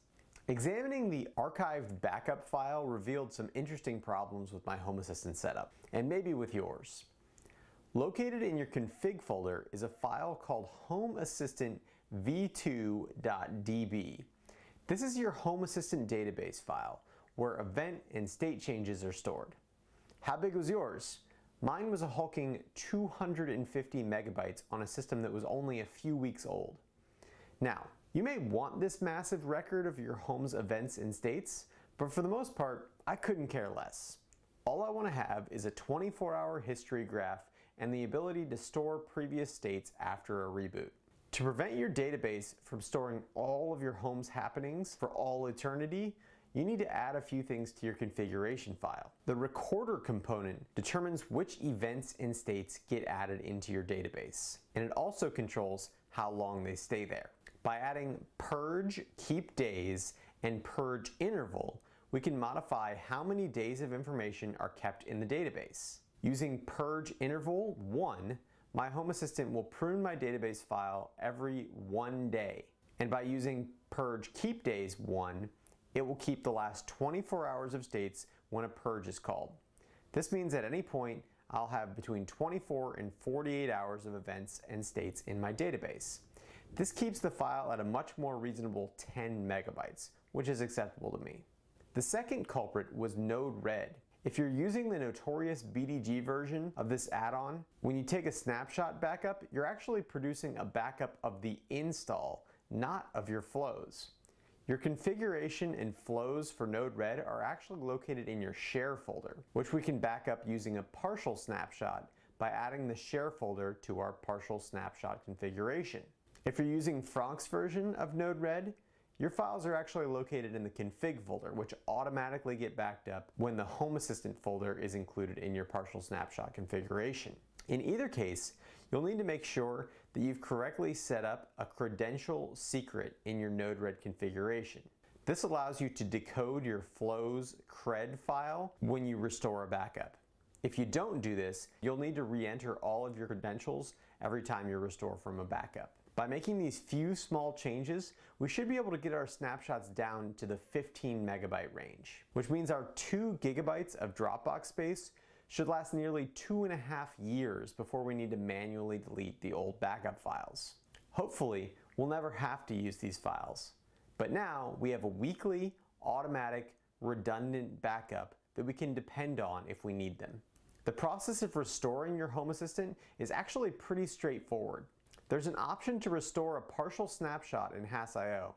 Examining the archived backup file revealed some interesting problems with my Home Assistant setup, and maybe with yours. Located in your config folder is a file called Home Assistant v2.db. This is your Home Assistant database file, where event and state changes are stored. How big was yours? Mine was a hulking 250 megabytes on a system that was only a few weeks old. Now, you may want this massive record of your home's events and states, but for the most part, I couldn't care less. All I want to have is a 24-hour history graph and the ability to store previous states after a reboot. To prevent your database from storing all of your home's happenings for all eternity, you need to add a few things to your configuration file. The recorder component determines which events and states get added into your database, and it also controls how long they stay there. By adding purge keep days and purge interval, we can modify how many days of information are kept in the database. Using purge interval 1, my Home Assistant will prune my database file every 1 day. And by using purge keep days 1, it will keep the last 24 hours of states when a purge is called. This means at any point, I'll have between 24 and 48 hours of events and states in my database. This keeps the file at a much more reasonable 10 megabytes, which is acceptable to me. The second culprit was Node-RED. If you're using the notorious BDG version of this add-on, when you take a snapshot backup, you're actually producing a backup of the install, not of your flows. Your configuration and flows for Node-RED are actually located in your share folder, which we can back up using a partial snapshot by adding the share folder to our partial snapshot configuration. If you're using Frank's version of Node-RED, your files are actually located in the config folder, which automatically get backed up when the Home Assistant folder is included in your partial snapshot configuration. In either case, you'll need to make sure that you've correctly set up a credential secret in your Node-RED configuration. This allows you to decode your flows cred file when you restore a backup. If you don't do this, you'll need to re-enter all of your credentials every time you restore from a backup. By making these few small changes, we should be able to get our snapshots down to the 15 megabyte range, which means our 2 gigabytes of Dropbox space should last nearly 2.5 years before we need to manually delete the old backup files. Hopefully, we'll never have to use these files. But now we have a weekly, automatic, redundant backup that we can depend on if we need them. The process of restoring your Home Assistant is actually pretty straightforward. There's an option to restore a partial snapshot in HASS.io,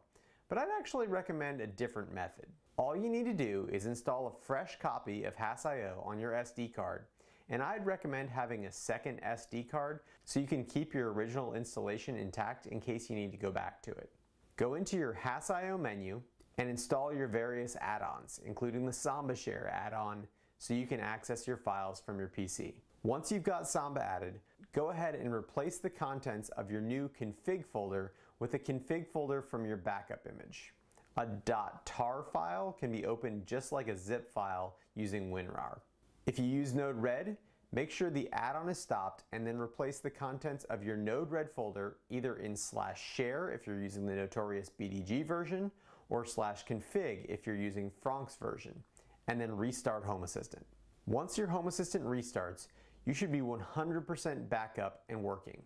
but I'd actually recommend a different method. All you need to do is install a fresh copy of HASS.io on your SD card, and I'd recommend having a second SD card so you can keep your original installation intact in case you need to go back to it. Go into your HASS.io menu and install your various add-ons, including the Samba Share add-on, so you can access your files from your PC. Once you've got Samba added, go ahead and replace the contents of your new config folder with a config folder from your backup image. A .tar file can be opened just like a zip file using WinRAR. If you use Node-RED, make sure the add-on is stopped and then replace the contents of your Node-RED folder either in /share if you're using the notorious BDG version or /config if you're using Frank's version, and then restart Home Assistant. Once your Home Assistant restarts, you should be 100% backup and working.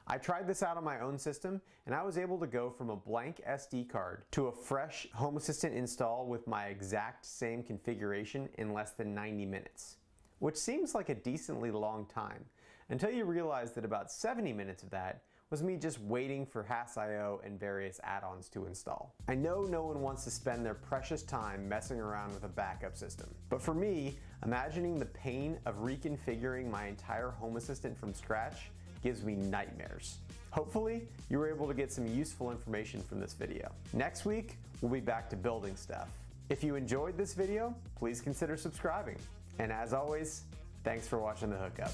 I tried this out on my own system and I was able to go from a blank SD card to a fresh Home Assistant install with my exact same configuration in less than 90 minutes, which seems like a decently long time until you realize that about 70 minutes of that was me just waiting for HASS.io and various add-ons to install. I know no one wants to spend their precious time messing around with a backup system, but for me, imagining the pain of reconfiguring my entire Home Assistant from scratch gives me nightmares. Hopefully, you were able to get some useful information from this video. Next week, we'll be back to building stuff. If you enjoyed this video, please consider subscribing. And as always, thanks for watching The Hookup.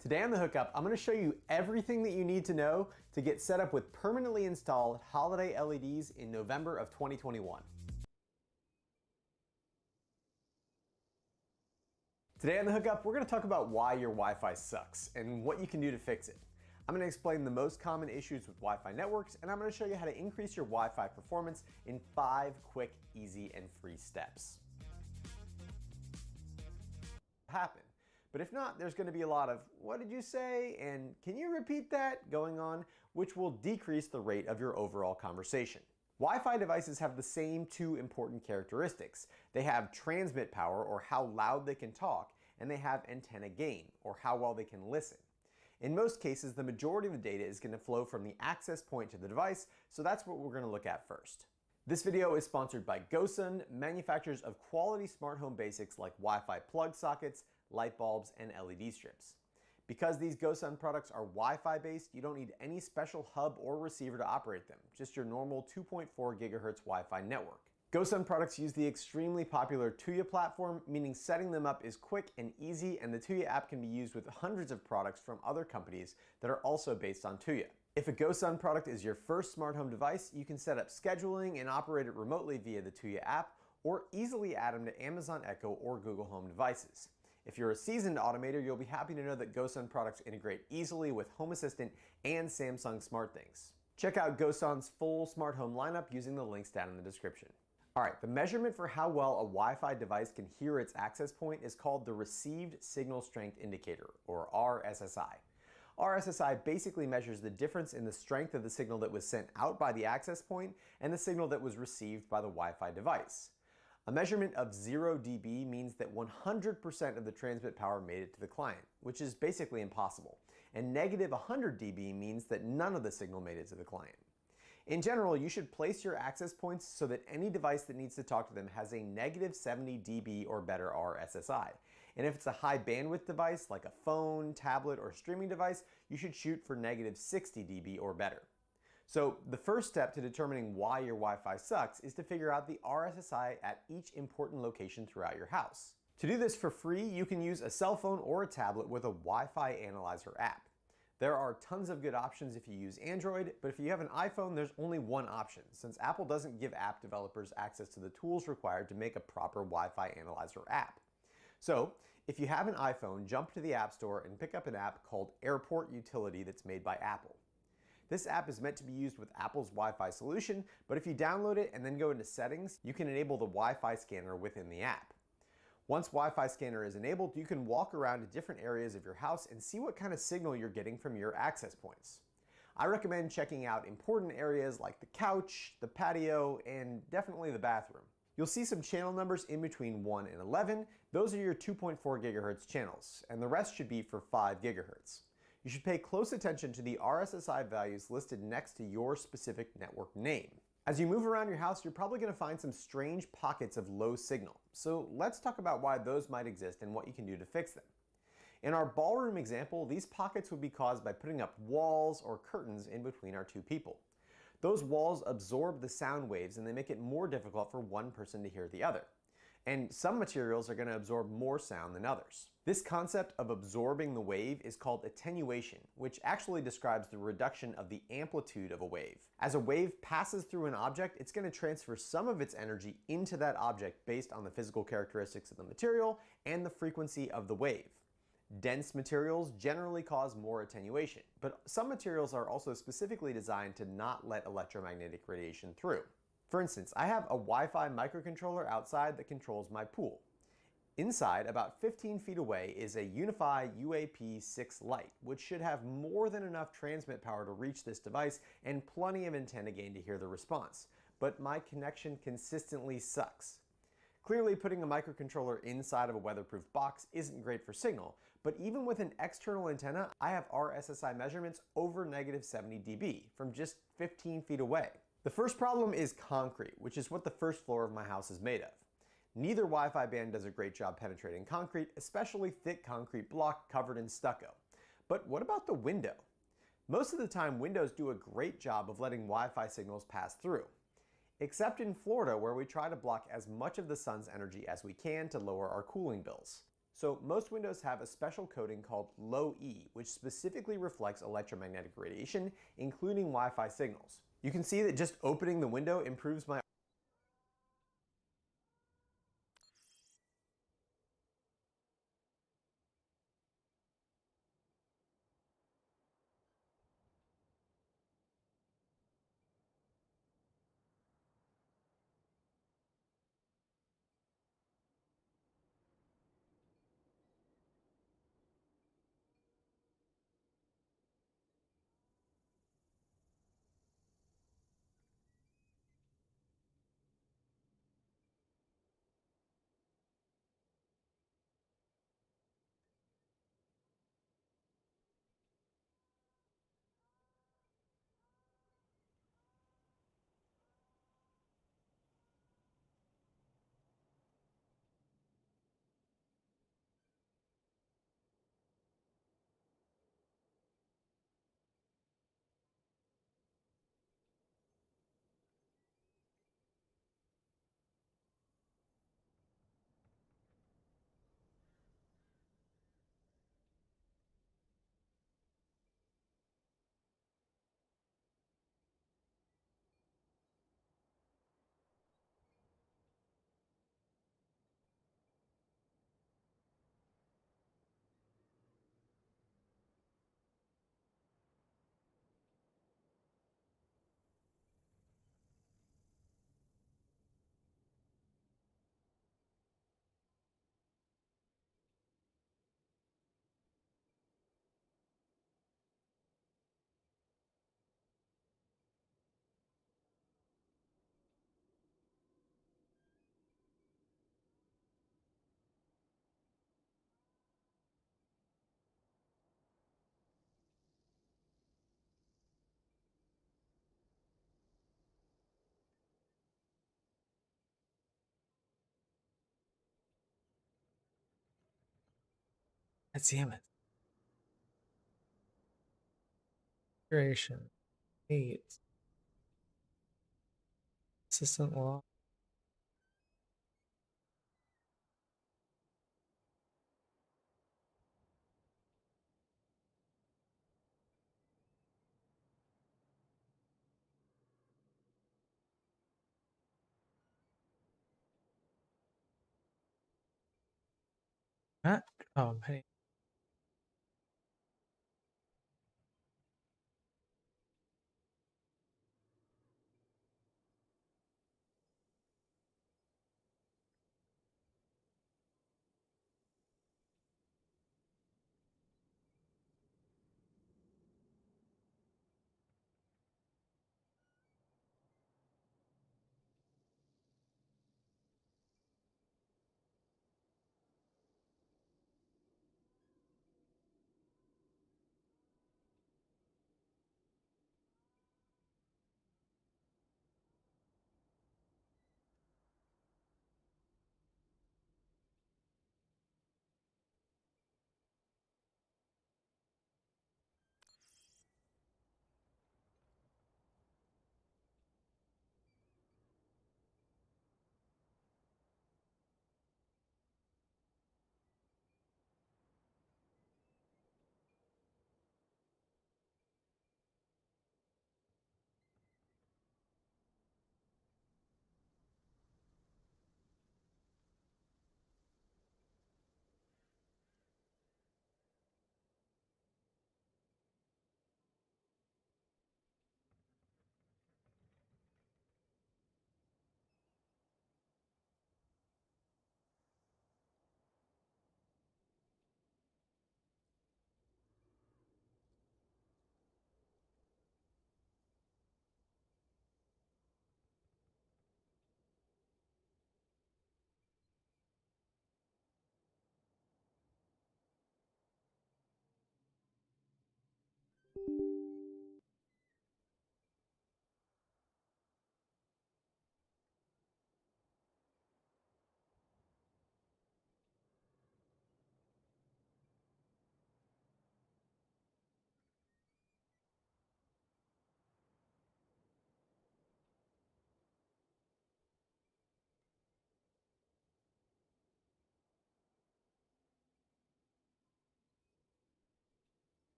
Today on The Hookup, I'm going to show you everything that you need to know to get set up with permanently installed holiday LEDs in November of 2021. Today on The Hookup, we're going to talk about why your Wi-Fi sucks and what you can do to fix it. I'm going to explain the most common issues with Wi-Fi networks, and I'm going to show you how to increase your Wi-Fi performance in 5 quick, easy, and free steps. Happen. But if not, there's going to be a lot of, what did you say? And can you repeat that? Going on, which will decrease the rate of your overall conversation. Wi-Fi devices have the same 2 important characteristics. They have transmit power, or how loud they can talk, and they have antenna gain, or how well they can listen. In most cases, the majority of the data is going to flow from the access point to the device, so that's what we're going to look at first. This video is sponsored by GoSun, manufacturers of quality smart home basics like Wi-Fi plug sockets, light bulbs, and LED strips. Because these GoSun products are Wi-Fi based, you don't need any special hub or receiver to operate them, just your normal 2.4 gigahertz Wi-Fi network. GoSun products use the extremely popular Tuya platform, meaning setting them up is quick and easy, and the Tuya app can be used with hundreds of products from other companies that are also based on Tuya. If a GoSun product is your first smart home device, you can set up scheduling and operate it remotely via the Tuya app, or easily add them to Amazon Echo or Google Home devices. If you're a seasoned automator, you'll be happy to know that GoSun products integrate easily with Home Assistant and Samsung SmartThings. Check out GoSun's full smart home lineup using the links down in the description. Alright, the measurement for how well a Wi-Fi device can hear its access point is called the Received Signal Strength Indicator, or RSSI. RSSI basically measures the difference in the strength of the signal that was sent out by the access point and the signal that was received by the Wi-Fi device. A measurement of 0 dB means that 100% of the transmit power made it to the client, which is basically impossible. And negative 100 dB means that none of the signal made it to the client. In general, you should place your access points so that any device that needs to talk to them has a negative 70 dB or better RSSI. And if it's a high bandwidth device like a phone, tablet, or streaming device, you should shoot for negative 60 dB or better. So the first step to determining why your Wi-Fi sucks is to figure out the RSSI at each important location throughout your house. To do this for free, you can use a cell phone or a tablet with a Wi-Fi Analyzer app. There are tons of good options if you use Android, but if you have an iPhone, there's only one option, since Apple doesn't give app developers access to the tools required to make a proper Wi-Fi Analyzer app. So, if you have an iPhone, jump to the App Store and pick up an app called Airport Utility that's made by Apple. This app is meant to be used with Apple's Wi-Fi solution, but if you download it and then go into settings, you can enable the Wi-Fi scanner within the app. Once Wi-Fi scanner is enabled, you can walk around to different areas of your house and see what kind of signal you're getting from your access points. I recommend checking out important areas like the couch, the patio, and definitely the bathroom. You'll see some channel numbers in between 1 and 11. Those are your 2.4 gigahertz channels, and the rest should be for 5 gigahertz. You should pay close attention to the RSSI values listed next to your specific network name. As you move around your house, you're probably going to find some strange pockets of low signal. So let's talk about why those might exist and what you can do to fix them. In our ballroom example, these pockets would be caused by putting up walls or curtains in between our 2 people. Those walls absorb the sound waves and they make it more difficult for one person to hear the other. And some materials are going to absorb more sound than others. This concept of absorbing the wave is called attenuation, which actually describes the reduction of the amplitude of a wave. As a wave passes through an object, it's going to transfer some of its energy into that object based on the physical characteristics of the material and the frequency of the wave. Dense materials generally cause more attenuation, but some materials are also specifically designed to not let electromagnetic radiation through. For instance, I have a Wi-Fi microcontroller outside that controls my pool. Inside, about 15 feet away, is a Unify UAP6 Lite, which should have more than enough transmit power to reach this device and plenty of antenna gain to hear the response. But my connection consistently sucks. Clearly, putting a microcontroller inside of a weatherproof box isn't great for signal, but even with an external antenna, I have RSSI measurements over negative 70 dB from just 15 feet away. The first problem is concrete, which is what the first floor of my house is made of. Neither Wi-Fi band does a great job penetrating concrete, especially thick concrete block covered in stucco. But what about the window? Most of the time, windows do a great job of letting Wi-Fi signals pass through. Except in Florida, where we try to block as much of the sun's energy as we can to lower our cooling bills. So most windows have a special coating called low E, which specifically reflects electromagnetic radiation, including Wi-Fi signals. You can see that just opening the window improves my Damn it. Duration 8. Consistent law. What? Oh, I'm hitting.